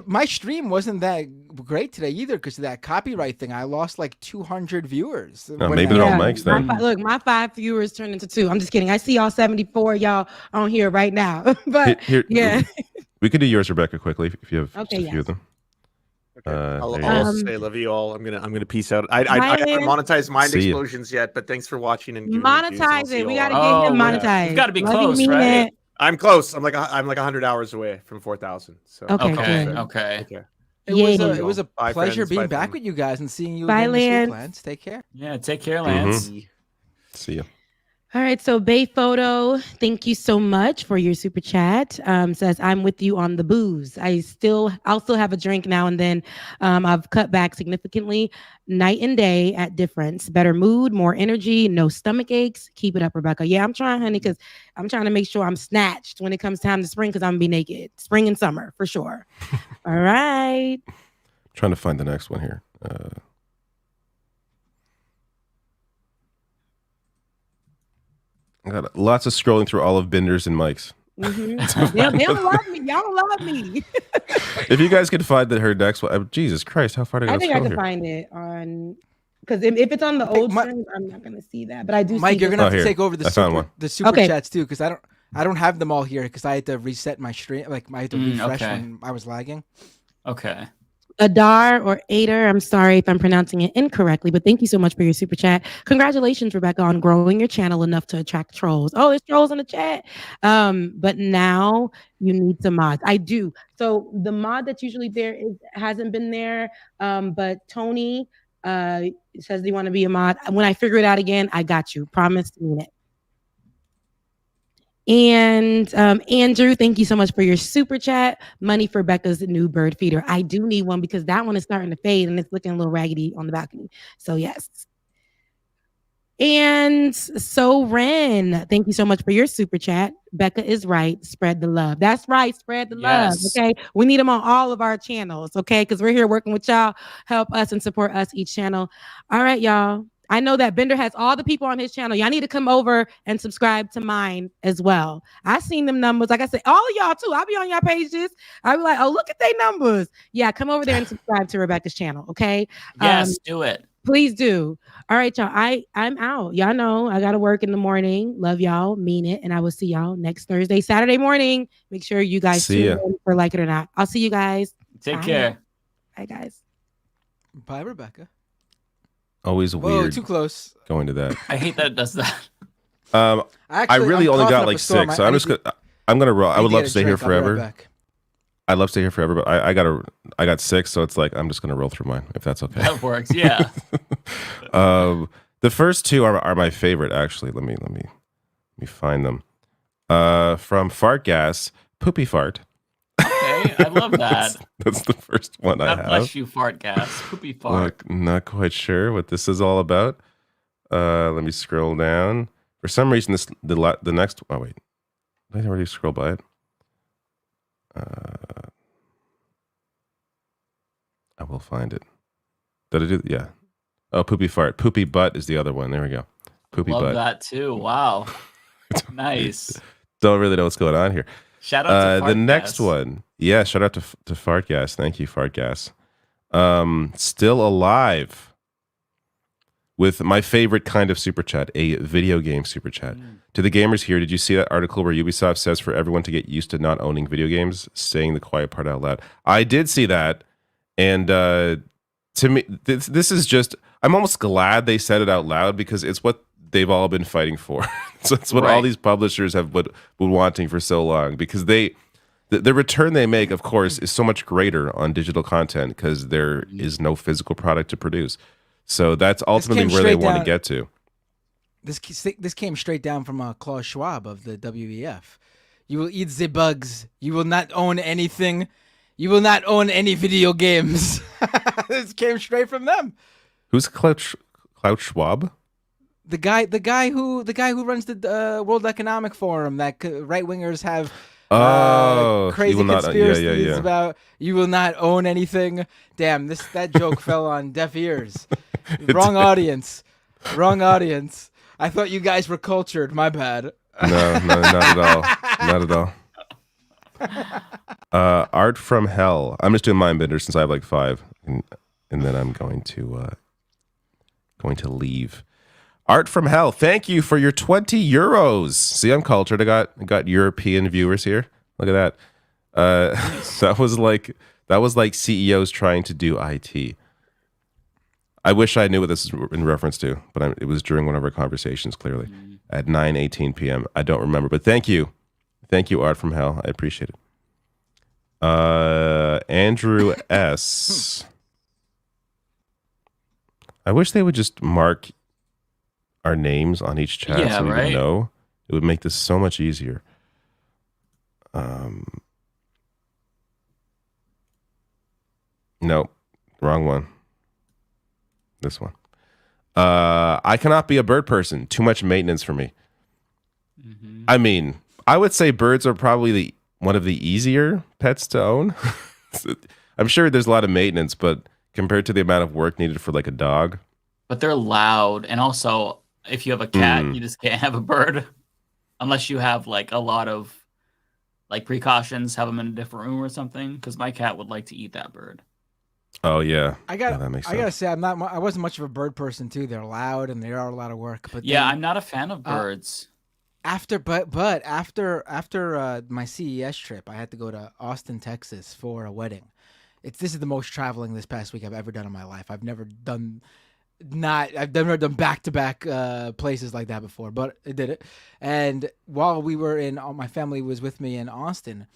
My stream wasn't that great today either because of that copyright thing. I lost like 200 viewers. Maybe they're all Mike's then. Look, my 5 viewers turned into 2. I'm just kidding. I see all 74 y'all on here right now. But Here- yeah. We could do yours, Rebecca, quickly if you have Okay, just a few of them. I'll there you go. say love you all. I'm gonna peace out. I haven't monetized Mind See ya. Explosions yet, but thanks for watching and giving Monetize it. We got to get him monetized. You've got to be Love you, close, mean right? it. I'm close. I'm like 100 hours away from 4,000. So Okay, Okay. It was a Bye, pleasure friends. being Bye, back family. with you guys and seeing you Bye, again this week, Lance. Lance. Take care. Yeah. Take care, Lance. See ya. All right, so Bay Photo, thank you so much for your super chat. Says I'm with you on the booze. I'll still have a drink now and then. I've cut back significantly, night and day at difference. Better mood, more energy, no stomach aches. Keep it up, Rebecca. Yeah, I'm trying, honey, because I'm trying to make sure I'm snatched when it comes time to spring, because I'm gonna be naked, spring and summer for sure. All right. Trying to find the next one here. I got lots of scrolling through all of Binder's and Mike's. Mm-hmm. They don't love me. Y'all don't love me. If you guys could find her next one, Jesus Christ, how far did I I go think I scroll can here? find it on, because if it's on the old streams, I'm not gonna see that. But I do. Mike, see you're the- gonna have to here. take over I found one. the super Okay. chats too, because I don't have them all here because I had to reset my stream. Like I had to refresh okay. when I was lagging. Okay. Adar or Ader, I'm sorry if I'm pronouncing it incorrectly, but thank you so much for your super chat. Congratulations, Rebecca, on growing your channel enough to attract trolls. Oh, there's trolls in the chat. But now you need some mods. I do. So the mod that's usually there hasn't been there. But Tony says they want to be a mod. When I figure it out again, I got you. Promise, mean it. And Andrew, thank you so much for your super chat. Money for Becca's new bird feeder. I do need one because that one is starting to fade and it's looking a little raggedy on the balcony. So yes. And so Ren, thank you so much for your super chat. Becca is right. Spread the love. That's right. Spread the love. Yes. Okay. We need them on all of our channels. Okay. Because we're here working with y'all. Help us and support us each channel. All right, y'all. I know that Bender has all the people on his channel. Y'all need to come over and subscribe to mine as well. I seen them numbers. Like I said, all of y'all too. I'll be on y'all pages. I'll be like, oh, look at their numbers. Yeah, come over there and subscribe to Rebecca's channel. Okay. Yes, do it. Please do. All right, y'all. I'm out. Y'all know I gotta work in the morning. Love y'all. Mean it. And I will see y'all next Thursday, Saturday morning. Make sure you guys See ya. tune in for Like It or Not. I'll see you guys. Take Bye. care. Bye, guys. Bye, Rebecca. Always Whoa, weird. too close. Going to that. I hate that it does that. I really I'm only coughing got up like a storm. 6, so I'm gonna roll. I would love to stay here I'll be right forever. back. I'd love to stay here forever, but I got 6, so it's like I'm just gonna roll through mine if that's okay. That works, yeah. The first 2 are my favorite actually. Let me find them. From Fart Gas, Poopy Fart. Okay, I love that. That's the first one I God have. bless you, fart gas. Poopy fart. Not quite sure what this is all about. Let me scroll down. For some reason, the next. Oh wait, did I already scroll by it? I will find it. Did I do? Yeah. Oh, Poopy Fart. Poopy Butt is the other one. There we go. Poopy Love Butt. that too. Wow. Nice. Don't really know what's going on here. Shout out to Fart the next Gas. one. Yeah, shout out to Fart Gas. Thank you, Fart Gas. Still alive with my favorite kind of super chat, a video game super chat. To the gamers here, did you see that article where Ubisoft says for everyone to get used to not owning video games, saying the quiet part out loud? I did see that, and to me, this is just. I'm almost glad they said it out loud because it's what they've all been fighting for. So it's what all these publishers have been wanting for so long, because the return they make, of course, is so much greater on digital content because there is no physical product to produce. So that's ultimately where they want to get to. This came straight down from Klaus Schwab of the WEF. You will eat the bugs. You will not own anything. You will not own any video games. This came straight from them. Who's Klaus Schwab? The guy who runs the World Economic Forum that right wingers have crazy conspiracies about. You will not own anything. Damn, that joke fell on deaf ears. Wrong audience. I thought you guys were cultured. My bad. No, not at all. Not at all. Art from Hell. I'm just doing Mindbender since I have like 5, and then I'm going to leave. Art from Hell, thank you for your 20 euros. See, I'm cultured. I got European viewers here. Look at that. That was like CEOs trying to do IT. I wish I knew what this is in reference to, but it was during one of our conversations, clearly, at 9:18 p.m. I don't remember, but thank you. Thank you, Art from Hell. I appreciate it. Andrew S. I wish they would just mark our names on each chat so we would know. It would make this so much easier. No, wrong one. This one. I cannot be a bird person. Too much maintenance for me. I mean, I would say birds are probably one of the easier pets to own. I'm sure there's a lot of maintenance, but compared to the amount of work needed for like a dog. But they're loud, and also if you have a cat, you just can't have a bird unless you have like a lot of like precautions. Have them in a different room or something. Because my cat would like to eat that bird. Oh yeah, that makes sense. I gotta say, I wasn't much of a bird person too. They're loud and they are a lot of work. But yeah, I'm not a fan of birds. After my CES trip, I had to go to Austin, Texas for a wedding. This is the most traveling this past week I've ever done in my life. I've never done back-to-back places like that before, but I did it. And while we were my family was with me in Austin,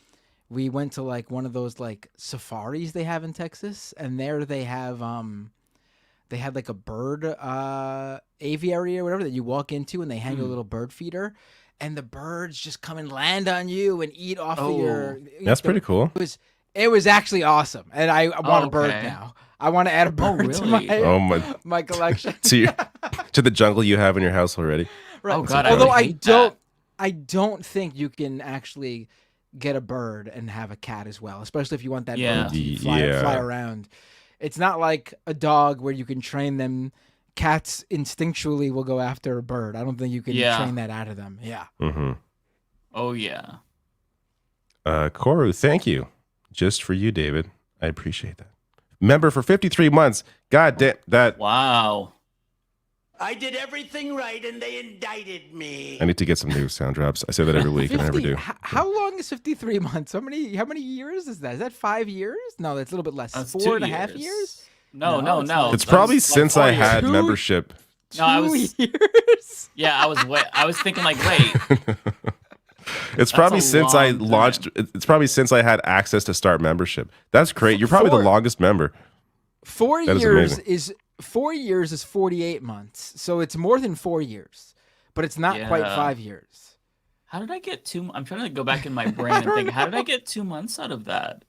we went to like one of those like safaris they have in Texas, and there they have they had like a bird aviary or whatever that you walk into, and they hang a little bird feeder, and the birds just come and land on you and eat off of your. That's pretty cool. It was actually awesome, and I want a bird now. I want to add a bird to my collection. To the jungle you have in your house already. Right. Oh God, although I don't think you can actually get a bird and have a cat as well, especially if you want that bird to fly around. It's not like a dog where you can train them. Cats instinctually will go after a bird. I don't think you can train that out of them. Yeah. Mm-hmm. Oh yeah. Koru, thank you. Just for you, David. I appreciate that. member for 53 months. God damn that. Wow. I did everything right and they indicted me. I need to get some new sound drops. I say that every week and I never do. How long is 53 months? How many years is that? Is that 5 years? No, that's a little bit less. That's 4.5 years? No. It's probably since I had membership. No, I was. Years? Yeah, I was thinking like, wait. It's probably since I launched. It's probably since I had access to start membership. That's great. You're probably the longest member. 4 That is years amazing. is 4 years is 48 months, so it's more than 4 years, but it's not quite Yeah. 5 years. How did I get 2? I'm trying to go back in my brain and think, how did I get 2 months out of that?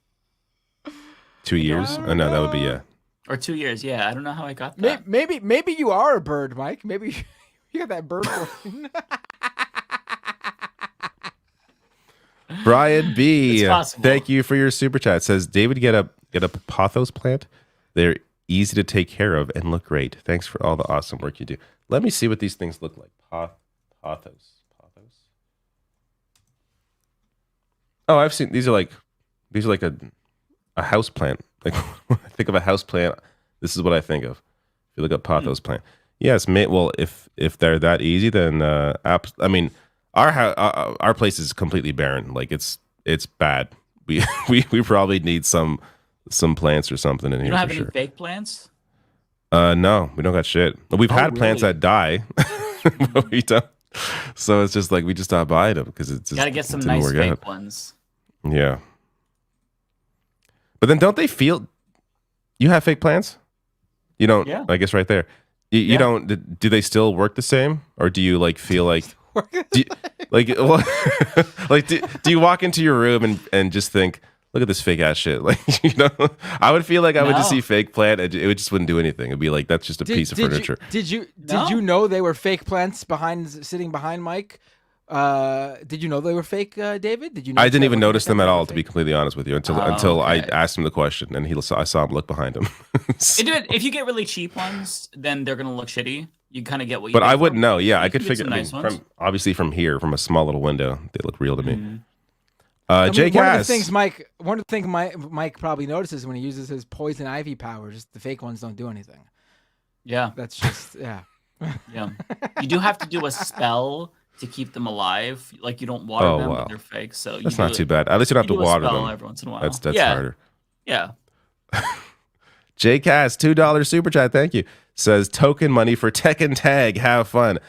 2 years? Oh no, that would be yeah. Or 2 years? Yeah, I don't know how I got that. Maybe you are a bird, Mike. Maybe you got that bird brain. Brian B. It's possible. Thank you for your super chat. Says David, get a pothos plant. They're easy to take care of and look great. Thanks for all the awesome work you do. Let me see what these things look like. Pothos. Oh, I've seen these are like a house plant. Like when I think of a house plant, this is what I think of. If you look up pothos plant, yes, well, if they're that easy, then I mean, our place is completely barren. Like it's bad. We probably need some plants or something in You here don't have for any sure. fake plants? No, we don't got shit. We've had plants really? that die, but we don't. So it's just like we just stopped buying them because it's just Gotta get some didn't nice work fake out. ones. Yeah. But then don't they feel you have fake plants? You don't, Yeah. I guess right there. You don't, do they still work the same? Or do you like feel like, do you walk into your room and just think, look at this fake ass shit? Like, I would feel like I would just see fake plant and it just wouldn't do anything. It'd be like, that's just a piece of furniture. Did you know they were fake plants sitting behind Mike? Did you know they were fake, David? Did you? I didn't even notice them at all, to be completely honest with you, until I asked him the question and I saw him look behind him. If you get really cheap ones, then they're gonna look shitty. You kind of get what you. But pay I for. wouldn't know. Yeah, I You could can get figure. some I mean, nice ones. obviously from here, from a small little window, they look real to me. One Jay of the Cass. things Mike probably notices when he uses his poison ivy powers, the fake ones don't do anything. Yeah, that's just yeah. Yeah, you do have to do a spell to keep them alive. Like you don't water them, but they're fake. So that's not too bad. At least you don't have to do a water spell them every once in a while. That's Yeah. harder. Yeah. Jay Cass, $2 super chat. Thank you. Says token money for Tekken Tag. Have fun.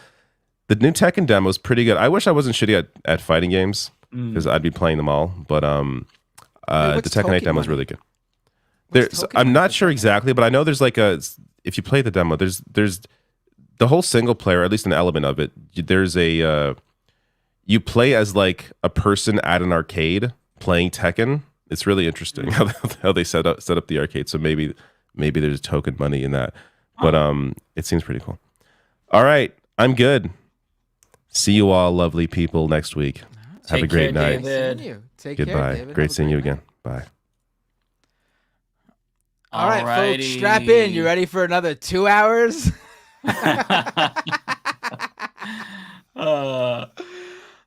The new Tekken demo is pretty good. I wish I wasn't shitty at fighting games because I'd be playing them all. But the Tekken 8 demo is really good. I'm not sure exactly, but I know there's like if you play the demo, there's the whole single player, at least an element of it. There's you play as like a person at an arcade playing Tekken. It's really interesting how they set up the arcade. So maybe there's token money in that, but it seems pretty cool. All right, I'm good. See you all, lovely people, next week. Have a great night. David. Take Goodbye. care, David. Great seeing you again. Bye. All right, folks, strap in. You ready for another 2 hours?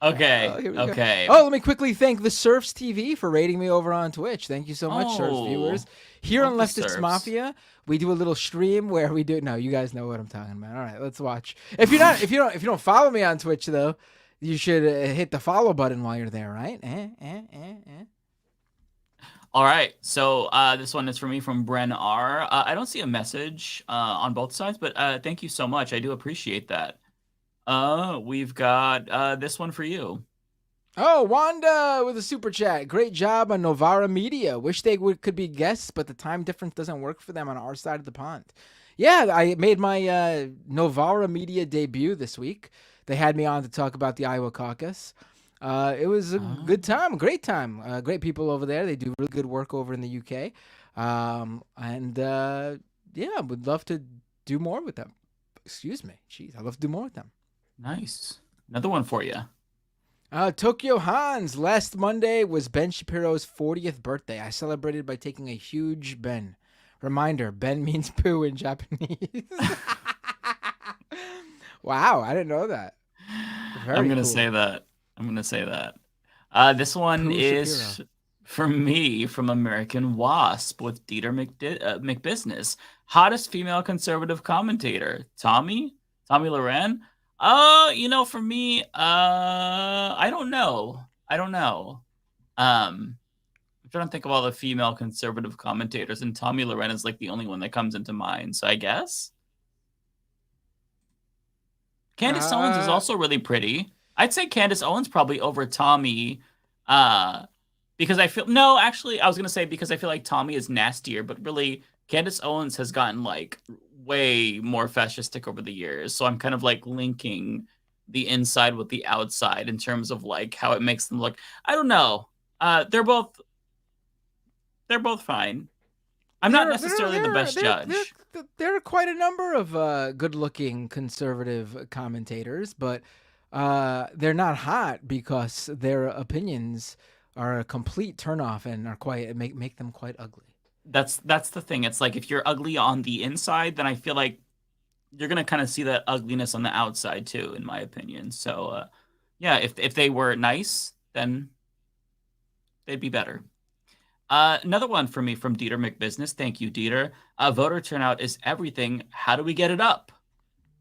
Okay. Oh, let me quickly thank the Surfs TV for rating me over on Twitch. Thank you so much, Surfs viewers. Here on love the Leftist Surfs. Mafia, we do a little stream where we do. No, you guys know what I'm talking about. All right, let's watch. If you don't follow me on Twitch though, you should hit the follow button while you're there, right? All right. So this one is for me from Bren R. I don't see a message on both sides, but thank you so much. I do appreciate that. We've got this one for you. Oh, Wanda with a super chat. Great job on Novara Media. Wish they could be guests, but the time difference doesn't work for them on our side of the pond. Yeah, I made my Novara Media debut this week. They had me on to talk about the Iowa caucus. It was a good time, great time. Great people over there. They do really good work over in the UK. Yeah, would love to do more with them. Excuse me. Jeez, I'd love to do more with them. Nice. Another one for you. Tokyo Hans. Last Monday was Ben Shapiro's 40th birthday. I celebrated by taking a huge Ben. Reminder, Ben means poo in Japanese. Wow, I didn't know that. I'm going to say that. This one Poo is Shapiro. For me, from American Wasp with Dieter McBusiness. Hottest female conservative commentator. Tommy Loren? For me, I don't know. I'm trying to think of all the female conservative commentators, and Tommy Loren is like the only one that comes into mind. So I guess Candace Owens is also really pretty. I'd say Candace Owens probably over Tommy, because I feel I was gonna say because I feel like Tommy is nastier, but really Candace Owens has gotten like way more fascistic over the years. So I'm kind of like linking the inside with the outside in terms of like how it makes them look. I don't know. They're both fine. I'm not necessarily the best judge. There are quite a number of good-looking conservative commentators, but they're not hot because their opinions are a complete turnoff and are make them quite ugly. That's the thing. It's like if you're ugly on the inside, then I feel like you're gonna kind of see that ugliness on the outside too, in my opinion. So yeah, if they were nice, then they'd be better. Another one for me from Dieter McBusiness. Thank you, Dieter. Voter turnout is everything. How do we get it up?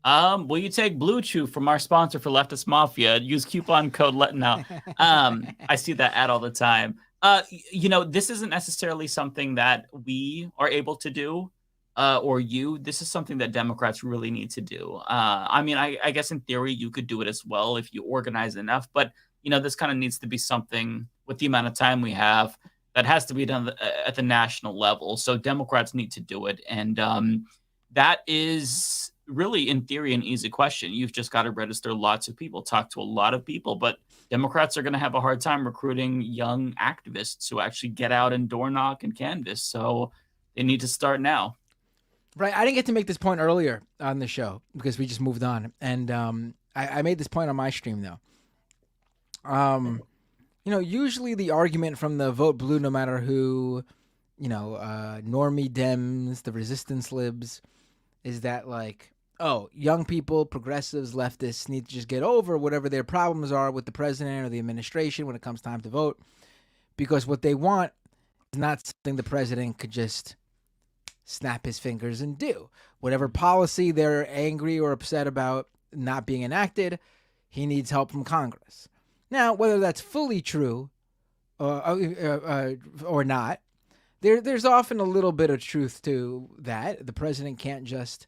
Will you take Blue Chew from our sponsor for Leftist Mafia? Use coupon code LETNOW. I see that ad all the time. This isn't necessarily something that we are able to do, or you. This is something that Democrats really need to do. I guess in theory you could do it as well if you organize enough, but this kind of needs to be something with the amount of time we have that has to be done at the national level. So Democrats need to do it. And that is really, in theory, an easy question. You've just got to register lots of people, talk to a lot of people. But Democrats are going to have a hard time recruiting young activists who actually get out and door knock and canvass. So they need to start now. Right. I didn't get to make this point earlier on the show because we just moved on. And I made this point on my stream, though. Usually the argument from the vote blue, no matter who, normie Dems, the resistance libs, is that like, oh, young people, progressives, leftists need to just get over whatever their problems are with the president or the administration when it comes time to vote. Because what they want is not something the president could just snap his fingers and do. Whatever policy they're angry or upset about not being enacted, he needs help from Congress. Now, whether that's fully true or not, there's often a little bit of truth to that. The president can't just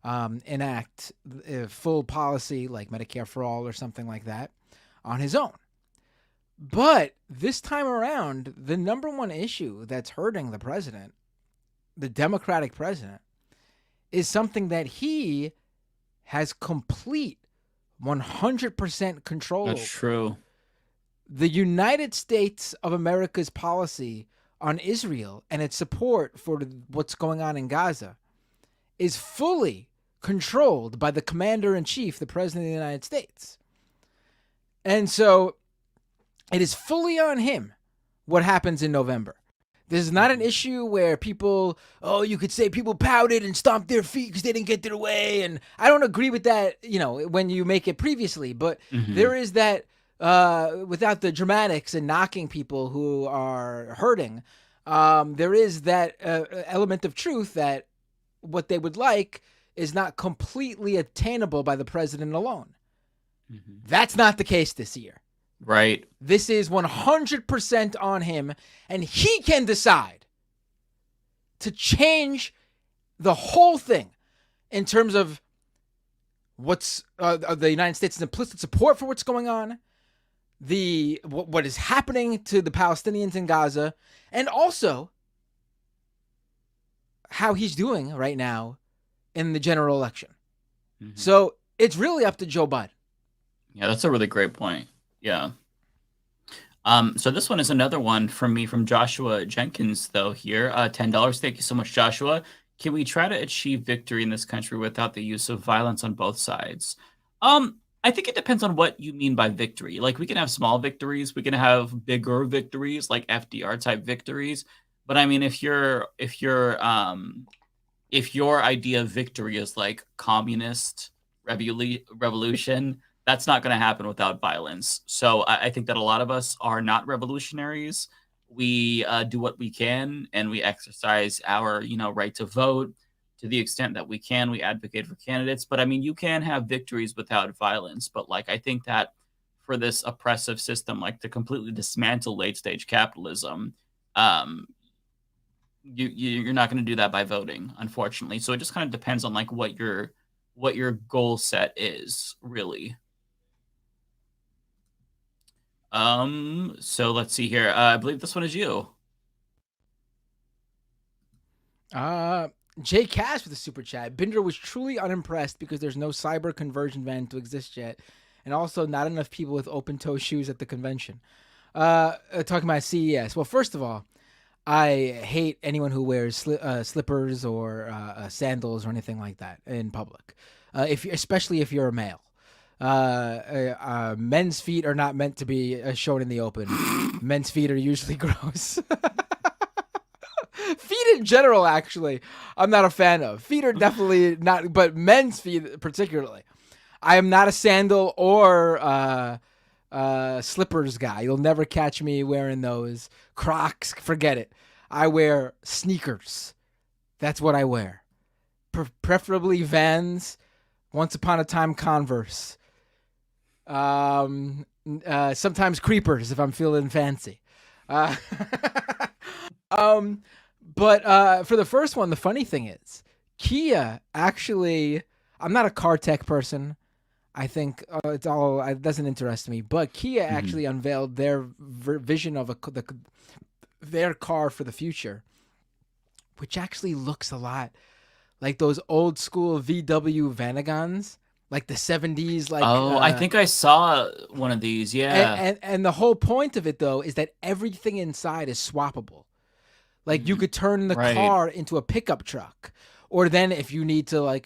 enact a full policy like Medicare for all or something like that on his own. But this time around, the number one issue that's hurting the president, the Democratic president, is something that he has complete 100% control over. That's true. The United States of America's policy on Israel and its support for what's going on in Gaza is fully controlled by the commander-in-chief, the president of the United States. And so it is fully on him what happens in November. This is not an issue where people, you could say people pouted and stomped their feet because they didn't get their way. And I don't agree with that, when you make it previously. But there is that, without the dramatics and knocking people who are hurting, there is that element of truth that what they would like is not completely attainable by the president alone. That's not the case this year. Right. This is 100% on him, and he can decide to change the whole thing in terms of what's the United States' implicit support for what's going on, what is happening to the Palestinians in Gaza, and also how he's doing right now in the general election. So it's really up to Joe Biden. Yeah, that's a really great point. Yeah. So this one is another one from me from Joshua Jenkins, though, here. $10. Thank you so much, Joshua. Can we try to achieve victory in this country without the use of violence on both sides? I think it depends on what you mean by victory. Like, we can have small victories. We can have bigger victories, like FDR type victories. But I mean, if your idea of victory is like communist revolution, that's not going to happen without violence. So I think that a lot of us are not revolutionaries. we do what we can, and we exercise our, right to vote to the extent that we can. We advocate for candidates, but I mean, you can have victories without violence. But like, I think that for this oppressive system, like to completely dismantle late stage capitalism, you're not going to do that by voting, unfortunately. So it just kind of depends on like what your goal set is, really. So let's see here. I believe this one is you. Jay Cash with a super chat. Binder was truly unimpressed because there's no cyber conversion van to exist yet, and also not enough people with open toe shoes at the convention. Talking about CES. Well, first of all, I hate anyone who wears slippers or sandals or anything like that in public, especially if you're a male. Men's feet are not meant to be shown in the open. Men's feet are usually gross. Feet in general, actually, I'm not a fan of. Feet are definitely not, but men's feet particularly. I am not a sandal or slippers guy. You'll never catch me wearing those. Crocs, forget it. I wear sneakers. That's what I wear. Preferably Vans. Once upon a time, Converse. Sometimes Creepers if I'm feeling fancy. But for the first one, the funny thing is, Kia actually, I'm not a car tech person. I think it doesn't interest me. But Kia actually unveiled their vision of their car for the future, which actually looks a lot like those old school VW Vanagons, like the 70s. Like, I think I saw one of these. Yeah. And the whole point of it, though, is that everything inside is swappable. Like you could turn the car into a pickup truck, or then if you need to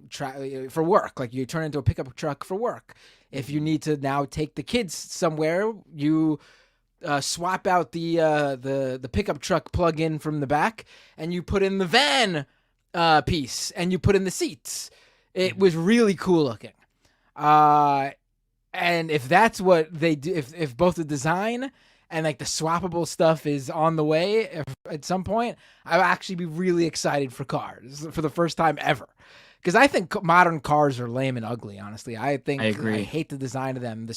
try for work, like you turn into a pickup truck for work. If you need to now take the kids somewhere, you swap out the pickup truck plug-in from the back, and you put in the van piece, and you put in the seats. It was really cool looking. And if that's what they do, if both the design and like the swappable stuff is on the way at some point, I'll actually be really excited for cars for the first time ever. Because I think modern cars are lame and ugly, honestly. I agree. I hate the design of them.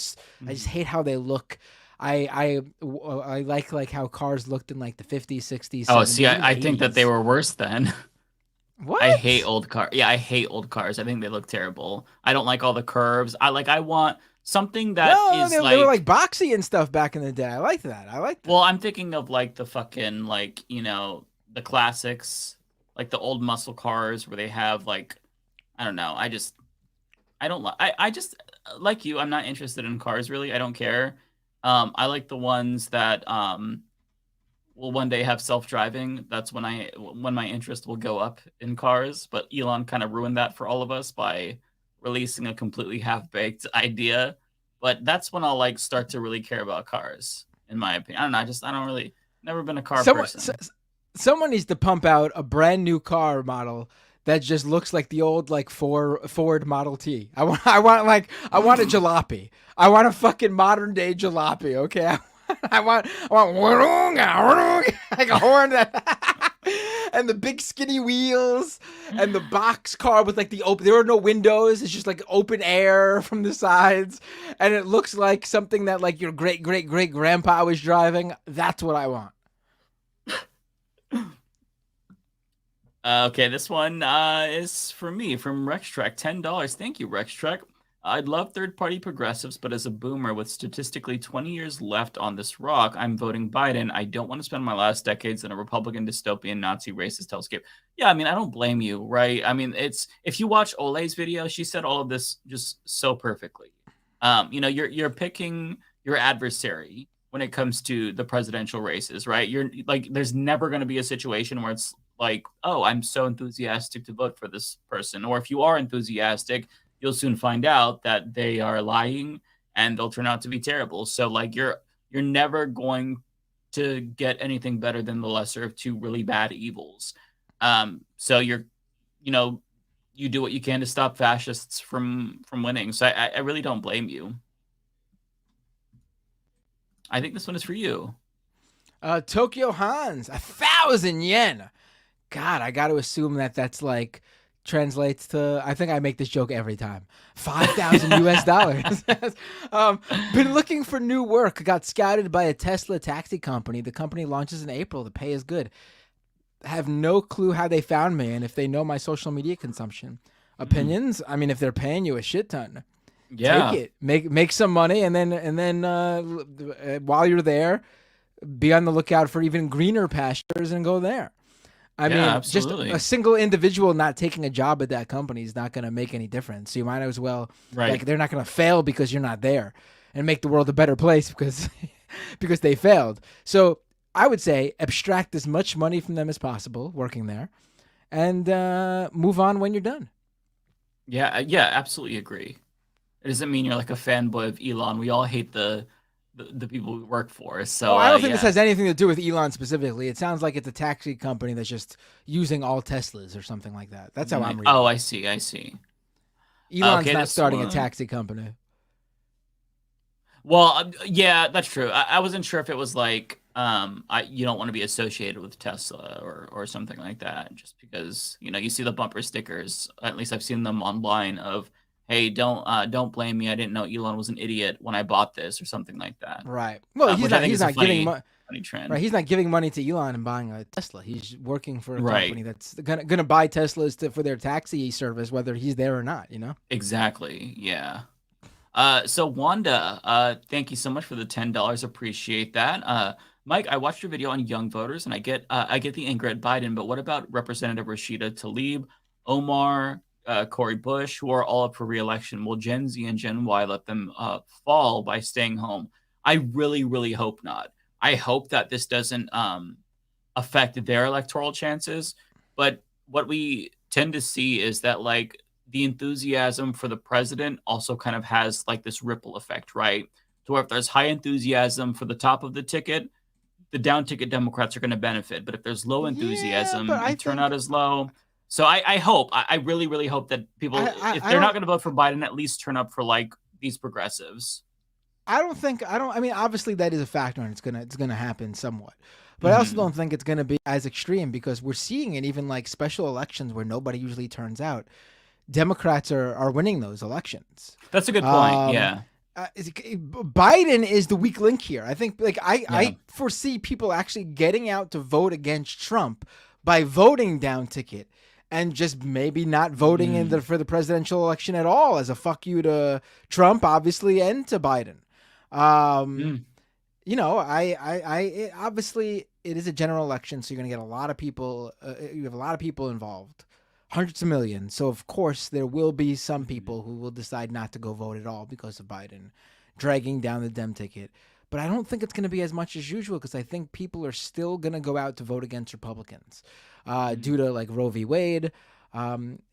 I just hate how they look. I like how cars looked in like the 50s, 60s, 70s. Oh, see, I think that they were worse then. What? I hate old cars. Yeah, I hate old cars. I think they look terrible. I don't like all the curves. I want something that is they were like boxy and stuff back in the day. I like that. Well, I'm thinking of like the fucking the classics, like the old muscle cars where they have like, I don't know. I just like you. I'm not interested in cars really. I don't care. I like the ones that will one day have self-driving. That's when my interest will go up in cars. But Elon kind of ruined that for all of us by releasing a completely half-baked idea. But that's when I'll start to really care about cars, in my opinion. I don't know. I don't really, never been a car person. Someone needs to pump out a brand new car model that just looks like the old Ford Model T. I want a jalopy. I want a fucking modern day jalopy. Okay. I want like a horn and the big skinny wheels and the box car with like there are no windows. It's just like open air from the sides, and it looks like something that like your great grandpa was driving. That's what I want. Okay, this one is for me from RexTrek. $10. Thank you, RexTrek. I'd love third-party progressives, but as a boomer with statistically 20 years left on this rock, I'm voting Biden. I don't want to spend my last decades in a Republican dystopian Nazi racist hellscape. Yeah, I mean, I don't blame you, right? I mean, if you watch Ole's video, she said all of this just so perfectly. You're picking your adversary when it comes to the presidential races, right? You're like, there's never going to be a situation where it's like, oh, I'm so enthusiastic to vote for this person. Or if you are enthusiastic, you'll soon find out that they are lying and they'll turn out to be terrible. So like you're never going to get anything better than the lesser of two really bad evils. So you do what you can to stop fascists from winning. So I really don't blame you. I think this one is for you. Tokyo Hans, 1,000 yen. God, I got to assume that that's like translates to. I think I make this joke every time. 5,000 US dollars. Been looking for new work. Got scouted by a Tesla taxi company. The company launches in April. The pay is good. Have no clue how they found me and if they know my social media consumption. Opinions? I mean, if they're paying you a shit ton, Yeah. take it. Make some money, and then while you're there, be on the lookout for even greener pastures and go there. I Yeah, mean, absolutely. just a single individual not taking a job at that company is not going to make any difference. So you might as well, Right. like, they're not going to fail because you're not there, and make the world a better place because because they failed. So I would say abstract as much money from them as possible working there, and move on when you're done. Yeah, yeah, absolutely agree. It doesn't mean you're like a fanboy of Elon. We all hate the people we work for. So I don't think yeah. this has anything to do with Elon specifically. It sounds like it's a taxi company that's just using all Teslas or something like that. That's how I'm reading. Oh, I see. I see. Elon's Okay, not this starting a one- taxi company. Well, yeah, that's true. I wasn't sure if it was like you don't want to be associated with Tesla or something like that, just because you see the bumper stickers. At least I've seen them online of, hey, don't blame me. I didn't know Elon was an idiot when I bought this or something like that. Right. Well, Which I think he's is a not giving funny trend. Right. He's not giving money to Elon and buying a Tesla. He's working for a Right. company that's gonna buy Teslas for their taxi service, whether he's there or not. Exactly. Yeah. So Wanda, thank you so much for the $10. Appreciate that. Mike, I watched your video on young voters, and I get the Ingrid Biden, but what about Representative Rashida Tlaib, Omar, Cory Bush, who are all up for re-election? Will Gen Z and Gen Y let them fall by staying home? I really, really hope not. I hope that this doesn't affect their electoral chances. But what we tend to see is that like the enthusiasm for the president also kind of has like this ripple effect, right? To where if there's high enthusiasm for the top of the ticket, the down ticket Democrats are going to benefit. But if there's low enthusiasm but I and turnout is low. So I hope, I really, really hope that people, if I they're not don't- going to vote for Biden, at least turn up for like these progressives. I mean, obviously that is a factor, and it's gonna happen somewhat. But I also don't think it's gonna be as extreme because we're seeing it even like special elections where nobody usually turns out. Democrats are winning those elections. That's a good point. Yeah. Biden is the weak link here. I think I foresee people actually getting out to vote against Trump by voting down ticket and just maybe not voting for the presidential election at all as a fuck you to Trump, obviously, and to Biden. Obviously it is a general election, so you're going to get a lot of people. You have a lot of people involved. Hundreds of millions. So, of course, there will be some people who will decide not to go vote at all because of Biden dragging down the Dem ticket. But I don't think it's going to be as much as usual because I think people are still going to go out to vote against Republicans due to like Roe v. Wade.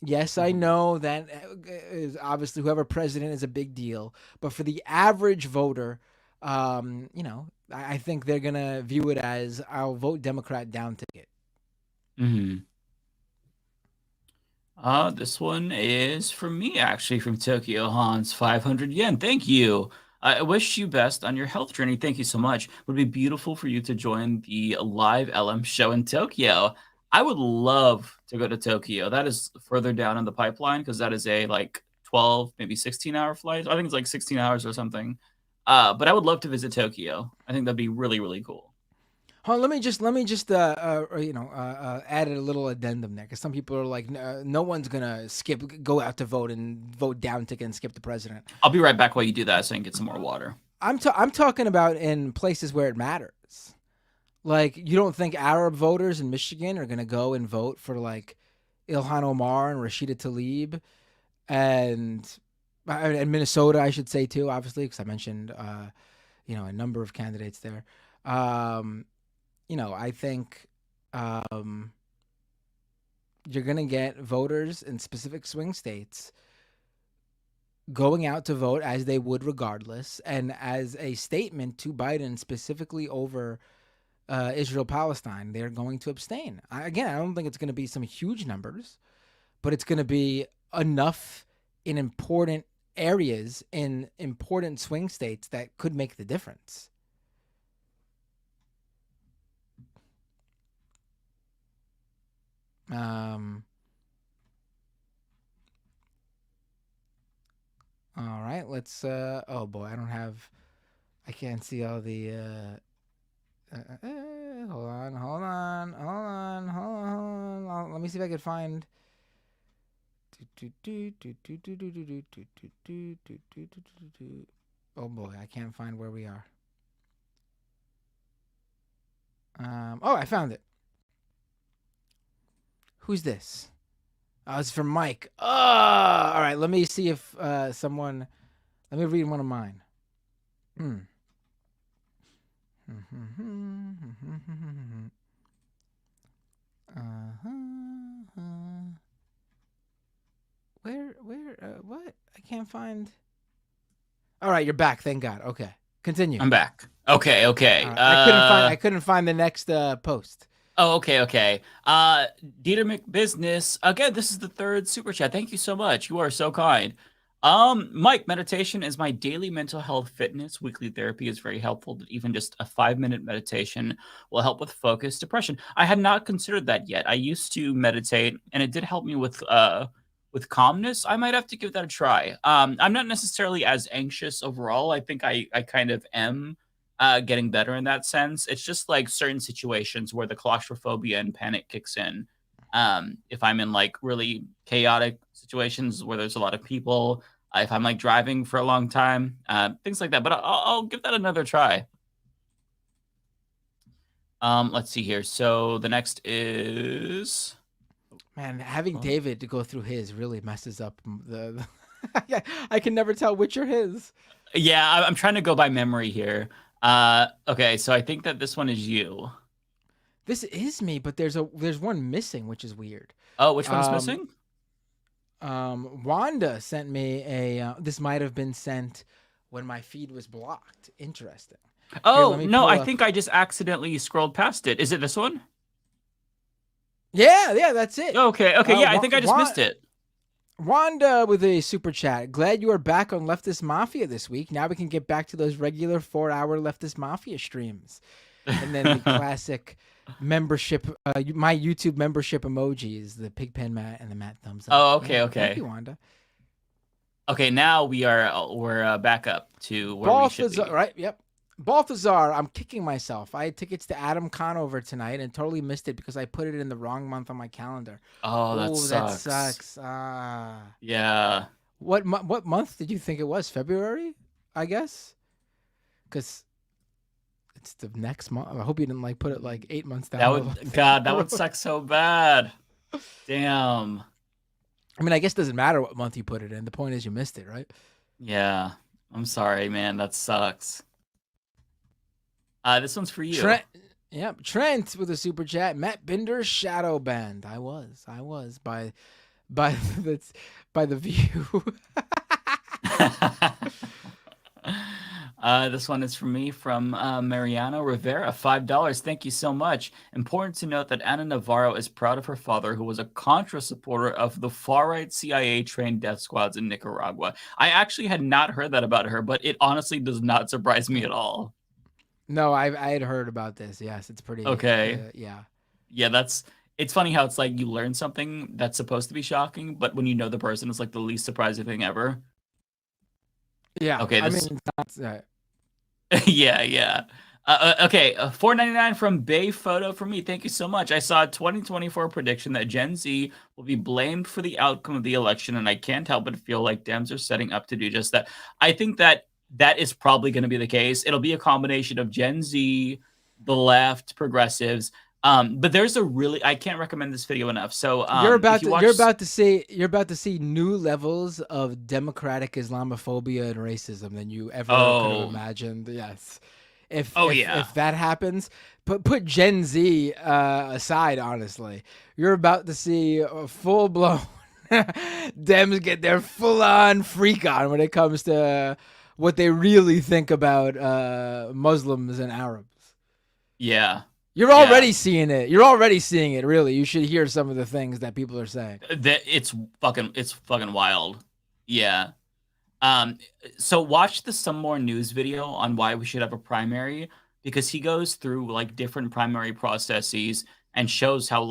Yes, I know that is obviously whoever president is a big deal. But for the average voter, I think they're going to view it as I'll vote Democrat down ticket. This one is from me, actually, from Tokyo Hans, 500 yen. Thank you. I wish you best on your health journey. Thank you so much. Would be beautiful for you to join the live LM show in Tokyo. I would love to go to Tokyo. That is further down in the pipeline because that is a like 12, maybe 16-hour flight. I think it's like 16 hours or something. But I would love to visit Tokyo. I think that'd be really, really cool. Hold on, let me just add a little addendum there because some people are like, no one's gonna go out to vote and vote down ticket and skip the president. I'll be right back while you do that so I can get some more water. I'm talking about in places where it matters. Like, you don't think Arab voters in Michigan are gonna go and vote for like Ilhan Omar and Rashida Tlaib and Minnesota, I should say too, obviously, because I mentioned a number of candidates there. I think you're going to get voters in specific swing states going out to vote as they would regardless, and as a statement to Biden specifically over Israel-Palestine, they're going to abstain. I don't think it's going to be some huge numbers, but it's going to be enough in important areas, in important swing states that could make the difference. All right, let's. Oh boy, I can't see all the. Hold on. Let me see if I can find. Oh boy, I can't find where we are. Oh, I found it. Who's this? Oh, it's from Mike. Oh, all right. Let me see if someone. Let me read one of mine. What? I can't find. All right, you're back. Thank God. Okay, continue. I'm back. Okay. Right. I couldn't find the next post. Oh, okay. Dieter McBusiness. Again, this is the third super chat. Thank you so much. You are so kind. Mike, meditation is my daily mental health fitness. Weekly therapy is very helpful, but even just a 5-minute meditation will help with focus, depression. I had not considered that yet. I used to meditate, and it did help me with calmness. I might have to give that a try. I'm not necessarily as anxious overall. I think I kind of am getting better in that sense. It's just like certain situations where the claustrophobia and panic kicks in. If I'm in like really chaotic situations where there's a lot of people, if I'm like driving for a long time, things like that. But I'll give that another try. Let's see here. So the next is... Man, having David to go through his really messes up the I can never tell which are his. Yeah, I'm trying to go by memory here. Okay, so I think that this one is you. This is me, but there's one missing, which is weird. Oh, which one's missing? Wanda sent me a. This might have been sent when my feed was blocked. Interesting. Oh, no, I think I just accidentally scrolled past it. Is it this one? Yeah, that's it. Okay, yeah, I think I just missed it. Wanda with a super chat. Glad you are back on Leftist Mafia this week. Now we can get back to those regular 4-hour Leftist Mafia streams. And then the classic membership, my YouTube membership emojis, the Pigpen Matt and the Matt thumbs up. Oh, okay. Thank you, Wanda. Okay, now we're back up to where we should be. Right, yep. Balthazar, I'm kicking myself. I had tickets to Adam Conover tonight and totally missed it because I put it in the wrong month on my calendar. Oh, that sucks. That sucks. Yeah. What month did you think it was? February, I guess? Because it's the next month. I hope you didn't put it 8 months down. That would suck so bad. Damn. I mean, I guess it doesn't matter what month you put it in. The point is you missed it, right? Yeah. I'm sorry, man. That sucks. This one's for you. Trent with a super chat. Matt Binder's shadow banned. I was by the View. This one is from me from Mariano Rivera. $5. Thank you so much. Important to note that Ana Navarro is proud of her father, who was a Contra supporter of the far-right CIA-trained death squads in Nicaragua. I actually had not heard that about her, but it honestly does not surprise me at all. No, I had heard about this. Yes, it's pretty. Okay. Yeah. Yeah, it's funny how it's like you learn something that's supposed to be shocking, but when you know the person, it's like the least surprising thing ever. Yeah. Okay. I mean, that's yeah. Okay. $4.99 from Bay Photo for me. Thank you so much. I saw a 2024 prediction that Gen Z will be blamed for the outcome of the election, and I can't help but feel like Dems are setting up to do just that. I think that is probably going to be the case. It'll be a combination of Gen Z, the left, progressives. But there's I can't recommend this video enough. So you're about to see new levels of democratic Islamophobia and racism than you ever could have imagined. Yes. If that happens, put Gen Z aside, honestly. You're about to see a full-blown Dems get their full-on freak on when it comes to what they really think about Muslims and Arabs. Yeah. You're already seeing it. You're already seeing it, really. You should hear some of the things that people are saying. It's fucking wild. Yeah. So watch the Some More News video on why we should have a primary, because he goes through different primary processes and shows how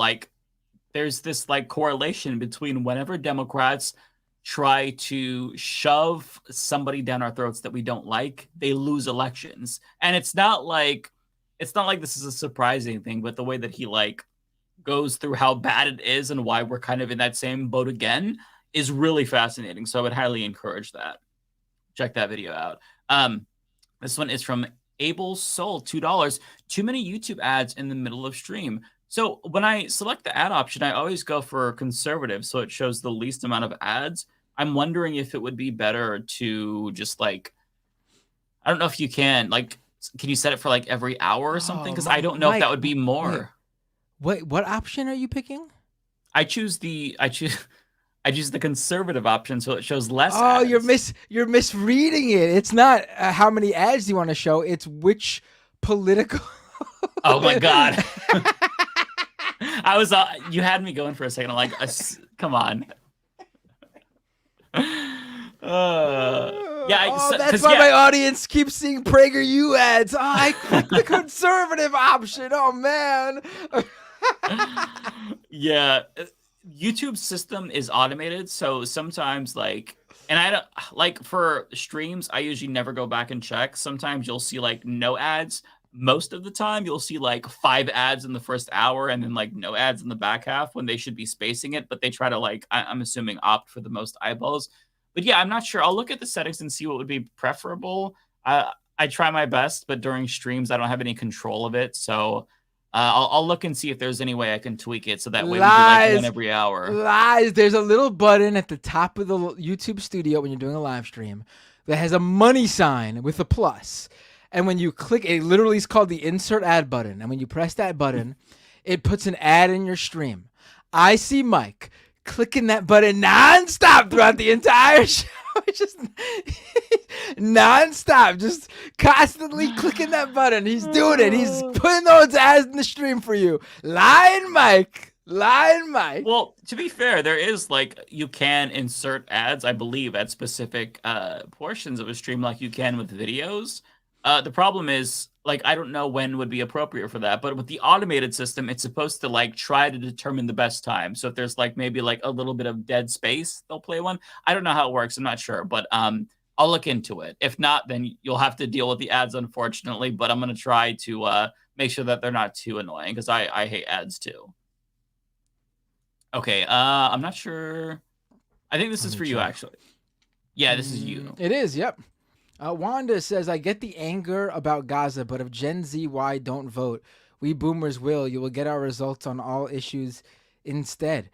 there's this like correlation between whenever Democrats try to shove somebody down our throats that we don't like, they lose elections. And it's not like this is a surprising thing, but the way that he like goes through how bad it is and why we're kind of in that same boat again is really fascinating. So I would highly encourage that. Check that video out. This one is from Abel Soul, $2. Too many YouTube ads in the middle of stream. So when I select the ad option, I always go for conservative, so it shows the least amount of ads. I'm wondering if it would be better to just like, I don't know if you can, like, can you set it for like every hour or something? Because I don't know if that would be more. Wait, what option are you picking? I choose the conservative option, so it shows less. Oh, ads. you're misreading it. It's not how many ads you want to show. It's which political. Oh my god. I was you had me going for a second. I'm like, come on. That's why my audience keeps seeing PragerU ads. Oh, I clicked the conservative option. Oh man. Yeah, YouTube's system is automated, so sometimes like, and I don't like for streams, I usually never go back and check. Sometimes you'll see like no ads. Most of the time you'll see like 5 ads in the first hour and then like no ads in the back half when they should be spacing it, but they try to like, I'm assuming opt for the most eyeballs. But yeah, I'm not sure. I'll look at the settings and see what would be preferable. I try my best, but during streams I don't have any control of it, so I'll look and see if there's any way I can tweak it so that way we do like one every hour. Lies. There's a little button at the top of the YouTube studio when you're doing a live stream that has a money sign with a plus. And when you click, it literally is called the insert ad button. And when you press that button, it puts an ad in your stream. I see Mike clicking that button nonstop throughout the entire show. Just nonstop, just constantly clicking that button. He's doing it. He's putting those ads in the stream for you. Lying Mike. Well, to be fair, there is like, you can insert ads, I believe, at specific portions of a stream like you can with videos. The problem is, like, I don't know when would be appropriate for that, but with the automated system, it's supposed to like try to determine the best time. So if there's like maybe like a little bit of dead space, they'll play one. I don't know how it works. I'm not sure, but I'll look into it. If not, then you'll have to deal with the ads, unfortunately, but I'm going to try to make sure that they're not too annoying because I hate ads too. Okay. I'm not sure. I think this is for you, actually. Yeah, this is you. It is. Yep. Wanda says, I get the anger about Gaza, but if Gen Z Y don't vote, we boomers will. You will get our results on all issues instead.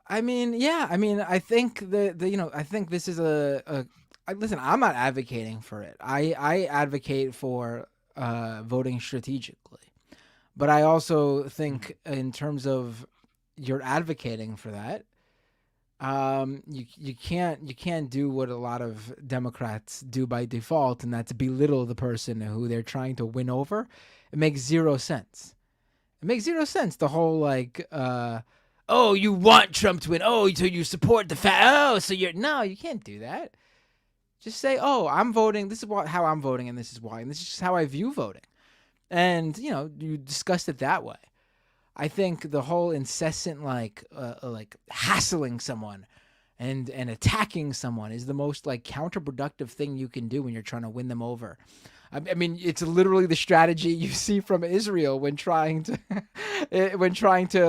I mean, yeah. I mean, I think I think this is listen, I'm not advocating for it. I advocate for voting strategically. But I also think in terms of you're advocating for that, you can't do what a lot of Democrats do by default, and that's belittle the person who they're trying to win over. It makes zero sense. The whole like, oh, you want Trump to win. Oh, so you support the oh, so no, you can't do that. Just say, oh, I'm voting. This is how I'm voting, and this is why, and this is just how I view voting. And you discussed it that way. I think the whole incessant like hassling someone and attacking someone is the most like counterproductive thing you can do when you're trying to win them over. I mean, it's literally the strategy you see from Israel when trying to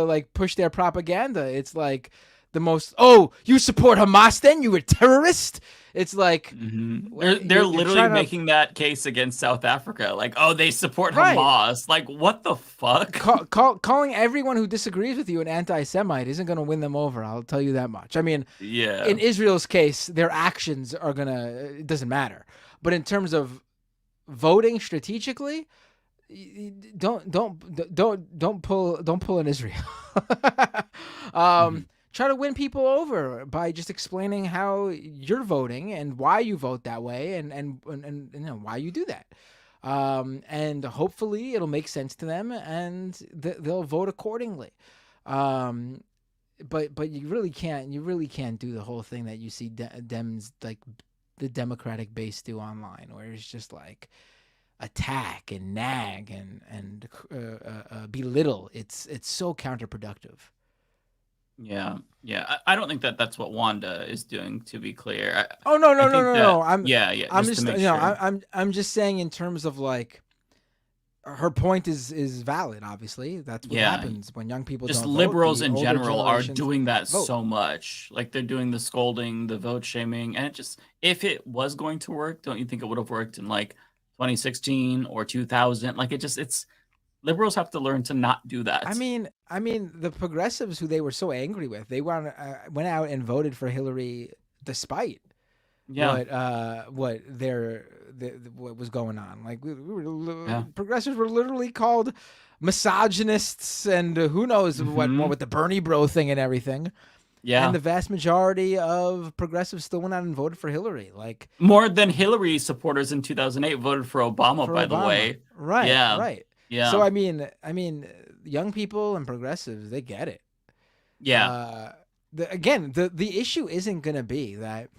like push their propaganda. It's like the most, oh, you support Hamas then? You a terrorist? It's like they're literally making that case against South Africa. Like, oh, they support Hamas. Like, what the fuck? Calling everyone who disagrees with you an anti-Semite isn't going to win them over. I'll tell you that much. I mean, yeah. In Israel's case, their actions are it doesn't matter. But in terms of voting strategically, don't pull an Israel. Try to win people over by just explaining how you're voting and why you vote that way and why you do that. And hopefully it'll make sense to them and they'll vote accordingly. But you really can't do the whole thing that you see Dems, like the Democratic base, do online, where it's just like attack and nag and belittle. It's so counterproductive. Yeah, yeah. I don't think that that's what Wanda is doing. To be clear. Oh no, I no, no, think no, that, no. yeah. I'm Just to just, make you know, sure. I'm just saying in terms of like, her point is valid. Obviously, that's what Yeah. happens when young people Just don't liberals vote. The in older general are generations doing that vote. so much. Like they're doing the scolding, the vote shaming, and it just if it was going to work, don't you think it would have worked in like 2016 or 2000? Like it's liberals have to learn to not do that. I mean, the progressives who they were so angry with, they went out and voted for Hillary despite Yeah. what what was going on. Like Yeah. progressives were literally called misogynists and who knows what more with the Bernie bro thing and everything. Yeah. And the vast majority of progressives still went out and voted for Hillary. Like More than Hillary supporters in 2008 voted for Obama, by the way. Right, Yeah. right. Yeah. So I mean, young people and progressives, they get it. Yeah. The issue isn't going to be that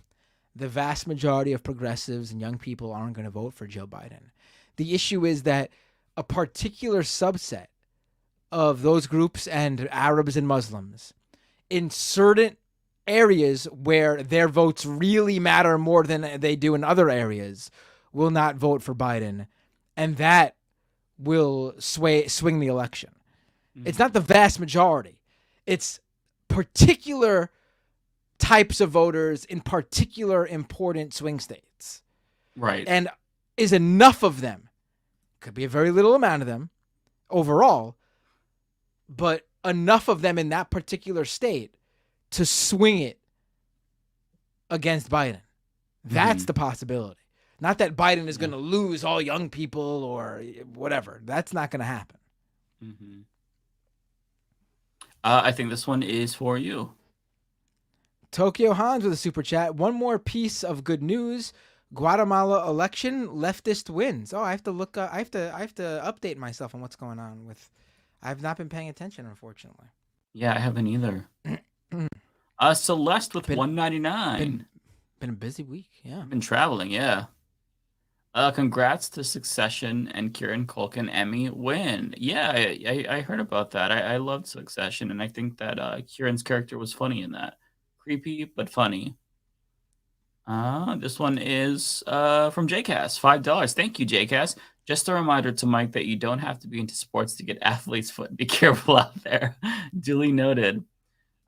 the vast majority of progressives and young people aren't going to vote for Joe Biden. The issue is that a particular subset of those groups and Arabs and Muslims in certain areas where their votes really matter more than they do in other areas will not vote for Biden. And that will swing the election. It's not the vast majority. It's particular types of voters in particular important swing states. Right. And is enough of them, could be a very little amount of them overall, but enough of them in that particular state to swing it against Biden. That's the possibility. Not that Biden is going to lose all young people or whatever. That's not going to happen. Mm-hmm. I think this one is for you. Tokyo Hans with a super chat. One more piece of good news. Guatemala election, leftist wins. Oh, I have to look. I have to update myself on what's going on with. I've not been paying attention, unfortunately. Yeah, I haven't either. Celeste with 199. Been a busy week. Yeah. Been traveling. Yeah. Congrats to Succession and Kieran Culkin Emmy win. Yeah, I heard about that. I loved Succession, and I think that Kieran's character was funny in that. Creepy, but funny. This one is from JCast, $5. Thank you, JCast. Just a reminder to Mike that you don't have to be into sports to get athlete's foot. Be careful out there. Duly noted.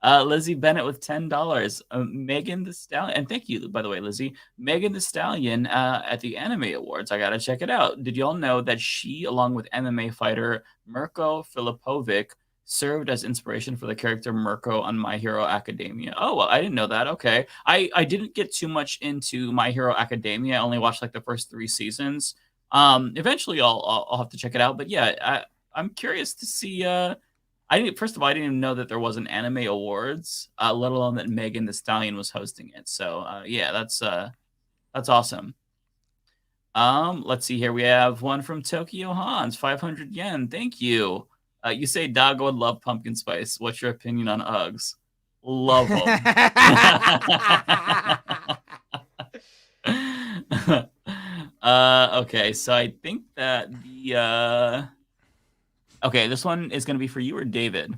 Lizzie Bennett with $10. Megan Thee Stallion, and thank you, by the way, Lizzie. Megan Thee Stallion at the Anime Awards. I gotta check it out. Did y'all know that she, along with MMA fighter Mirko Filipovic, served as inspiration for the character Mirko on My Hero Academia? Oh, well, I didn't know that. Okay. I didn't get too much into My Hero Academia. I only watched like the first 3 seasons. Eventually I'll have to check it out. But yeah, I'm curious to see. First of all, I didn't even know that there was an Anime Awards, let alone that Megan Thee Stallion was hosting it. So yeah, that's awesome. Let's see here. We have one from Tokyo Hans, 500 yen. Thank you. You say Dago would love pumpkin spice. What's your opinion on Uggs? Love them. Okay, so I think that okay, this one is going to be for you or David?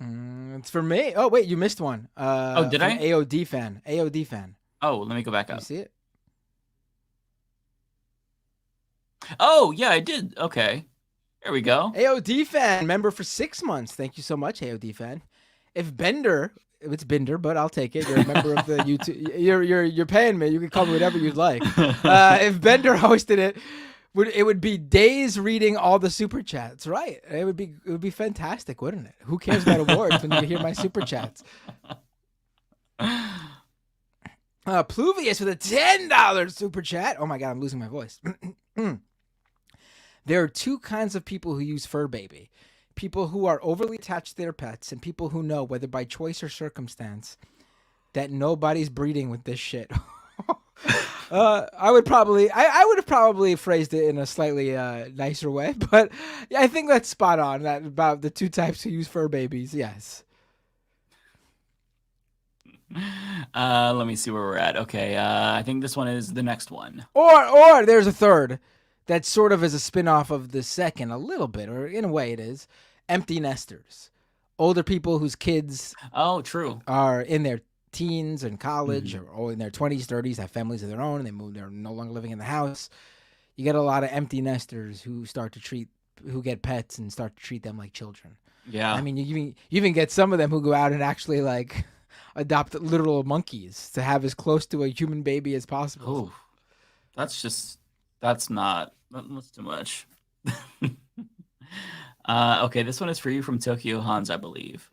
It's for me. Oh, wait, you missed one. Did I? AOD fan. AOD fan. Oh, let me go back up. You see it? Oh, yeah, I did. Okay. There we go. AOD fan, member for 6 months. Thank you so much, AOD fan. If it's Bender, but I'll take it. You're a member of the YouTube. You're paying me. You can call me whatever you'd like. If Bender hosted it, it would be days reading all the super chats, right? It would be fantastic, wouldn't it? Who cares about awards when you hear my super chats? Pluvius with a $10 super chat. Oh my god, I'm losing my voice. There are 2 kinds of people who use Fur Baby. People who are overly attached to their pets and people who know, whether by choice or circumstance, that nobody's breeding with this shit. I would have probably phrased it in a slightly nicer way, but I think that's spot on. That about the 2 types who use fur babies. Yes. Let me see where we're at. Okay, I think this one is the next one. Or there's a third that sort of is a spin-off of the second, a little bit, or in a way it is. Empty nesters. older people whose kids true are in their teens and college Mm-hmm. or in their 20s, 30s, have families of their own, and they're no longer living in the house. You get a lot of empty nesters who get pets and start to treat them like children. Yeah. I mean, you even get some of them who go out and actually like adopt literal monkeys to have as close to a human baby as possible. Ooh, that's too much. Okay, this one is for you from Tokyo Hans, I believe.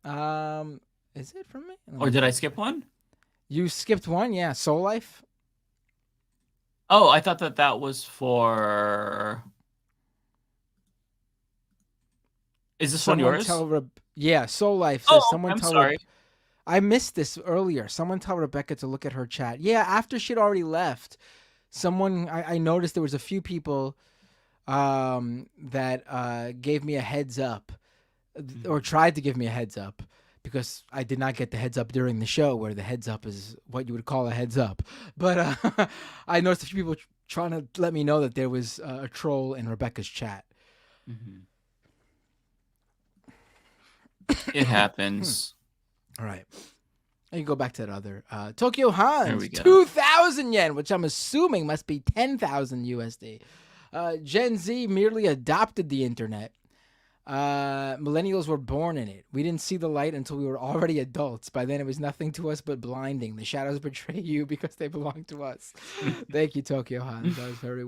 Is it from me? Or did I skip one? You skipped one, yeah. Soul Life. Oh, I thought that was for. Is this one yours? Yeah, Soul Life says I'm sorry. I missed this earlier. Someone tell Rebecca to look at her chat. Yeah, after she'd already left, I noticed there was a few people that gave me a heads up or tried to give me a heads up because I did not get the heads up during the show where the heads up is what you would call a heads up. But I noticed a few people trying to let me know that there was a troll in Rebecca's chat. Mm-hmm. It happens. All right. You can go back to that other. Tokyo Hans, 2,000 yen, which I'm assuming must be 10,000 USD. Gen Z merely adopted the internet. Millennials were born in it. We didn't see the light until we were already adults. By then, it was nothing to us but blinding. The shadows betray you because they belong to us. Thank you, Tokyo Hans. That was very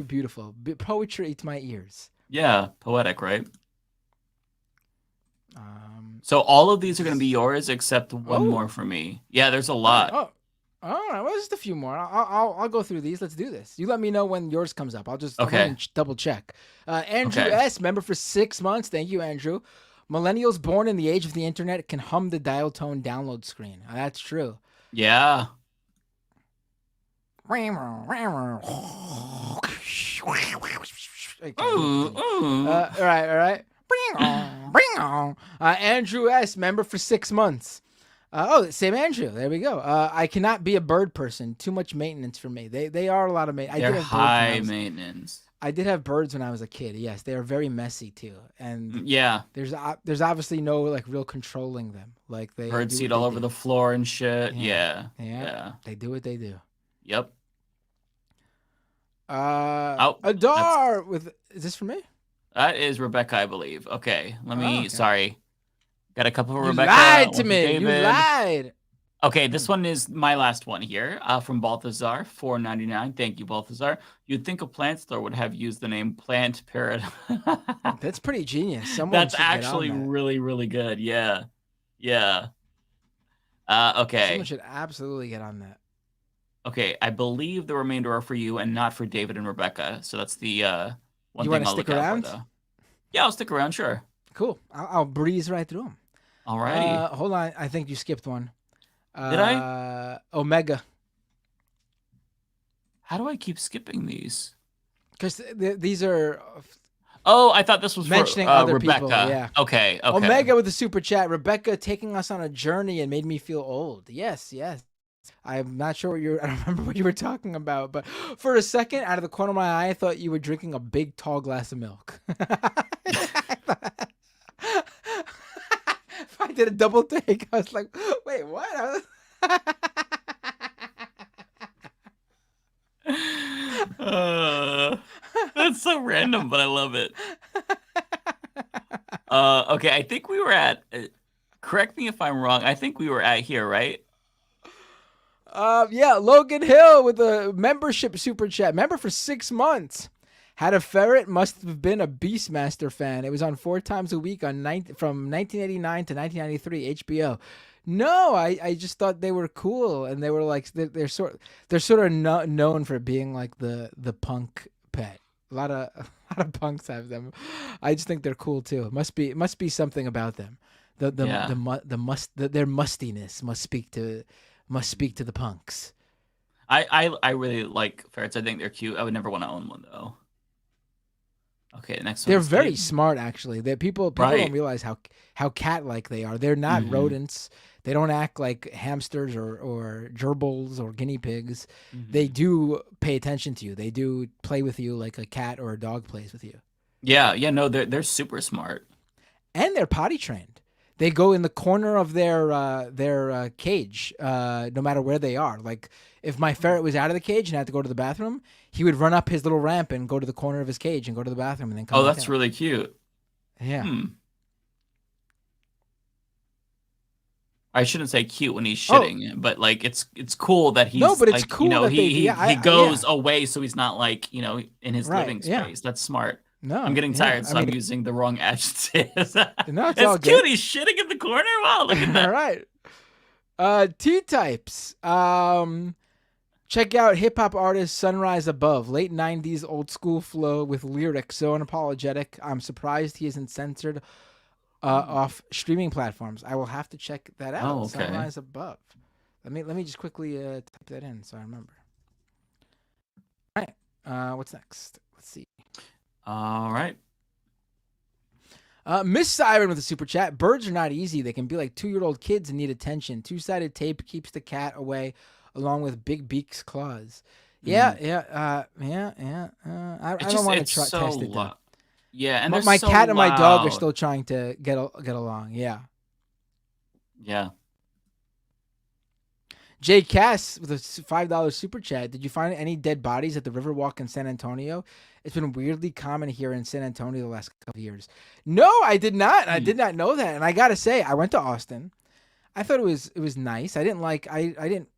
beautiful. Poetry to my ears. Yeah, poetic, right? So all of these are going to be yours except one more for me. Yeah, there's a lot. All right. Well, just a few more. I'll go through these. Let's do this. You let me know when yours comes up. I'll just double check. Andrew S., member for 6 months. Thank you, Andrew. Millennials born in the age of the internet can hum the dial tone download screen. That's true. Yeah. All right. Andrew S., member for 6 months. Same Andrew. There we go. I cannot be a bird person. Too much maintenance for me. They are a lot of maintenance. They're high maintenance. I did have birds when I was a kid. Yes, they are very messy too. And yeah, there's obviously no like real controlling them. Like they bird seed all over the floor and shit. Yeah. They do what they do. Yep. Adar is this for me? That is Rebecca, I believe. Okay, let me. Sorry, got a couple of You Rebecca. Lied to me. You lied. Okay, this one is my last one here. From Balthazar, $4.99. Thank you, Balthazar. You'd think a plant store would have used the name Plant Paradise. That's pretty genius. That's actually really, really good. Yeah. Okay. Someone should absolutely get on that. Okay, I believe the remainder are for you and not for David and Rebecca. So that's the one you thing I'll stick look around? Out for, though. Yeah, I'll stick around, sure. Cool. I'll breeze right through them. All righty. Hold on. I think you skipped one. Did I? Omega. How do I keep skipping these? Because these are... Oh, I thought this was mentioning for other Rebecca. people. Yeah. Okay. Omega with the super chat. Rebecca taking us on a journey and made me feel old. Yes. I'm not sure I don't remember what you were talking about, but for a second, out of the corner of my eye, I thought you were drinking a big, tall glass of milk. I did a double take. I was like, wait, what? That's so random, but I love it. Okay, I think we were at... correct me if I'm wrong. I think we were at here, right? Yeah, Logan Hill with a membership super chat. Member for 6 months. Had a ferret, must have been a Beastmaster fan. It was on 4 times a week from 1989 to 1993 HBO. No, I just thought they were cool, and they were like they're sort of known for being like the punk pet. A lot of punks have them. I just think they're cool too. It must be something about them. Their mustiness must speak to the punks. I really like ferrets. I think they're cute. I would never want to own one though. Okay, next one. They're very smart, actually. People don't realize how cat-like they are. They're not rodents. They don't act like hamsters or gerbils or guinea pigs. They do pay attention to you. They do play with you like a cat or a dog plays with you. Yeah, yeah, no, they're super smart. And they're potty trained. They go in the corner of their cage, no matter where they are. Like if my ferret was out of the cage and had to go to the bathroom, he would run up his little ramp and go to the corner of his cage and go to the bathroom and then come Oh, back that's out. really cute. Yeah. I shouldn't say cute when he's shitting, but like it's cool that he's but it's like, cool that he goes away so he's not like, in his Right, living yeah. space. That's smart. No, I'm getting yeah, tired, so I I'm mean- using the wrong adjectives. No, it's it's all cute. good. He's shitting in the corner. Wow, look at that. All right. T-types. Check out hip-hop artist Sunrise Above. Late 90s old school flow with lyrics so unapologetic. I'm surprised he isn't censored off streaming platforms. I will have to check that out. Oh, okay. Sunrise Above. Let me just quickly type that in so I remember. All right. What's next? Let's see. All right. Miss Siren with a super chat. Birds are not easy. They can be like 2-year-old kids and need attention. 2-sided tape keeps the cat away, along with Big Beak's claws. Yeah. I don't want to test it though. Yeah, and My so cat and my dog are loud. still trying to get along. Yeah. Yeah. Jay Cass with a $5 super chat. Did you find any dead bodies at the Riverwalk in San Antonio? It's been weirdly common here in San Antonio the last couple of years. No, I did not. I did not know that. And I gotta say, I went to Austin. I thought it was nice. I didn't.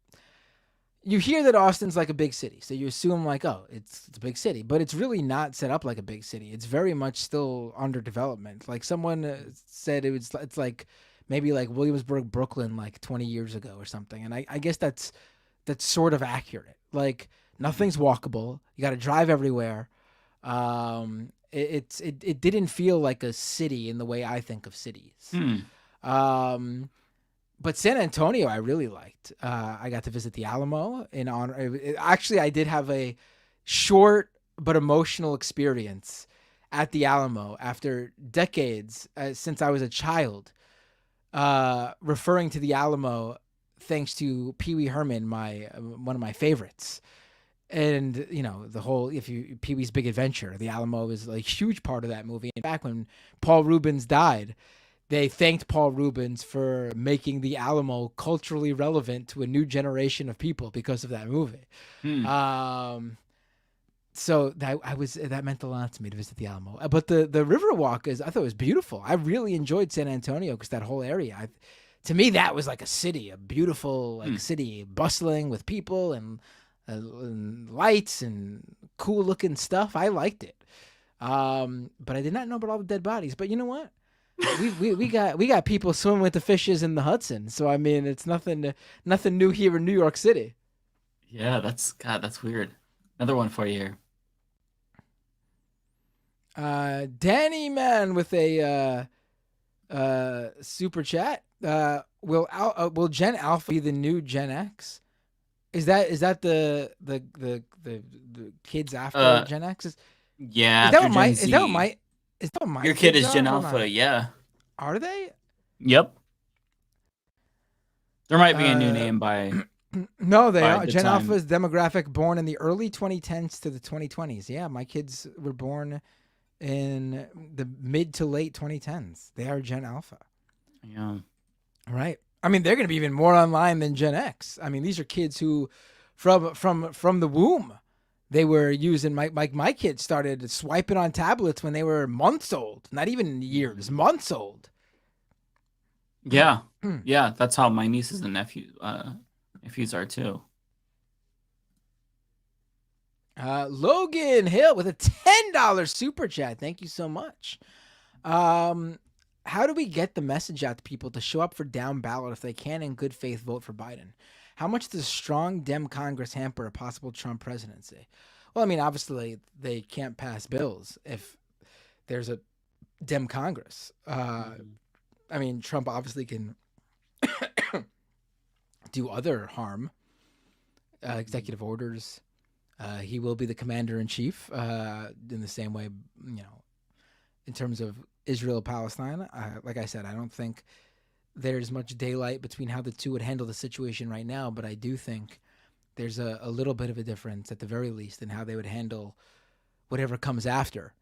You hear that Austin's like a big city, so you assume like, oh, it's a big city, but it's really not set up like a big city. It's very much still under development. Like someone said, it's like maybe like Williamsburg, Brooklyn, like 20 years ago or something. And I guess that's sort of accurate. Like nothing's walkable. You got to drive everywhere. It didn't feel like a city in the way I think of cities. But San Antonio, I really liked. I got to visit the Alamo in honor. Actually, I did have a short but emotional experience at the Alamo after decades since I was a child. Referring to the Alamo, thanks to Pee Wee Herman, one of my favorites. And the whole Pee Wee's Big Adventure, the Alamo is like a huge part of that movie. In fact, when Paul Rubens died, they thanked Paul Rubens for making the Alamo culturally relevant to a new generation of people because of that movie. So that meant a lot to me to visit the Alamo. But the Riverwalk I thought it was beautiful. I really enjoyed San Antonio because that whole area, to me, that was like a city, a beautiful city, bustling with people and lights and cool looking stuff. I liked it. But I did not know about all the dead bodies. But you know what? we got people swimming with the fishes in the Hudson. So I mean, it's nothing new here in New York City. Yeah, that's weird. Another one for you here. Danny Man with a super chat. Will Gen Alpha be the new Gen X? Is that the kids after Gen X? Yeah, Is that after what my Gen Z. is that what my is that what my Your kid kids is Gen are or Alpha, not? yeah. Are they? Yep. There might be a new name by. No, they by are. the Gen time. Alpha is demographic born in the early 2010s to the 2020s. Yeah, my kids were born in the mid to late 2010s. They are Gen Alpha. Yeah. Right. I mean, they're going to be even more online than Gen X. I mean, these are kids who, from the womb, they were using. My kids started swiping on tablets when they were months old, not even years, months old. Yeah. Yeah, that's how my nieces and nephews are too. Logan Hill with a $10 super chat. Thank you so much. How do we get the message out to people to show up for down ballot if they can in good faith vote for Biden? How much does strong Dem Congress hamper a possible Trump presidency? Well, I mean, obviously they can't pass bills if there's a Dem Congress. I mean, Trump obviously can do other harm, executive orders. He will be the commander in chief in the same way, in terms of Israel, Palestine. Like I said, I don't think there's much daylight between how the two would handle the situation right now, but I do think there's a little bit of a difference at the very least in how they would handle whatever comes after.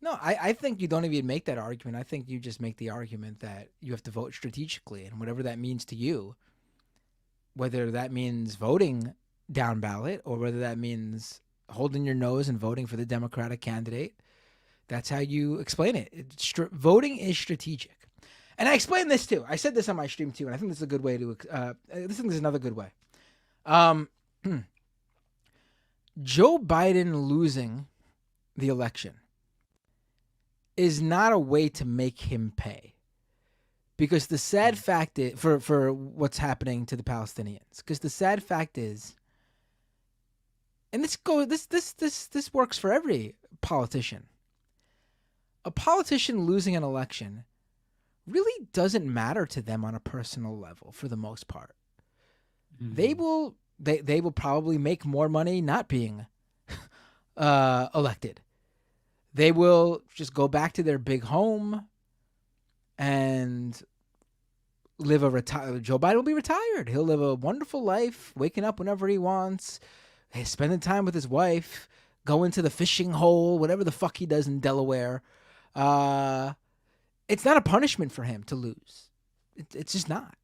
No, I think you don't even make that argument. I think you just make the argument that you have to vote strategically, and whatever that means to you, whether that means voting down ballot or whether that means holding your nose and voting for the Democratic candidate, that's how you explain it. Voting is strategic. And I explained this too. I said this on my stream too, and I think this is a good way to, this is another good way. Joe Biden losing the election is not a way to make him pay, because the sad fact is for what's happening to the Palestinians. Because the sad fact is, and this works for every politician. A politician losing an election really doesn't matter to them on a personal level for the most part. They will probably make more money not being elected. They will just go back to their big home and live Joe Biden will be retired. He'll live a wonderful life, waking up whenever he wants, spending time with his wife, going to the fishing hole, whatever the fuck he does in Delaware. It's not a punishment for him to lose. It's just not.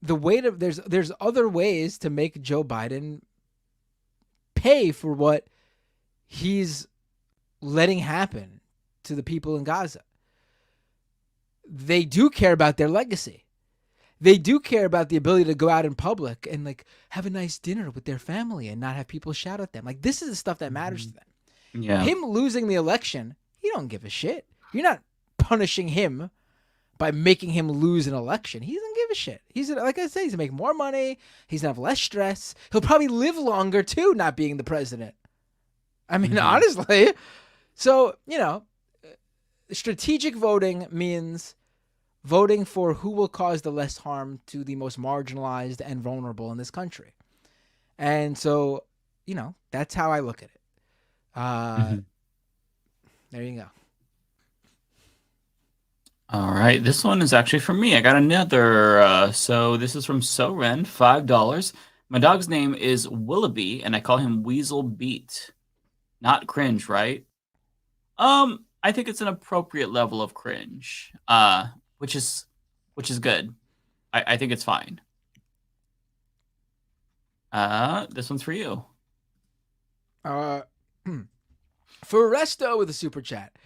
There's other ways to make Joe Biden pay for what he's letting happen to the people in Gaza. They do care about their legacy. They do care about the ability to go out in public and like have a nice dinner with their family and not have people shout at them. Like, this is the stuff that matters to them. Yeah. Him losing the election, he don't give a shit. You're not punishing him by making him lose an election. He doesn't give a shit. Like I said, he's gonna make more money. He's gonna have less stress. He'll probably live longer too, not being the president. I mean, honestly. So, strategic voting means voting for who will cause the less harm to the most marginalized and vulnerable in this country. And so, that's how I look at it. There you go. All right, this one is actually from me. I got another. So this is from Soren, $5. My dog's name is Willoughby, and I call him Weasel Beat. Not cringe, right? I think it's an appropriate level of cringe, which is good. I think it's fine. This one's for you. For Resto with a super chat.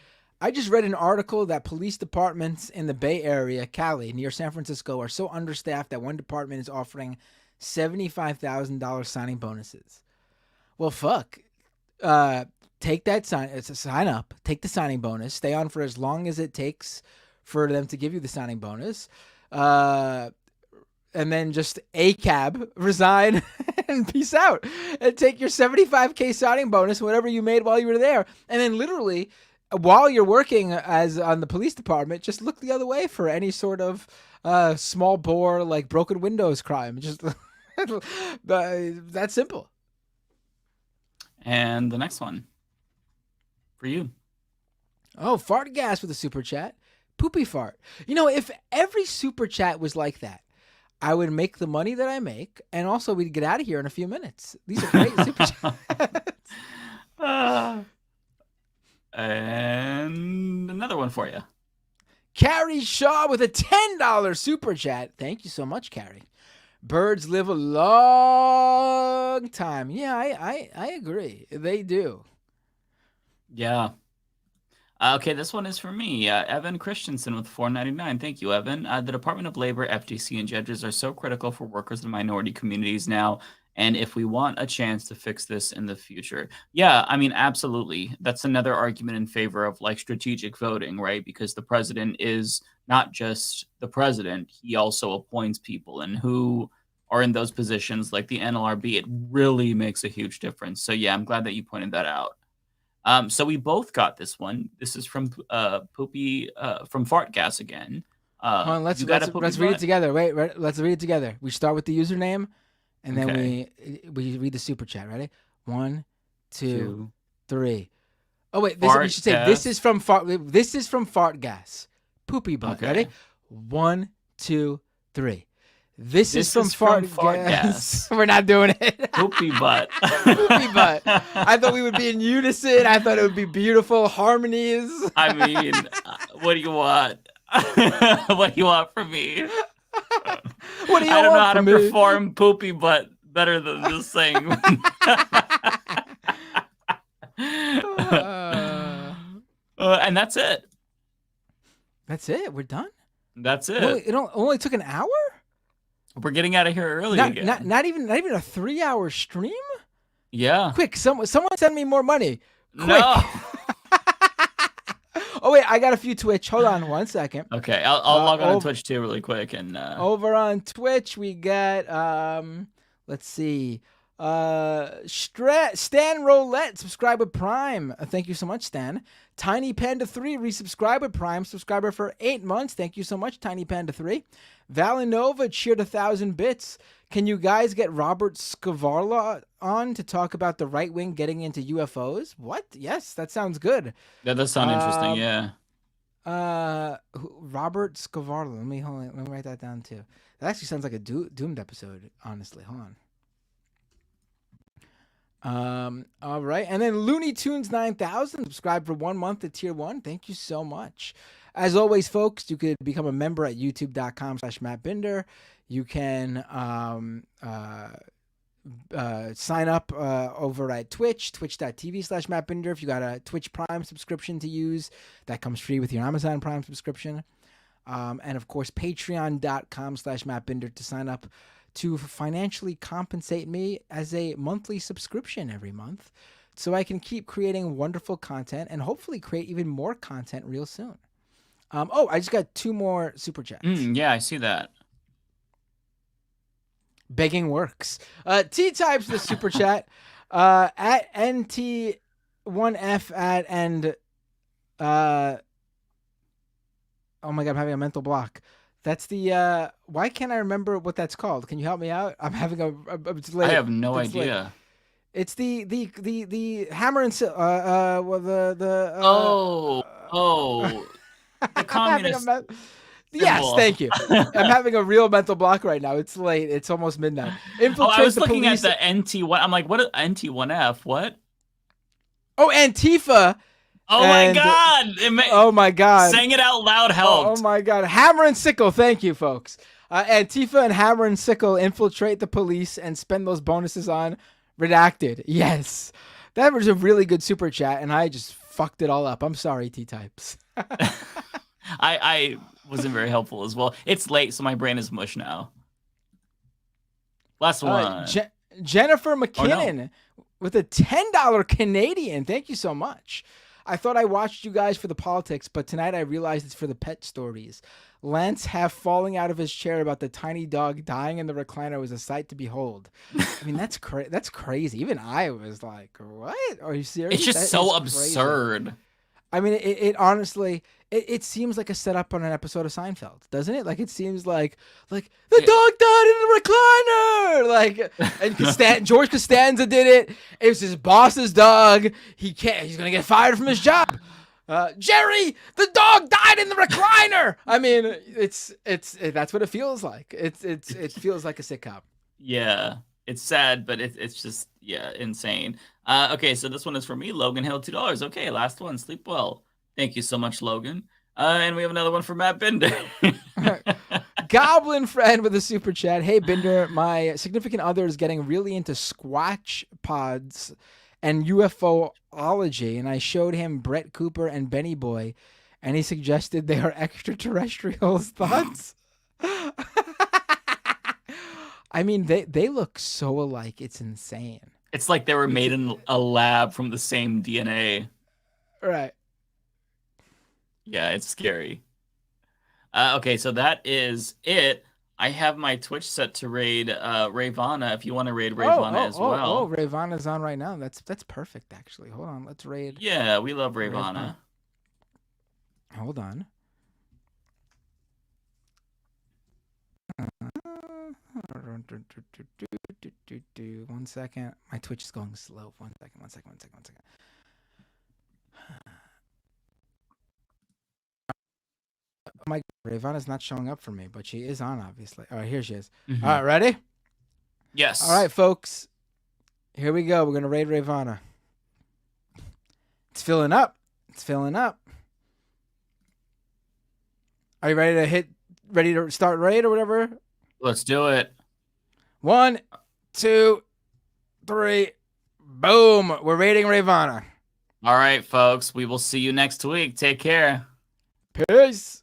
I just read an article that police departments in the Bay Area, Cali, near San Francisco, are so understaffed that one department is offering $75,000 signing bonuses. Well, fuck. Take that sign up, take the signing bonus, stay on for as long as it takes for them to give you the signing bonus, and then just ACAB, resign, and peace out, and take your $75K signing bonus, whatever you made while you were there, and then literally, while you're working as on the police department, just look the other way for any sort of small bore, like broken windows crime. Just that's simple. And the next one for you. Oh, Fart Gas with a super chat. Poopy fart. If every super chat was like that, I would make the money that I make, and also we'd get out of here in a few minutes. These are great super chats. And another one for you. Carrie Shaw with a $10 super chat. Thank you so much, Carrie. Birds live a long time. Yeah, I agree. They do. Yeah. Okay, this one is for me. Evan Christensen with $4.99. Thank you, Evan. The Department of Labor, FTC, and judges are so critical for workers and minority communities now. And if we want a chance to fix this in the future. Yeah, I mean, absolutely. That's another argument in favor of like strategic voting, right? Because the president is not just the president. He also appoints people, and who are in those positions like the NLRB. It really makes a huge difference. So yeah, I'm glad that you pointed that out. So we both got this one. This is from Poopy from Fart Gas again. Hold on, let's read it together. Wait, let's read it together. We start with the username, and then we read the super chat. Ready? 1, 2, 3. Oh wait, we should say this is from Fart Gas. Poopy butt. Okay. Ready? 1, 2, 3. This is from Fart Gas. We're not doing it. Poopy butt. Poopy butt. I thought we would be in unison. I thought it would be beautiful harmonies. I mean, what do you want? What do you want from me? What do you I don't know want how to from me? perform poopy butt better than this thing. And that's it. That's it. We're done. That's it. It only took an hour. We're getting out of here early again. Not even a 3-hour stream. Yeah. Quick, someone send me more money. Quick. No. Oh wait, I got a few Twitch. Hold on 1 second. Okay, I'll log on to Twitch too really quick and over on Twitch we got let's see. Stan Roulette, subscribe with Prime. Thank you so much, Stan. Tiny Panda 3, resubscribe with Prime, subscriber for 8 months. Thank you so much, Tiny Panda 3. Valinova cheered 1,000 bits. Can you guys get Robert Scavarla on to talk about the right wing getting into UFOs? What? Yes, that sounds good. That does sound interesting, yeah. Robert Scavarla. Let me write that down too. That actually sounds like a doomed episode, honestly. Hold on. All right, and then Looney Tunes 9000 subscribed for 1 month at tier 1. Thank you so much. As always, folks, you could become a member at youtube.com/MattBinder. You can sign up over at Twitch, twitch.tv/MattBinder. If you got a Twitch Prime subscription to use, that comes free with your Amazon Prime subscription. And of course, patreon.com/MattBinder to sign up to financially compensate me as a monthly subscription every month so I can keep creating wonderful content and hopefully create even more content real soon. I just got 2 more super chats. Yeah, I see that. Begging works. T-Types the super chat at NT1F at and oh my god, I'm having a mental block. That's the why can't I remember what that's called? Can you help me out? I'm having it's late. I have no It's late. idea. It's the hammer and the communist. Yes, thank you. I'm having a real mental block right now. It's late. It's almost midnight. I was looking at the NT1. I'm like, what is NT1F? What? Oh, Antifa. Oh my god! Oh my god! Saying it out loud helped. Oh my god! Hammer and sickle. Thank you, folks. Antifa and hammer and sickle infiltrate the police and spend those bonuses on redacted. Yes, that was a really good super chat, and I just fucked it all up. I'm sorry, T-Types. I wasn't very helpful as well. It's late, so my brain is mush now. Last one. Jennifer McKinnon with a $10 Canadian. Thank you so much. I thought I watched you guys for the politics, but tonight I realized it's for the pet stories. Lance half falling out of his chair about the tiny dog dying in the recliner was a sight to behold. I mean, that's crazy. Even I was like, what? Are you serious? It's just so absurd. I mean, it honestly, it seems like a setup on an episode of Seinfeld, doesn't it? Like, it seems like the dog died in the recliner. Like, and George Costanza did it. It was his boss's dog. He's going to get fired from his job. Jerry, the dog died in the recliner. I mean, that's what it feels like. It feels like a sitcom. Yeah, it's sad, but it's just, insane. Okay, so this one is for me, Logan Hill, $2. Okay, last one, sleep well. Thank you so much, Logan. And we have another one for Matt Binder. Goblin friend with a super chat. Hey, Binder, my significant other is getting really into Squatch pods and UFOlogy, and I showed him Brett Cooper and Benny Boy, and he suggested they are extraterrestrials. Thoughts? I mean, they look so alike. It's insane. It's like they were made in a lab from the same DNA. Right. Yeah, it's scary. Okay, so that is it. I have my Twitch set to raid Rayvana if you want to raid Rayvana as well. Oh, Rayvana's on right now. That's perfect, actually. Hold on, let's raid. Yeah, we love Rayvana. Hold on. 1 second. My Twitch is going slow. 1 second. Oh my Ravana's not showing up for me, but she is on, obviously. All right, here she is. Mhm. All right, ready? Yes. All right, folks. Here we go. We're going to raid Ravana. It's filling up. It's filling up. Are you ready to start raid or whatever? Let's do it. 1, 2, 3. Boom. We're raiding Ravana. All right, folks. We will see you next week. Take care. Peace.